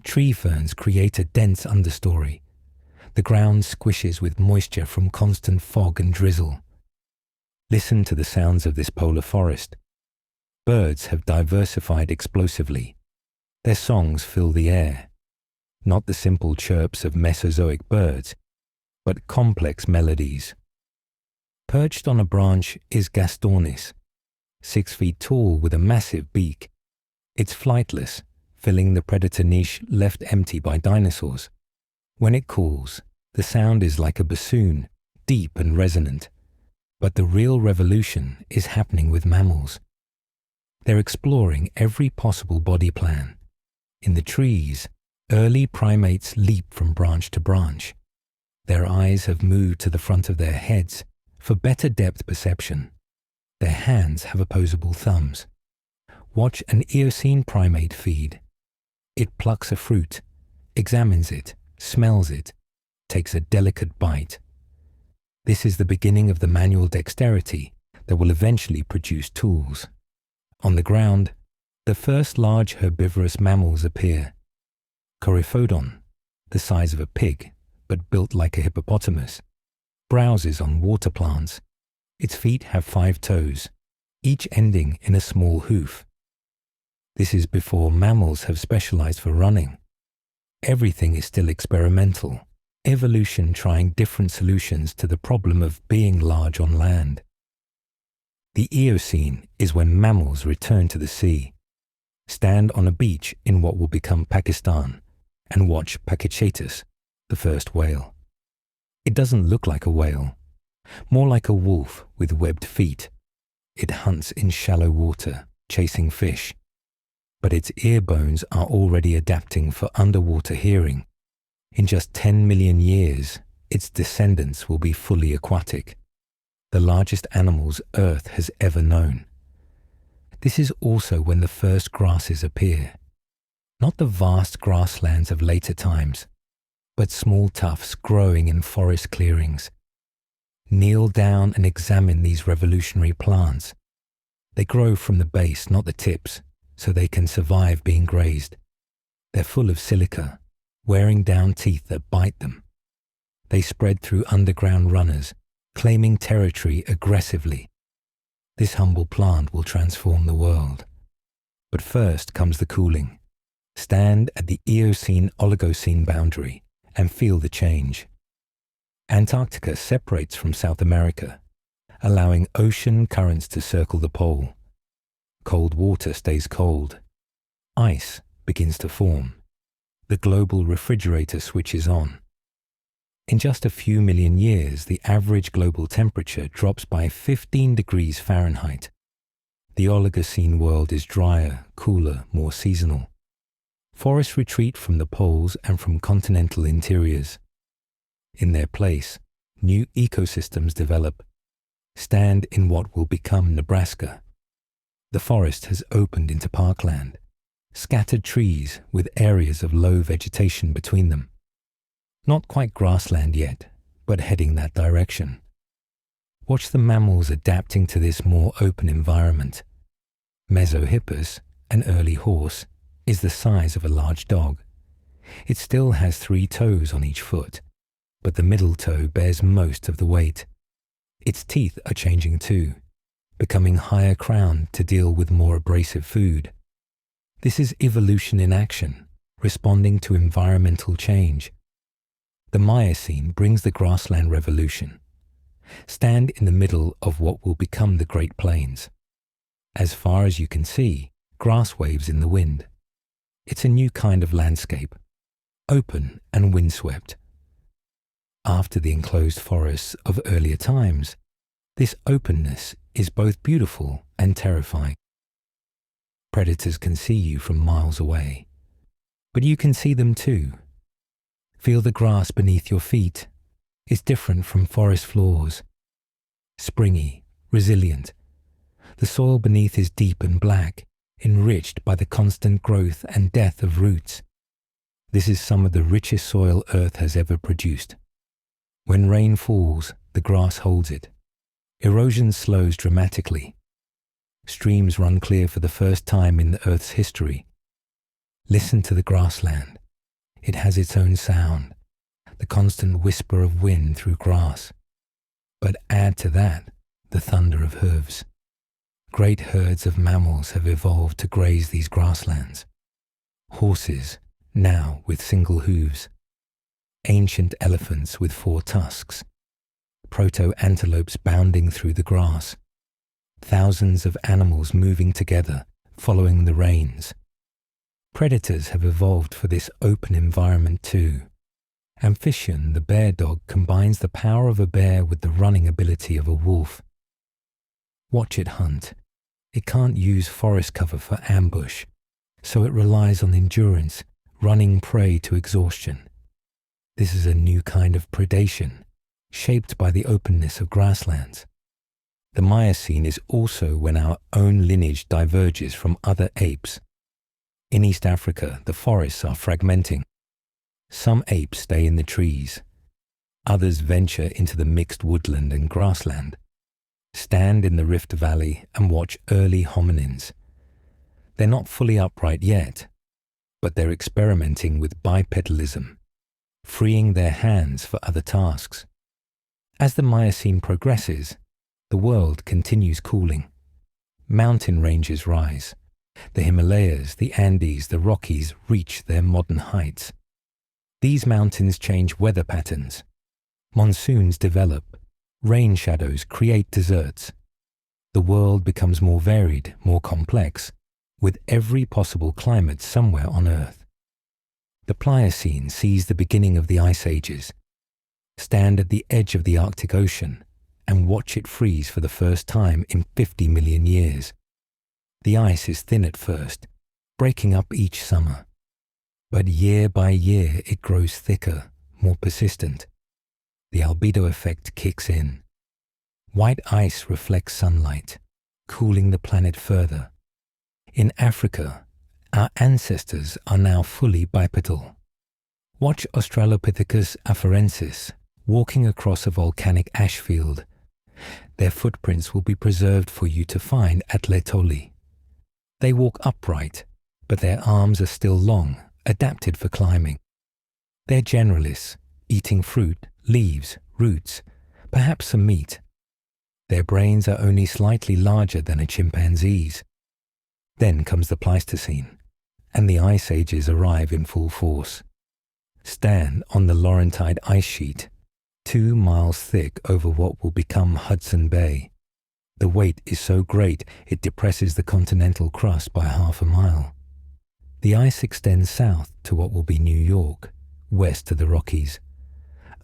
[SPEAKER 1] Tree ferns create a dense understory. The ground squishes with moisture from constant fog and drizzle. Listen to the sounds of this polar forest. Birds have diversified explosively. Their songs fill the air. Not the simple chirps of Mesozoic birds, but complex melodies. Perched on a branch is Gastornis, 6 feet tall with a massive beak. It's flightless, filling the predator niche left empty by dinosaurs. When it calls, the sound is like a bassoon, deep and resonant. But the real revolution is happening with mammals. They're exploring every possible body plan. In the trees, early primates leap from branch to branch. Their eyes have moved to the front of their heads for better depth perception. Their hands have opposable thumbs. Watch an Eocene primate feed. It plucks a fruit, examines it, smells it, takes a delicate bite. This is the beginning of the manual dexterity that will eventually produce tools. On the ground, the first large herbivorous mammals appear. Coryphodon, the size of a pig, but built like a hippopotamus, browses on water plants. Its feet have 5 toes, each ending in a small hoof. This is before mammals have specialized for running. Everything is still experimental, evolution trying different solutions to the problem of being large on land. The Eocene is when mammals return to the sea. Stand on a beach in what will become Pakistan and watch Pachycetus, the first whale. It doesn't look like a whale, more like a wolf with webbed feet. It hunts in shallow water, chasing fish. But its ear bones are already adapting for underwater hearing. In just 10 million years, its descendants will be fully aquatic, the largest animals Earth has ever known. This is also when the first grasses appear. Not the vast grasslands of later times, but small tufts growing in forest clearings. Kneel down and examine these revolutionary plants. They grow from the base, not the tips, so they can survive being grazed. They're full of silica, wearing down teeth that bite them. They spread through underground runners, claiming territory aggressively. This humble plant will transform the world. But first comes the cooling. Stand at the Eocene-Oligocene boundary and feel the change. Antarctica separates from South America, allowing ocean currents to circle the pole. Cold water stays cold. Ice begins to form. The global refrigerator switches on. In just a few million years, the average global temperature drops by 15 degrees Fahrenheit. The Oligocene world is drier, cooler, more seasonal. Forests retreat from the poles and from continental interiors. In their place, new ecosystems develop. Stand in what will become Nebraska. The forest has opened into parkland, scattered trees with areas of low vegetation between them. Not quite grassland yet, but heading that direction. Watch the mammals adapting to this more open environment. Mesohippus, an early horse, is the size of a large dog. It still has 3 toes on each foot, but the middle toe bears most of the weight. Its teeth are changing too, becoming higher crowned to deal with more abrasive food. This is evolution in action, responding to environmental change. The Miocene brings the grassland revolution. Stand in the middle of what will become the Great Plains. As far as you can see, grass waves in the wind. It's a new kind of landscape, open and windswept. After the enclosed forests of earlier times, this openness is both beautiful and terrifying. Predators can see you from miles away, but you can see them too. Feel the grass beneath your feet. It's different from forest floors. Springy, resilient. The soil beneath is deep and black, enriched by the constant growth and death of roots. This is some of the richest soil Earth has ever produced. When rain falls, the grass holds it. Erosion slows dramatically. Streams run clear for the first time in the Earth's history. Listen to the grassland. It has its own sound, the constant whisper of wind through grass. But add to that the thunder of hooves. Great herds of mammals have evolved to graze these grasslands. Horses, now with single hooves. Ancient elephants with 4 tusks. Proto-antelopes bounding through the grass. Thousands of animals moving together, following the reins. Predators have evolved for this open environment too. Amphicyon, the bear dog, combines the power of a bear with the running ability of a wolf. Watch it hunt. It can't use forest cover for ambush, so it relies on endurance, running prey to exhaustion. This is a new kind of predation, shaped by the openness of grasslands. The Miocene is also when our own lineage diverges from other apes. In East Africa, the forests are fragmenting. Some apes stay in the trees. Others venture into the mixed woodland and grassland. Stand in the Rift Valley and watch early hominins. They're not fully upright yet, but they're experimenting with bipedalism, freeing their hands for other tasks. As the Miocene progresses, the world continues cooling. Mountain ranges rise. The Himalayas, the Andes, the Rockies reach their modern heights. These mountains change weather patterns. Monsoons develop. Rain shadows create deserts. The world becomes more varied, more complex, with every possible climate somewhere on Earth. The Pliocene sees the beginning of the ice ages. Stand at the edge of the Arctic Ocean and watch it freeze for the first time in 50 million years. The ice is thin at first, breaking up each summer. But year by year it grows thicker, more persistent. The albedo effect kicks in. White ice reflects sunlight, cooling the planet further. In Africa, our ancestors are now fully bipedal. Watch Australopithecus afarensis walking across a volcanic ash field. Their footprints will be preserved for you to find at Laetoli. They walk upright, but their arms are still long, adapted for climbing. They're generalists, eating fruit, leaves, roots, perhaps some meat. Their brains are only slightly larger than a chimpanzee's. Then comes the Pleistocene, and the ice ages arrive in full force. Stand on the Laurentide ice sheet, 2 miles thick over what will become Hudson Bay. The weight is so great it depresses the continental crust by half a mile. The ice extends south to what will be New York, west to the Rockies.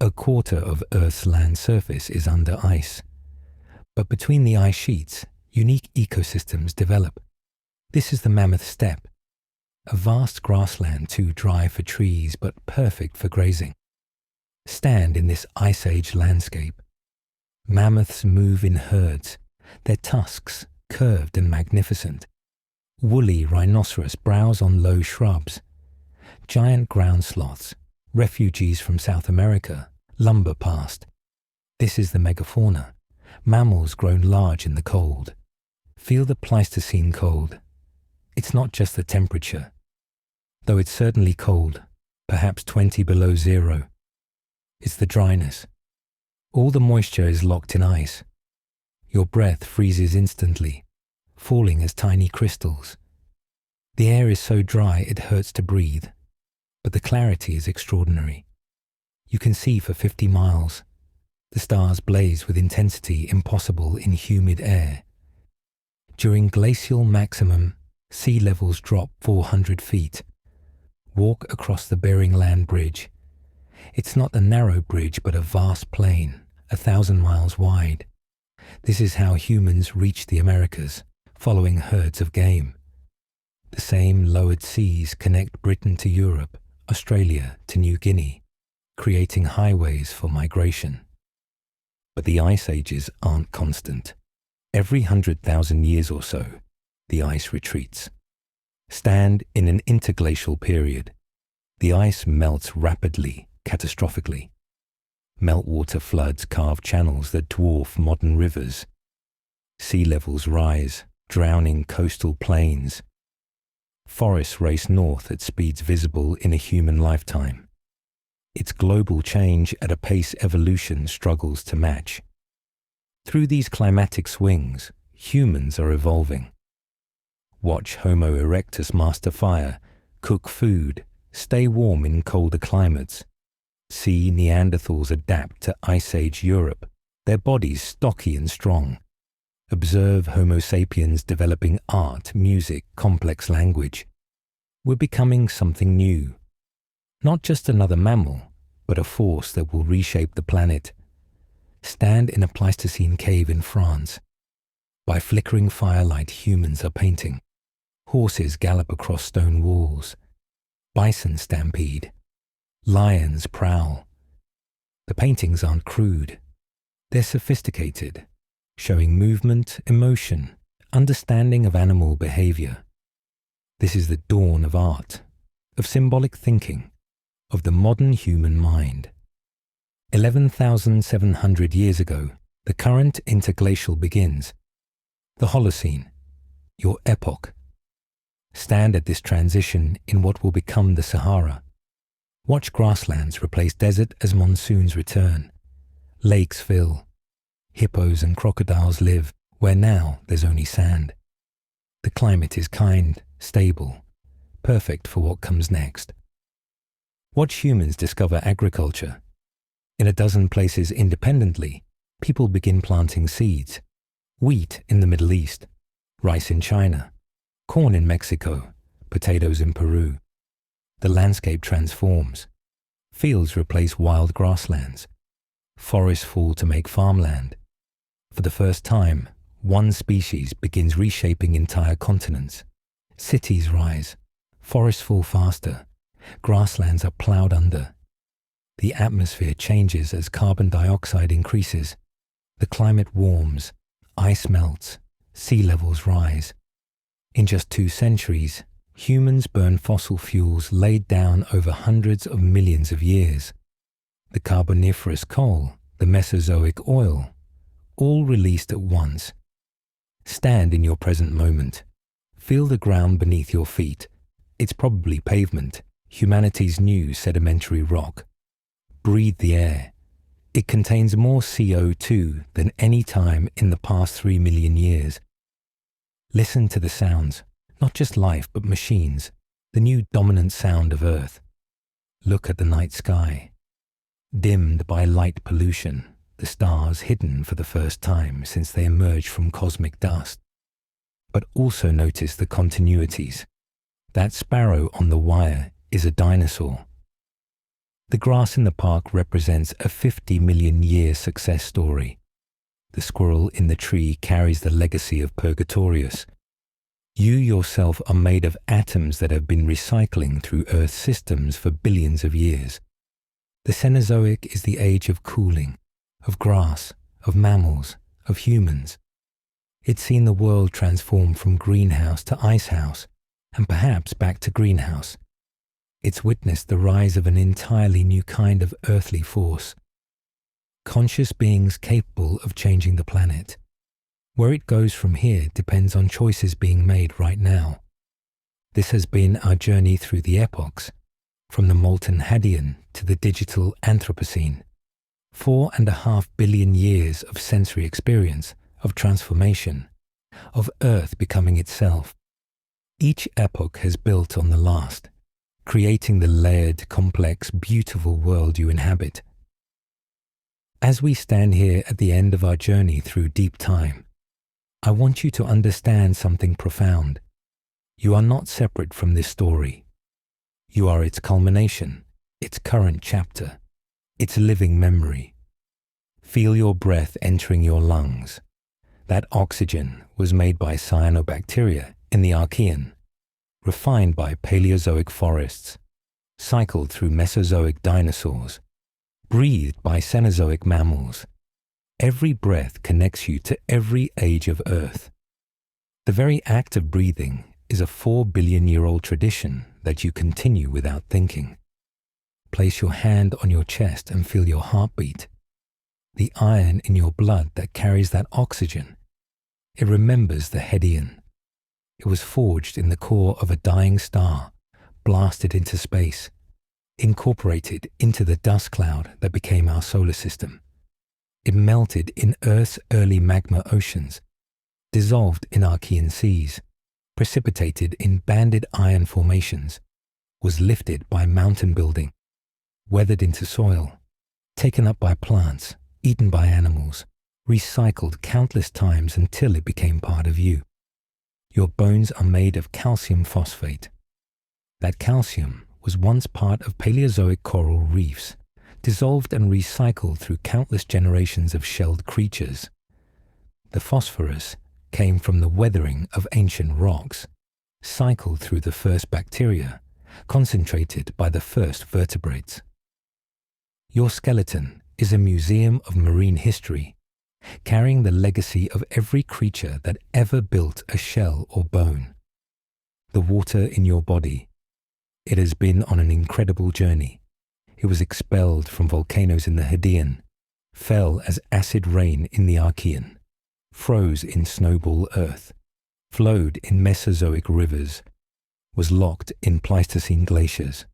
[SPEAKER 1] A quarter of Earth's land surface is under ice. But between the ice sheets, unique ecosystems develop. This is the Mammoth Steppe, a vast grassland too dry for trees but perfect for grazing. Stand in this ice age landscape. Mammoths move in herds, their tusks curved and magnificent. Woolly rhinoceros browse on low shrubs. Giant ground sloths, refugees from South America, lumber past. This is the megafauna, mammals grown large in the cold. Feel the Pleistocene cold. It's not just the temperature, though it's certainly cold, perhaps 20 below zero. It's the dryness. All the moisture is locked in ice. Your breath freezes instantly, falling as tiny crystals. The air is so dry it hurts to breathe, but the clarity is extraordinary. You can see for 50 miles. The stars blaze with intensity impossible in humid air. During glacial maximum, sea levels drop 400 feet. Walk across the Bering Land Bridge. It's not a narrow bridge but a vast plain, 1,000 miles wide. This is how humans reach the Americas, following herds of game. The same lowered seas connect Britain to Europe, Australia to New Guinea. creating highways for migration. But the ice ages aren't constant. Every 100,000 years or so, the ice retreats. Stand in an interglacial period. The ice melts rapidly, catastrophically. Meltwater floods carve channels that dwarf modern rivers. Sea levels rise, drowning coastal plains. Forests race north at speeds visible in a human lifetime. It's global change at a pace evolution struggles to match. Through these climatic swings, humans are evolving. Watch Homo erectus master fire, cook food, stay warm in colder climates. See Neanderthals adapt to Ice Age Europe, their bodies stocky and strong. Observe Homo sapiens developing art, music, complex language. We're becoming something new. Not just another mammal, but a force that will reshape the planet. Stand in a Pleistocene cave in France. By flickering firelight, humans are painting. Horses gallop across stone walls. Bison stampede. Lions prowl. The paintings aren't crude. They're sophisticated, showing movement, emotion, understanding of animal behavior. This is the dawn of art, of symbolic thinking, of the modern human mind. 11,700 years ago, the current interglacial begins. The Holocene, your epoch. Stand at this transition in what will become the Sahara. Watch grasslands replace desert as monsoons return. Lakes fill. Hippos and crocodiles live where now there's only sand. The climate is kind, stable, perfect for what comes next. Watch humans discover agriculture. In a dozen places independently, people begin planting seeds. Wheat in the Middle East, rice in China, corn in Mexico, potatoes in Peru. The landscape transforms. Fields replace wild grasslands. Forests fall to make farmland. For the first time, one species begins reshaping entire continents. Cities rise. Forests fall faster. Grasslands are ploughed under. The atmosphere changes as carbon dioxide increases. The climate warms. Ice melts. Sea levels rise. In just 2 centuries, humans burn fossil fuels laid down over hundreds of millions of years. The Carboniferous coal, the Mesozoic oil, all released at once. Stand in your present moment. Feel the ground beneath your feet. It's probably pavement, humanity's new sedimentary rock. Breathe the air. It contains more CO2 than any time in the past 3 million years. Listen to the sounds, not just life but machines, the new dominant sound of Earth. Look at the night sky. Dimmed by light pollution, the stars hidden for the first time since they emerged from cosmic dust. But also notice the continuities. That sparrow on the wire is a dinosaur. The grass in the park represents a 50 million year success story. The squirrel in the tree carries the legacy of Purgatorius. You yourself are made of atoms that have been recycling through Earth's systems for billions of years. The Cenozoic is the age of cooling, of grass, of mammals, of humans. It's seen the world transform from greenhouse to icehouse, and perhaps back to greenhouse. It's witnessed the rise of an entirely new kind of earthly force. Conscious beings capable of changing the planet. Where it goes from here depends on choices being made right now. This has been our journey through the epochs, from the molten Hadean to the digital Anthropocene. 4.5 billion years of sensory experience, of transformation, of Earth becoming itself. Each epoch has built on the last, creating the layered, complex, beautiful world you inhabit. As we stand here at the end of our journey through deep time, I want you to understand something profound. You are not separate from this story. You are its culmination, its current chapter, its living memory. Feel your breath entering your lungs. That oxygen was made by cyanobacteria in the Archean, refined by Paleozoic forests, cycled through Mesozoic dinosaurs, breathed by Cenozoic mammals. Every breath connects you to every age of Earth. The very act of breathing is a 4 billion-year-old tradition that you continue without thinking. Place your hand on your chest and feel your heartbeat. The iron in your blood that carries that oxygen. It remembers the Hadean. It was forged in the core of a dying star, blasted into space, incorporated into the dust cloud that became our solar system. It melted in Earth's early magma oceans, dissolved in Archean seas, precipitated in banded iron formations, was lifted by mountain building, weathered into soil, taken up by plants, eaten by animals, recycled countless times until it became part of you. Your bones are made of calcium phosphate. That calcium was once part of Paleozoic coral reefs, dissolved and recycled through countless generations of shelled creatures. The phosphorus came from the weathering of ancient rocks, cycled through the first bacteria, concentrated by the first vertebrates. Your skeleton is a museum of marine history, carrying the legacy of every creature that ever built a shell or bone. The water in your body, it has been on an incredible journey. It was expelled from volcanoes in the Hadean, fell as acid rain in the Archean, froze in snowball earth, flowed in Mesozoic rivers, was locked in Pleistocene glaciers.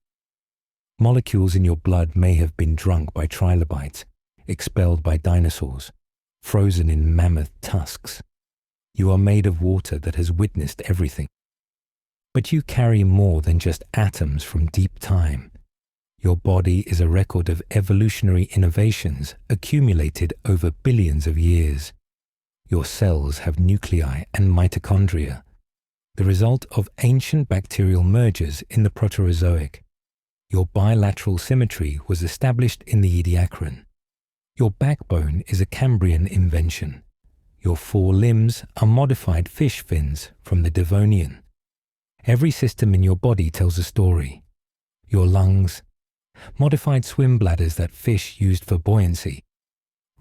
[SPEAKER 1] Molecules in your blood may have been drunk by trilobites, expelled by dinosaurs, frozen in mammoth tusks. You are made of water that has witnessed everything. But you carry more than just atoms from deep time. Your body is a record of evolutionary innovations accumulated over billions of years. Your cells have nuclei and mitochondria, the result of ancient bacterial mergers in the Proterozoic. Your bilateral symmetry was established in the Ediacaran. Your backbone is a Cambrian invention. Your 4 limbs are modified fish fins from the Devonian. Every system in your body tells a story. Your lungs, modified swim bladders that fish used for buoyancy,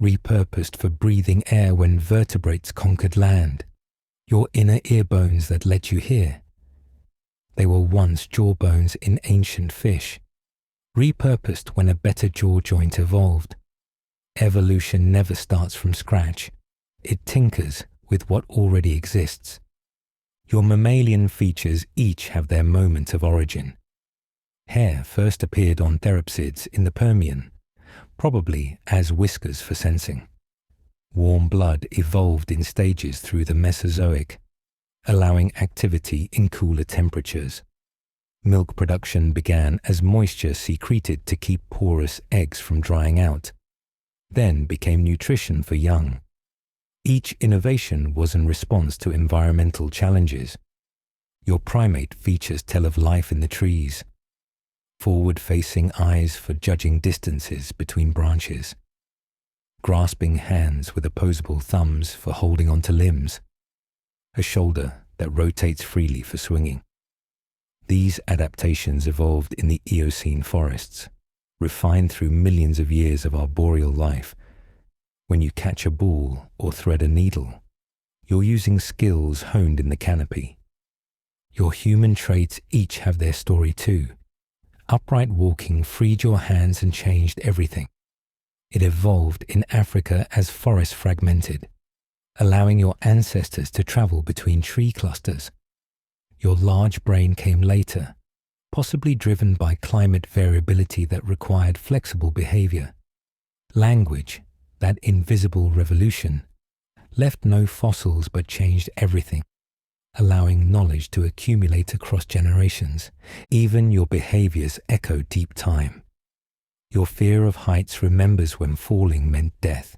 [SPEAKER 1] repurposed for breathing air when vertebrates conquered land. Your inner ear bones that let you hear. They were once jaw bones in ancient fish, repurposed when a better jaw joint evolved. Evolution never starts from scratch. It tinkers with what already exists. Your mammalian features each have their moment of origin. Hair first appeared on therapsids in the Permian, probably as whiskers for sensing. Warm blood evolved in stages through the Mesozoic, allowing activity in cooler temperatures. Milk production began as moisture secreted to keep porous eggs from drying out, then became nutrition for young. Each innovation was in response to environmental challenges. Your primate features tell of life in the trees. Forward-facing eyes for judging distances between branches. Grasping hands with opposable thumbs for holding onto limbs. A shoulder that rotates freely for swinging. These adaptations evolved in the Eocene forests, refined through millions of years of arboreal life. When you catch a ball or thread a needle, you're using skills honed in the canopy. Your human traits each have their story too. Upright walking freed your hands and changed everything. It evolved in Africa as forests fragmented, allowing your ancestors to travel between tree clusters. Your large brain came later, possibly driven by climate variability that required flexible behavior. Language, that invisible revolution, left no fossils but changed everything, allowing knowledge to accumulate across generations. Even your behaviors echo deep time. Your fear of heights remembers when falling meant death.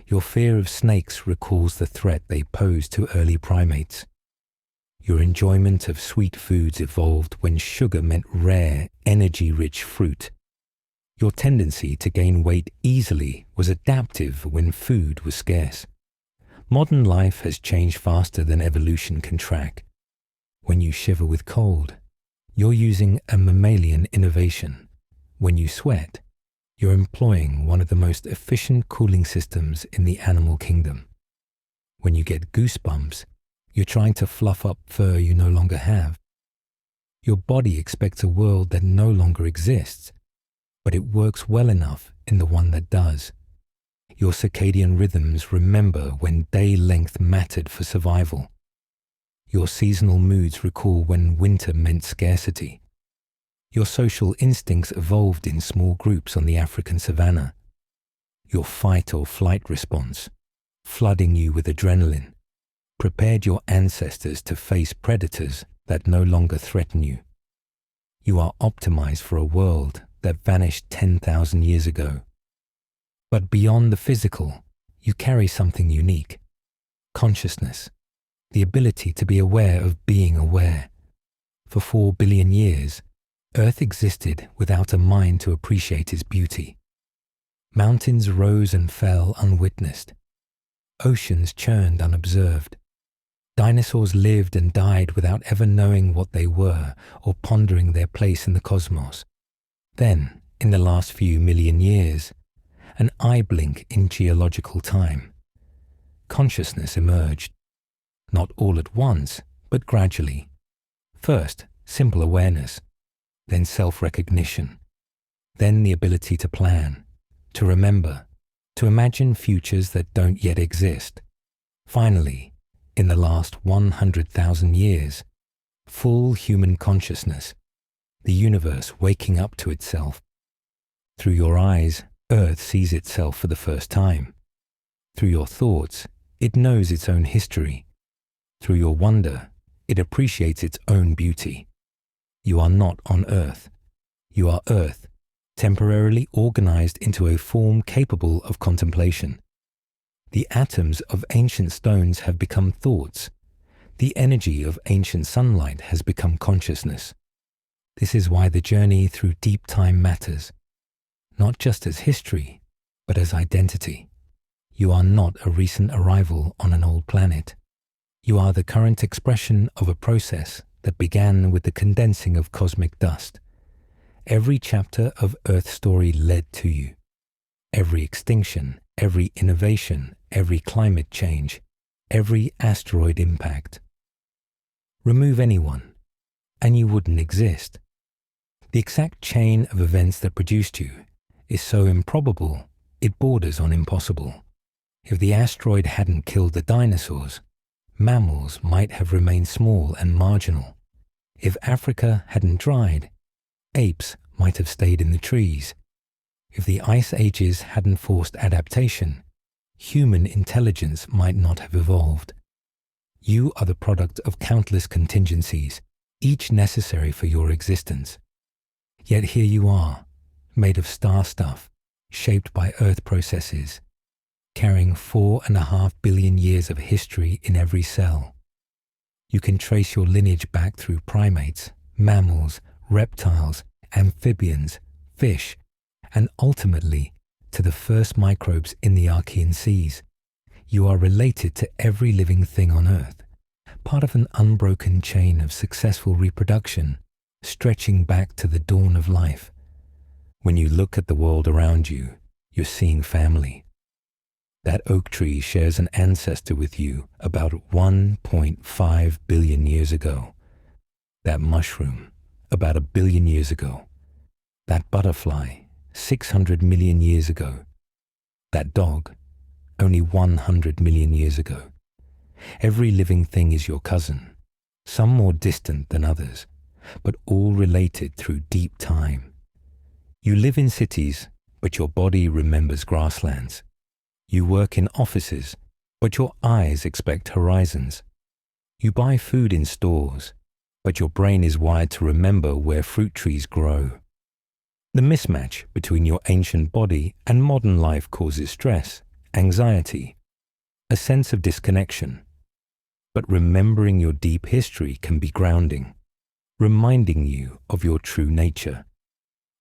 [SPEAKER 1] Your fear of snakes recalls the threat they posed to early primates. Your enjoyment of sweet foods evolved when sugar meant rare, energy-rich fruit. Your tendency to gain weight easily was adaptive when food was scarce. Modern life has changed faster than evolution can track. When you shiver with cold, you're using a mammalian innovation. When you sweat, You're employing one of the most efficient cooling systems in the animal kingdom. When you get goosebumps, you're trying to fluff up fur you no longer have. Your body expects a world that no longer exists, but it works well enough in the one that does. Your circadian rhythms remember when day length mattered for survival. Your seasonal moods recall when winter meant scarcity. Your social instincts evolved in small groups on the African savanna. Your fight or flight response, flooding you with adrenaline, prepared your ancestors to face predators that no longer threaten you. You are optimized for a world that vanished 10,000 years ago. But beyond the physical, you carry something unique: consciousness, the ability to be aware of being aware. For 4 billion years, Earth existed without a mind to appreciate its beauty. Mountains rose and fell unwitnessed. Oceans churned unobserved. Dinosaurs lived and died without ever knowing what they were or pondering their place in the cosmos. Then, in the last few million years, an eye blink in geological time, consciousness emerged. Not all at once, but gradually. First, simple awareness, then self-recognition, then the ability to plan, to remember, to imagine futures that don't yet exist. Finally, in the last 100,000 years, full human consciousness, the universe waking up to itself. Through your eyes, Earth sees itself for the first time. Through your thoughts, it knows its own history. Through your wonder, it appreciates its own beauty. You are not on Earth. You are Earth, temporarily organized into a form capable of contemplation. The atoms of ancient stones have become thoughts. The energy of ancient sunlight has become consciousness. This is why the journey through deep time matters, not just as history, but as identity. You are not a recent arrival on an old planet. You are the current expression of a process that began with the condensing of cosmic dust. Every chapter of Earth's story led to you. Every extinction, every innovation, every climate change, every asteroid impact. Remove anyone, and you wouldn't exist. The exact chain of events that produced you is so improbable, it borders on impossible. If the asteroid hadn't killed the dinosaurs, mammals might have remained small and marginal. If Africa hadn't dried, apes might have stayed in the trees. If the ice ages hadn't forced adaptation, human intelligence might not have evolved. You are the product of countless contingencies, each necessary for your existence. Yet here you are, made of star stuff, shaped by Earth processes, carrying 4.5 billion years of history in every cell. You can trace your lineage back through primates, mammals, reptiles, amphibians, fish, and ultimately to the first microbes in the Archean seas. You are related to every living thing on Earth, part of an unbroken chain of successful reproduction, stretching back to the dawn of life. When you look at the world around you, you're seeing family. That oak tree shares an ancestor with you about 1.5 billion years ago. That mushroom, about 1 billion years ago. That butterfly, 600 million years ago. That dog, only 100 million years ago. Every living thing is your cousin, some more distant than others, but all related through deep time. You live in cities, but your body remembers grasslands. You work in offices, but your eyes expect horizons. You buy food in stores, but your brain is wired to remember where fruit trees grow. The mismatch between your ancient body and modern life causes stress, anxiety, a sense of disconnection. But remembering your deep history can be grounding, reminding you of your true nature.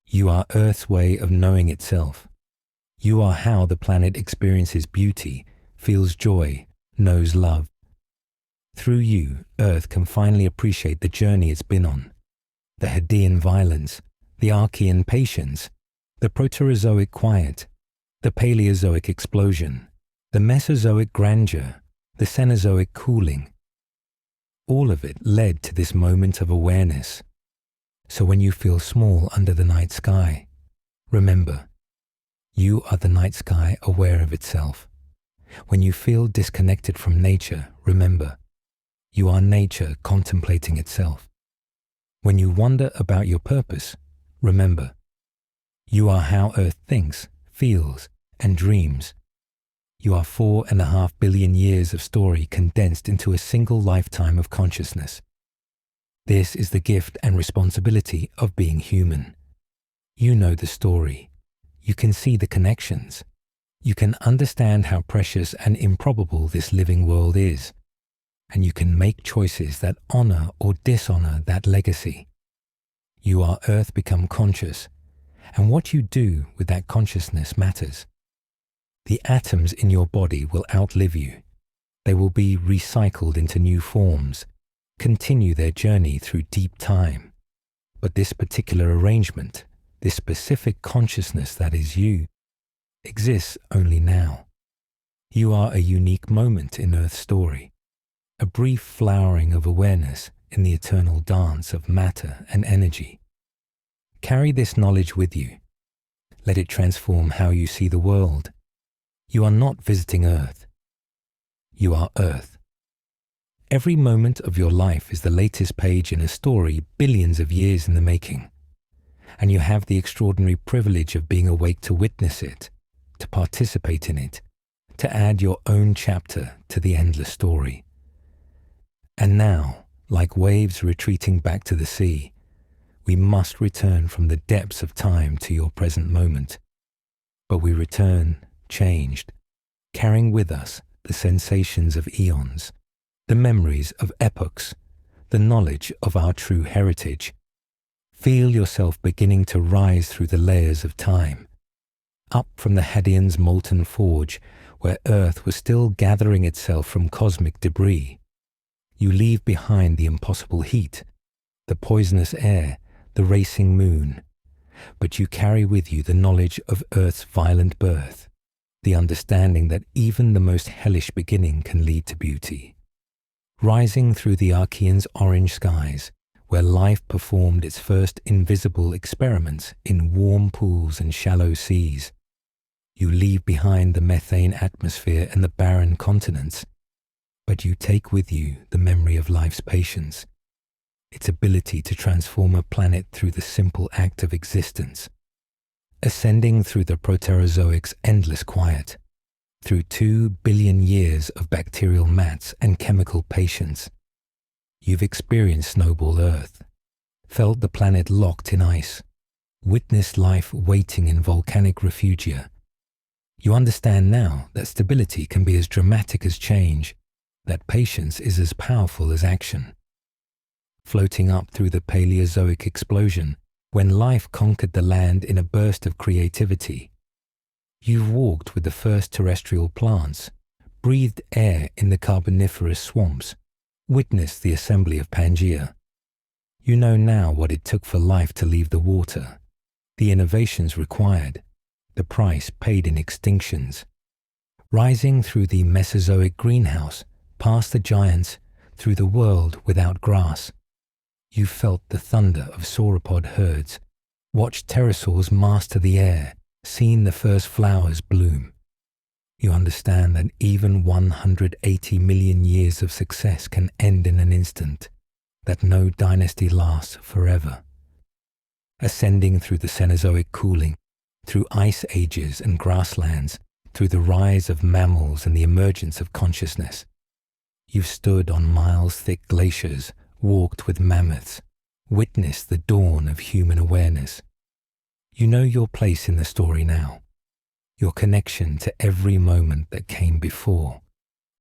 [SPEAKER 1] You are Earth's way of knowing itself. You are how the planet experiences beauty, feels joy, knows love. Through you, Earth can finally appreciate the journey it's been on, the Hadean violence, the Archean patience, the Proterozoic quiet, the Paleozoic explosion, the Mesozoic grandeur, the Cenozoic cooling. All of it led to this moment of awareness. So when you feel small under the night sky, remember, you are the night sky aware of itself. When you feel disconnected from nature, remember, you are nature contemplating itself. When you wonder about your purpose, remember, you are how Earth thinks, feels, and dreams. You are 4.5 billion years of story condensed into a single lifetime of consciousness. This is the gift and responsibility of being human. You know the story. You can see the connections. You can understand how precious and improbable this living world is. And you can make choices that honor or dishonor that legacy. You are Earth become conscious, and what you do with that consciousness matters. The atoms in your body will outlive you. They will be recycled into new forms, continue their journey through deep time. But this particular arrangement, this specific consciousness that is you, exists only now. You are a unique moment in Earth's story, a brief flowering of awareness in the eternal dance of matter and energy. Carry this knowledge with you. Let it transform how you see the world. You are not visiting Earth. You are Earth. Every moment of your life is the latest page in a story billions of years in the making. And you have the extraordinary privilege of being awake to witness it, to participate in it, to add your own chapter to the endless story. And now, like waves retreating back to the sea, we must return from the depths of time to your present moment. But we return changed, carrying with us the sensations of eons, the memories of epochs, the knowledge of our true heritage. Feel yourself beginning to rise through the layers of time, up from the Hadean's molten forge, where Earth was still gathering itself from cosmic debris. You leave behind the impossible heat, the poisonous air, the racing moon, but you carry with you the knowledge of Earth's violent birth, the understanding that even the most hellish beginning can lead to beauty. Rising through the Archean's orange skies, where life performed its first invisible experiments in warm pools and shallow seas, you leave behind the methane atmosphere and the barren continents, but you take with you the memory of life's patience, its ability to transform a planet through the simple act of existence, ascending through the Proterozoic's endless quiet, through 2 billion years of bacterial mats and chemical patience. You've experienced snowball Earth, felt the planet locked in ice, witnessed life waiting in volcanic refugia. You understand now that stability can be as dramatic as change, that patience is as powerful as action. Floating up through the Paleozoic explosion, when life conquered the land in a burst of creativity, you've walked with the first terrestrial plants, breathed air in the Carboniferous swamps, witnessed the assembly of Pangea. You know now what it took for life to leave the water, the innovations required, the price paid in extinctions. Rising through the Mesozoic greenhouse, past the giants, through the world without grass, you felt the thunder of sauropod herds, watched pterosaurs master the air, seen the first flowers bloom. You understand that even 180 million years of success can end in an instant, that no dynasty lasts forever. Ascending through the Cenozoic cooling, through ice ages and grasslands, through the rise of mammals and the emergence of consciousness, you've stood on miles-thick glaciers, walked with mammoths, witnessed the dawn of human awareness. You know your place in the story now, your connection to every moment that came before.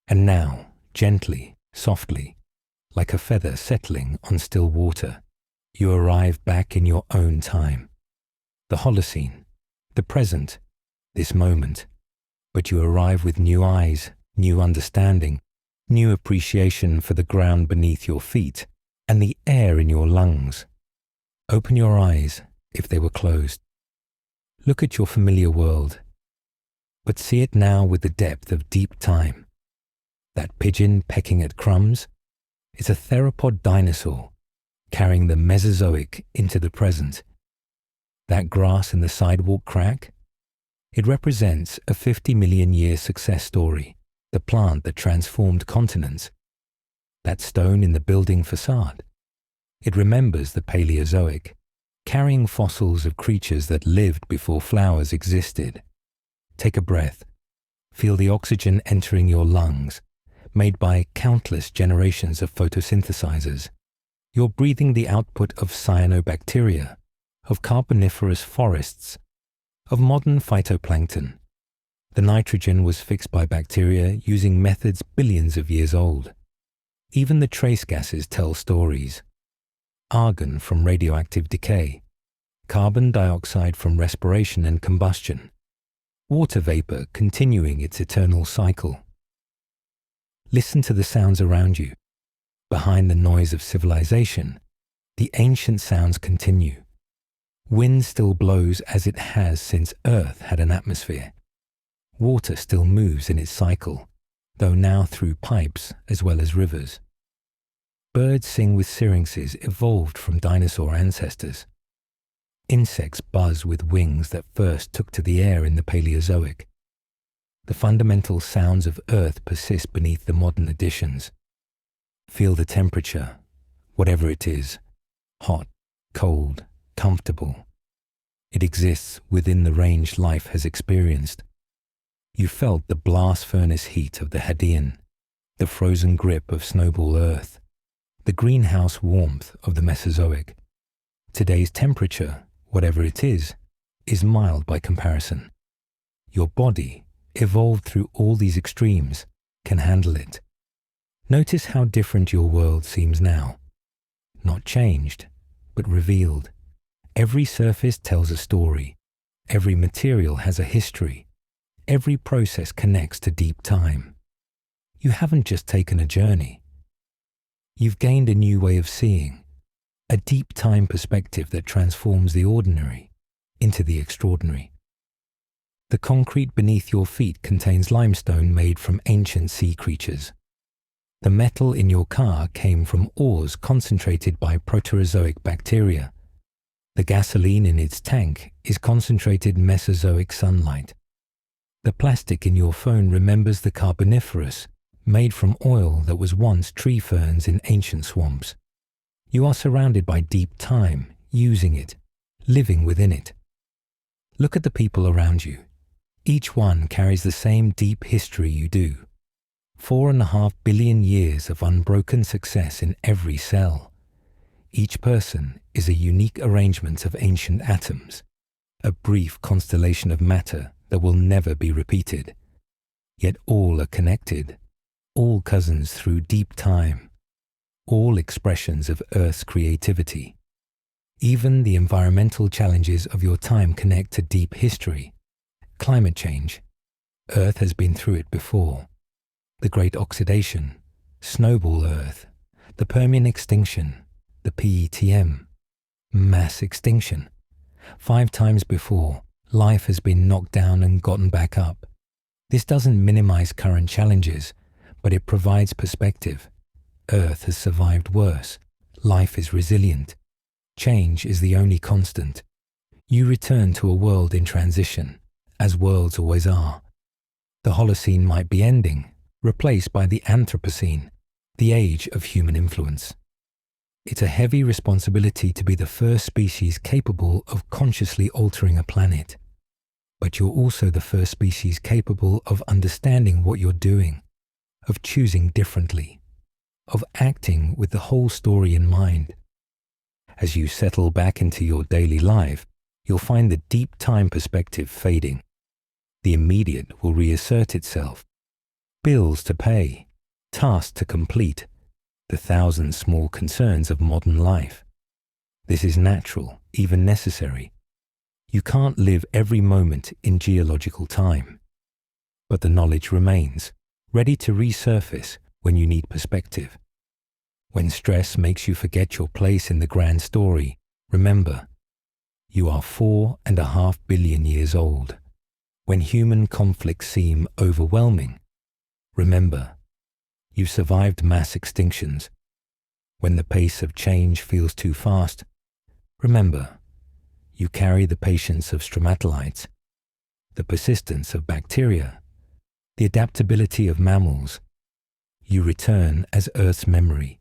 [SPEAKER 1] And now, gently, softly, like a feather settling on still water, you arrive back in your own time. The Holocene, the present, this moment. But you arrive with new eyes, new understanding, new appreciation for the ground beneath your feet and the air in your lungs. Open your eyes if they were closed. Look at your familiar world, but see it now with the depth of deep time. That pigeon pecking at crumbs is a theropod dinosaur carrying the Mesozoic into the present. That grass in the sidewalk crack, it represents a 50 million year success story, the plant that transformed continents. That stone in the building facade, it remembers the Paleozoic, carrying fossils of creatures that lived before flowers existed. Take a breath. Feel the oxygen entering your lungs, made by countless generations of photosynthesizers. You're breathing the output of cyanobacteria, of carboniferous forests, of modern phytoplankton. The nitrogen was fixed by bacteria using methods billions of years old. Even the trace gases tell stories. Argon from radioactive decay, carbon dioxide from respiration and combustion, water vapor continuing its eternal cycle. Listen to the sounds around you. Behind the noise of civilization, the ancient sounds continue. Wind still blows as it has since Earth had an atmosphere. Water still moves in its cycle, though now through pipes as well as rivers. Birds sing with syrinxes evolved from dinosaur ancestors. Insects buzz with wings that first took to the air in the Paleozoic. The fundamental sounds of Earth persist beneath the modern additions. Feel the temperature, whatever it is, hot, cold, comfortable. It exists within the range life has experienced. You felt the blast furnace heat of the Hadean, the frozen grip of snowball Earth, the greenhouse warmth of the Mesozoic. Today's temperature, whatever it is mild by comparison. Your body, evolved through all these extremes, can handle it. Notice how different your world seems now. Not changed, but revealed. Every surface tells a story. Every material has a history. Every process connects to deep time. You haven't just taken a journey. You've gained a new way of seeing, a deep time perspective that transforms the ordinary into the extraordinary. The concrete beneath your feet contains limestone made from ancient sea creatures. The metal in your car came from ores concentrated by Proterozoic bacteria. The gasoline in its tank is concentrated Mesozoic sunlight. The plastic in your phone remembers the Carboniferous, made from oil that was once tree ferns in ancient swamps. You are surrounded by deep time, using it, living within it. Look at the people around you. Each one carries the same deep history you do. 4.5 billion years of unbroken success in every cell. Each person is a unique arrangement of ancient atoms, a brief constellation of matter that will never be repeated. Yet all are connected, all cousins through deep time, all expressions of Earth's creativity. Even the environmental challenges of your time connect to deep history. Climate change. Earth has been through it before. The Great Oxidation, Snowball Earth, the Permian extinction, the PETM, mass extinction. 5 times before, life has been knocked down and gotten back up. This doesn't minimize current challenges, but it provides perspective. Earth has survived worse. Life is resilient. Change is the only constant. You return to a world in transition, as worlds always are. The Holocene might be ending, replaced by the Anthropocene, the age of human influence. It's a heavy responsibility to be the first species capable of consciously altering a planet. But you're also the first species capable of understanding what you're doing, of choosing differently, of acting with the whole story in mind. As you settle back into your daily life, you'll find the deep time perspective fading. The immediate will reassert itself. Bills to pay, tasks to complete, the 1,000 small concerns of modern life. This is natural, even necessary. You can't live every moment in geological time. But the knowledge remains, ready to resurface when you need perspective. When stress makes you forget your place in the grand story, remember, You are 4.5 billion years old. When human conflicts seem overwhelming, remember, you've survived mass extinctions. When the pace of change feels too fast, remember, you carry the patience of stromatolites, the persistence of bacteria, the adaptability of mammals. You return as Earth's memory,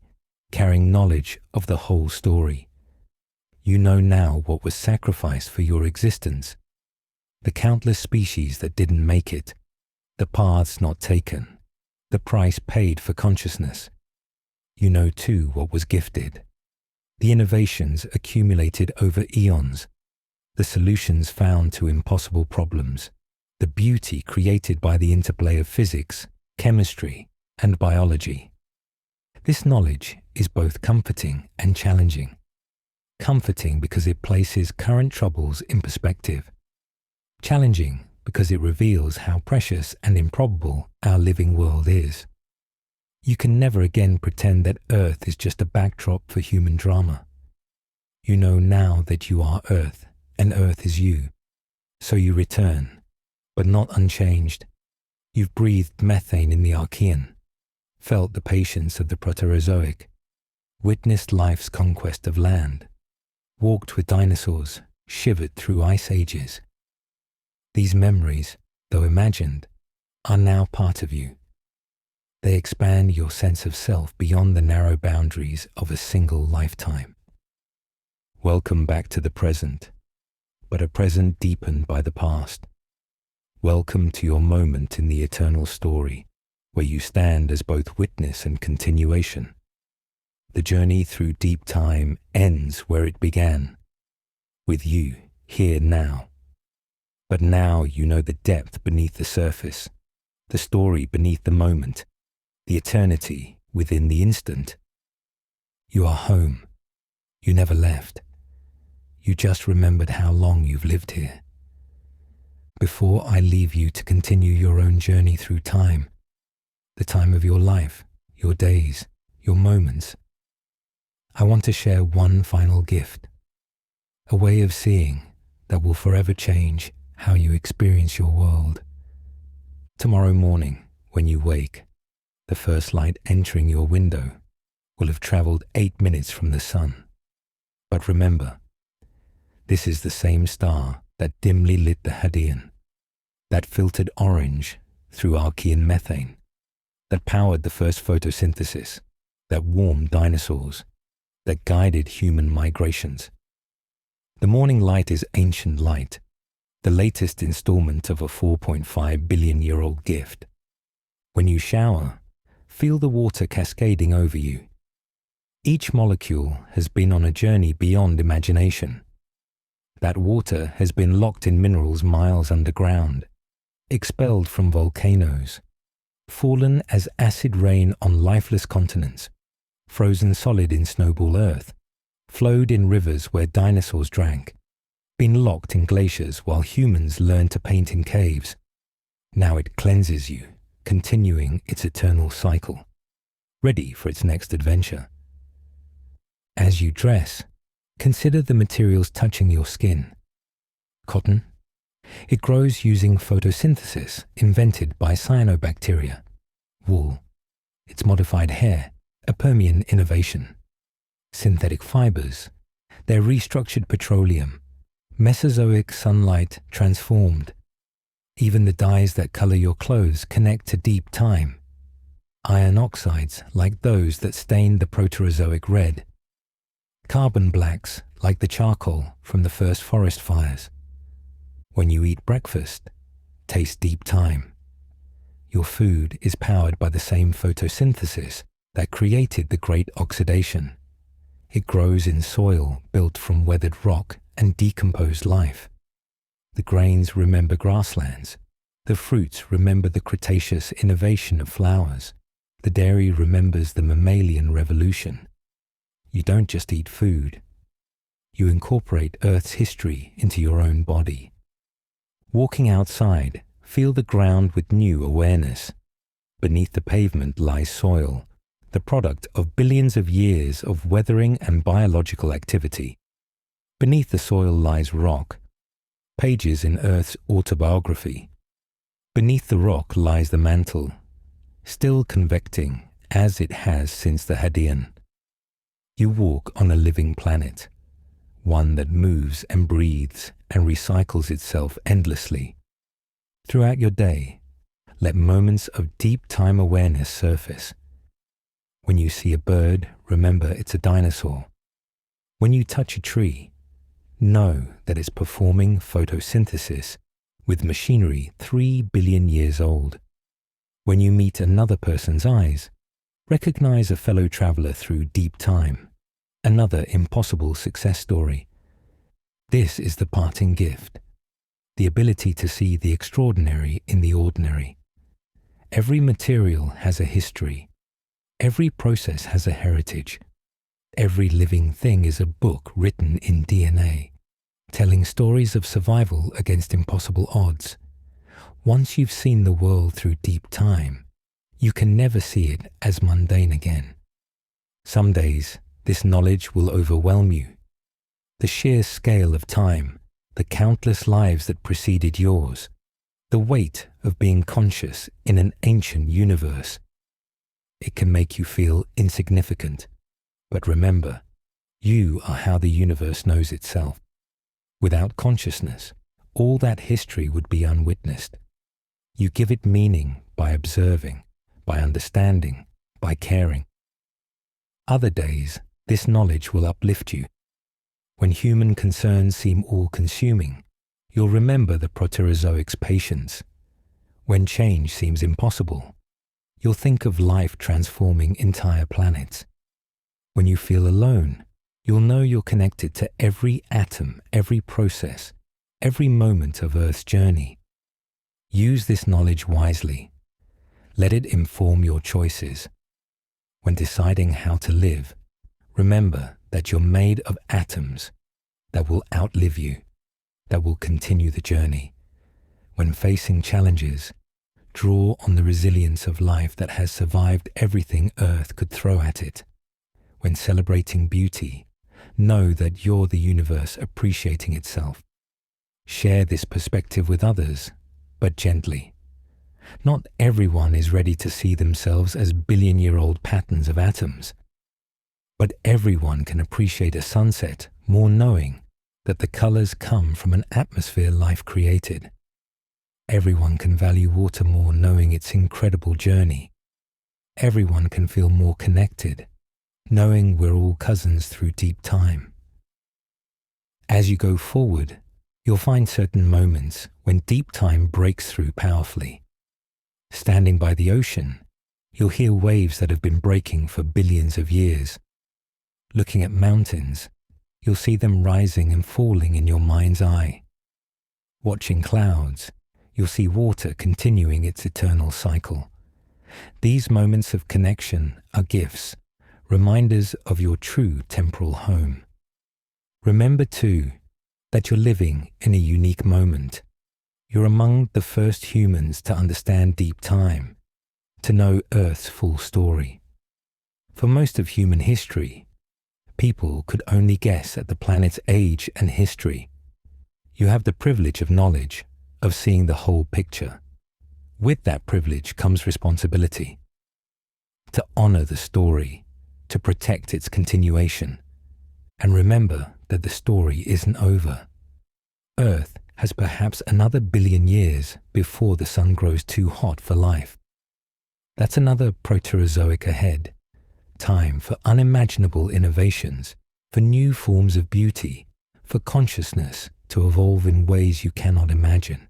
[SPEAKER 1] carrying knowledge of the whole story. You know now what was sacrificed for your existence, the countless species that didn't make it, the paths not taken, the price paid for consciousness. You know too what was gifted, the innovations accumulated over eons, the solutions found to impossible problems, the beauty created by the interplay of physics, chemistry, and biology. This knowledge is both comforting and challenging. Comforting because it places current troubles in perspective. Challenging because it reveals how precious and improbable our living world is. You can never again pretend that Earth is just a backdrop for human drama. You know now that you are Earth, and Earth is you. So you return, but not unchanged. You've breathed methane in the Archean, felt the patience of the Proterozoic, witnessed life's conquest of land, walked with dinosaurs, shivered through ice ages. These memories, though imagined, are now part of you. They expand your sense of self beyond the narrow boundaries of a single lifetime. Welcome back to the present, but a present deepened by the past. Welcome to your moment in the eternal story, where you stand as both witness and continuation. The journey through deep time ends where it began, with you here now. But now you know the depth beneath the surface, the story beneath the moment, the eternity within the instant. You are home. You never left. You just remembered how long you've lived here. Before I leave you to continue your own journey through time, the time of your life, your days, your moments, I want to share one final gift, a way of seeing that will forever change how you experience your world. Tomorrow morning, when you wake, the first light entering your window will have traveled 8 minutes from the sun. But remember, this is the same star that dimly lit the Hadean, that filtered orange through Archean methane, that powered the first photosynthesis, that warmed dinosaurs, that guided human migrations. The morning light is ancient light, the latest installment of a 4.5 billion-year-old gift. When you shower, feel the water cascading over you. Each molecule has been on a journey beyond imagination. That water has been locked in minerals miles underground, expelled from volcanoes, fallen as acid rain on lifeless continents, frozen solid in snowball earth, flowed in rivers where dinosaurs drank, been locked in glaciers while humans learned to paint in caves. Now it cleanses you, continuing its eternal cycle, ready for its next adventure. As you dress, consider the materials touching your skin. Cotton. It grows using photosynthesis invented by cyanobacteria. Wool. It's modified hair, a Permian innovation. Synthetic fibers. They're restructured petroleum, Mesozoic sunlight transformed. Even the dyes that color your clothes connect to deep time. Iron oxides like those that stained the Proterozoic red. Carbon blacks like the charcoal from the first forest fires. When you eat breakfast, taste deep time. Your food is powered by the same photosynthesis that created the Great Oxidation. It grows in soil built from weathered rock and decomposed life. The grains remember grasslands. The fruits remember the Cretaceous innovation of flowers. The dairy remembers the mammalian revolution. You don't just eat food. You incorporate Earth's history into your own body. Walking outside, feel the ground with new awareness. Beneath the pavement lies soil, the product of billions of years of weathering and biological activity. Beneath the soil lies rock, pages in Earth's autobiography. Beneath the rock lies the mantle, still convecting as it has since the Hadean. You walk on a living planet, one that moves and breathes and recycles itself endlessly. Throughout your day, let moments of deep time awareness surface. When you see a bird, remember it's a dinosaur. When you touch a tree, know that it's performing photosynthesis with machinery 3 billion years old. When you meet another person's eyes, recognize a fellow traveler through deep time, another impossible success story. This is the parting gift, the ability to see the extraordinary in the ordinary. Every material has a history. Every process has a heritage. Every living thing is a book written in DNA, telling stories of survival against impossible odds. Once you've seen the world through deep time, you can never see it as mundane again. Some days, this knowledge will overwhelm you. The sheer scale of time, the countless lives that preceded yours, the weight of being conscious in an ancient universe. It can make you feel insignificant, but remember, you are how the universe knows itself. Without consciousness, all that history would be unwitnessed. You give it meaning by observing, by understanding, by caring. Other days, this knowledge will uplift you. When human concerns seem all-consuming, you'll remember the Proterozoic's patience. When change seems impossible, you'll think of life transforming entire planets. When you feel alone, you'll know you're connected to every atom, every process, every moment of Earth's journey. Use this knowledge wisely. Let it inform your choices. When deciding how to live, remember that you're made of atoms that will outlive you, that will continue the journey. When facing challenges, draw on the resilience of life that has survived everything Earth could throw at it. When celebrating beauty, know that you're the universe appreciating itself. Share this perspective with others, but gently. Not everyone is ready to see themselves as billion-year-old patterns of atoms, but everyone can appreciate a sunset more knowing that the colors come from an atmosphere life created. Everyone can value water more knowing its incredible journey. Everyone can feel more connected, knowing we're all cousins through deep time. As you go forward, you'll find certain moments when deep time breaks through powerfully. Standing by the ocean, you'll hear waves that have been breaking for billions of years. Looking at mountains, you'll see them rising and falling in your mind's eye. Watching clouds, you'll see water continuing its eternal cycle. These moments of connection are gifts, reminders of your true temporal home. Remember too that you're living in a unique moment. You're among the first humans to understand deep time, to know Earth's full story. For most of human history, people could only guess at the planet's age and history. You have the privilege of knowledge, of seeing the whole picture. With that privilege comes responsibility. To honor the story, to protect its continuation. And remember that the story isn't over. Earth has perhaps another billion years before the sun grows too hot for life. That's another Proterozoic ahead. Time for unimaginable innovations, for new forms of beauty, for consciousness to evolve in ways you cannot imagine.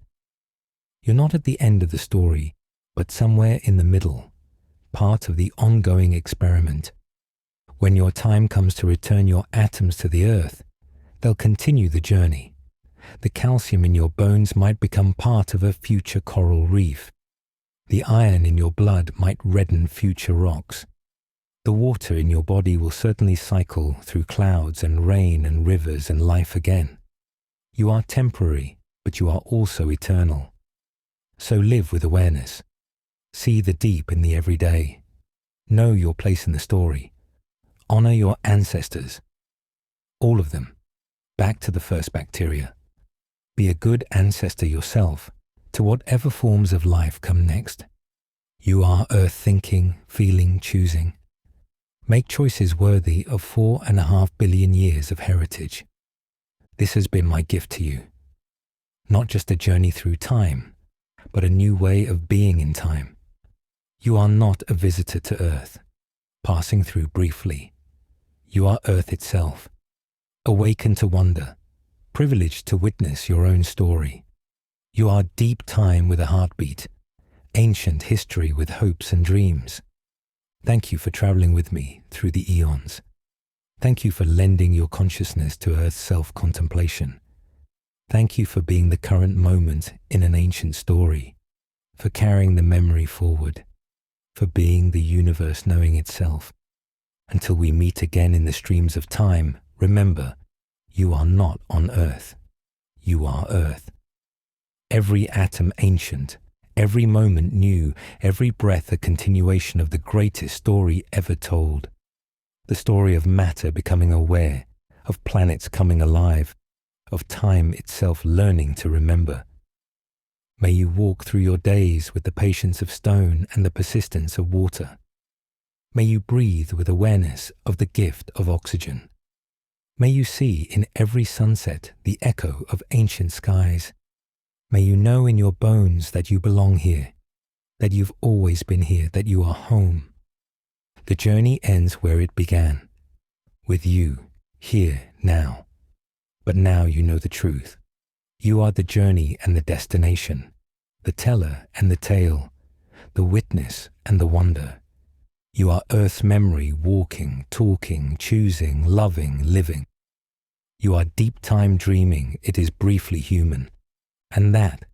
[SPEAKER 1] You're not at the end of the story, but somewhere in the middle, part of the ongoing experiment. When your time comes to return your atoms to the earth, they'll continue the journey. The calcium in your bones might become part of a future coral reef. The iron in your blood might redden future rocks. The water in your body will certainly cycle through clouds and rain and rivers and life again. You are temporary, but you are also eternal. So live with awareness. See the deep in the everyday. Know your place in the story. Honor your ancestors. All of them. back to the first bacteria. Be a good ancestor yourself to whatever forms of life come next. You are Earth thinking, feeling, choosing. Make choices worthy of 4.5 billion years of heritage. This has been my gift to you. Not just a journey through time, but a new way of being in time. You are not a visitor to Earth, passing through briefly. You are Earth itself, awakened to wonder, privileged to witness your own story. You are deep time with a heartbeat, ancient history with hopes and dreams. Thank you for traveling with me through the eons. Thank you for lending your consciousness to Earth's self-contemplation. Thank you for being the current moment in an ancient story, for carrying the memory forward, for being the universe knowing itself. Until we meet again in the streams of time, remember, you are not on Earth. You are Earth. Every atom ancient, every moment new, every breath a continuation of the greatest story ever told. The story of matter becoming aware, of planets coming alive, of time itself learning to remember. May you walk through your days with the patience of stone and the persistence of water. May you breathe with awareness of the gift of oxygen. May you see in every sunset the echo of ancient skies. May you know in your bones that you belong here, that you've always been here, that you are home. The journey ends where it began, with you, here, now. But now you know the truth. You are the journey and the destination, the teller and the tale, the witness and the wonder. You are Earth's memory, walking, talking, choosing, loving, living. You are deep time dreaming, it is briefly human. And that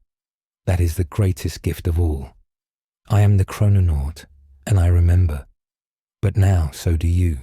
[SPEAKER 1] is the greatest gift of all. I am the Chrononaut, and I remember. But now so do you.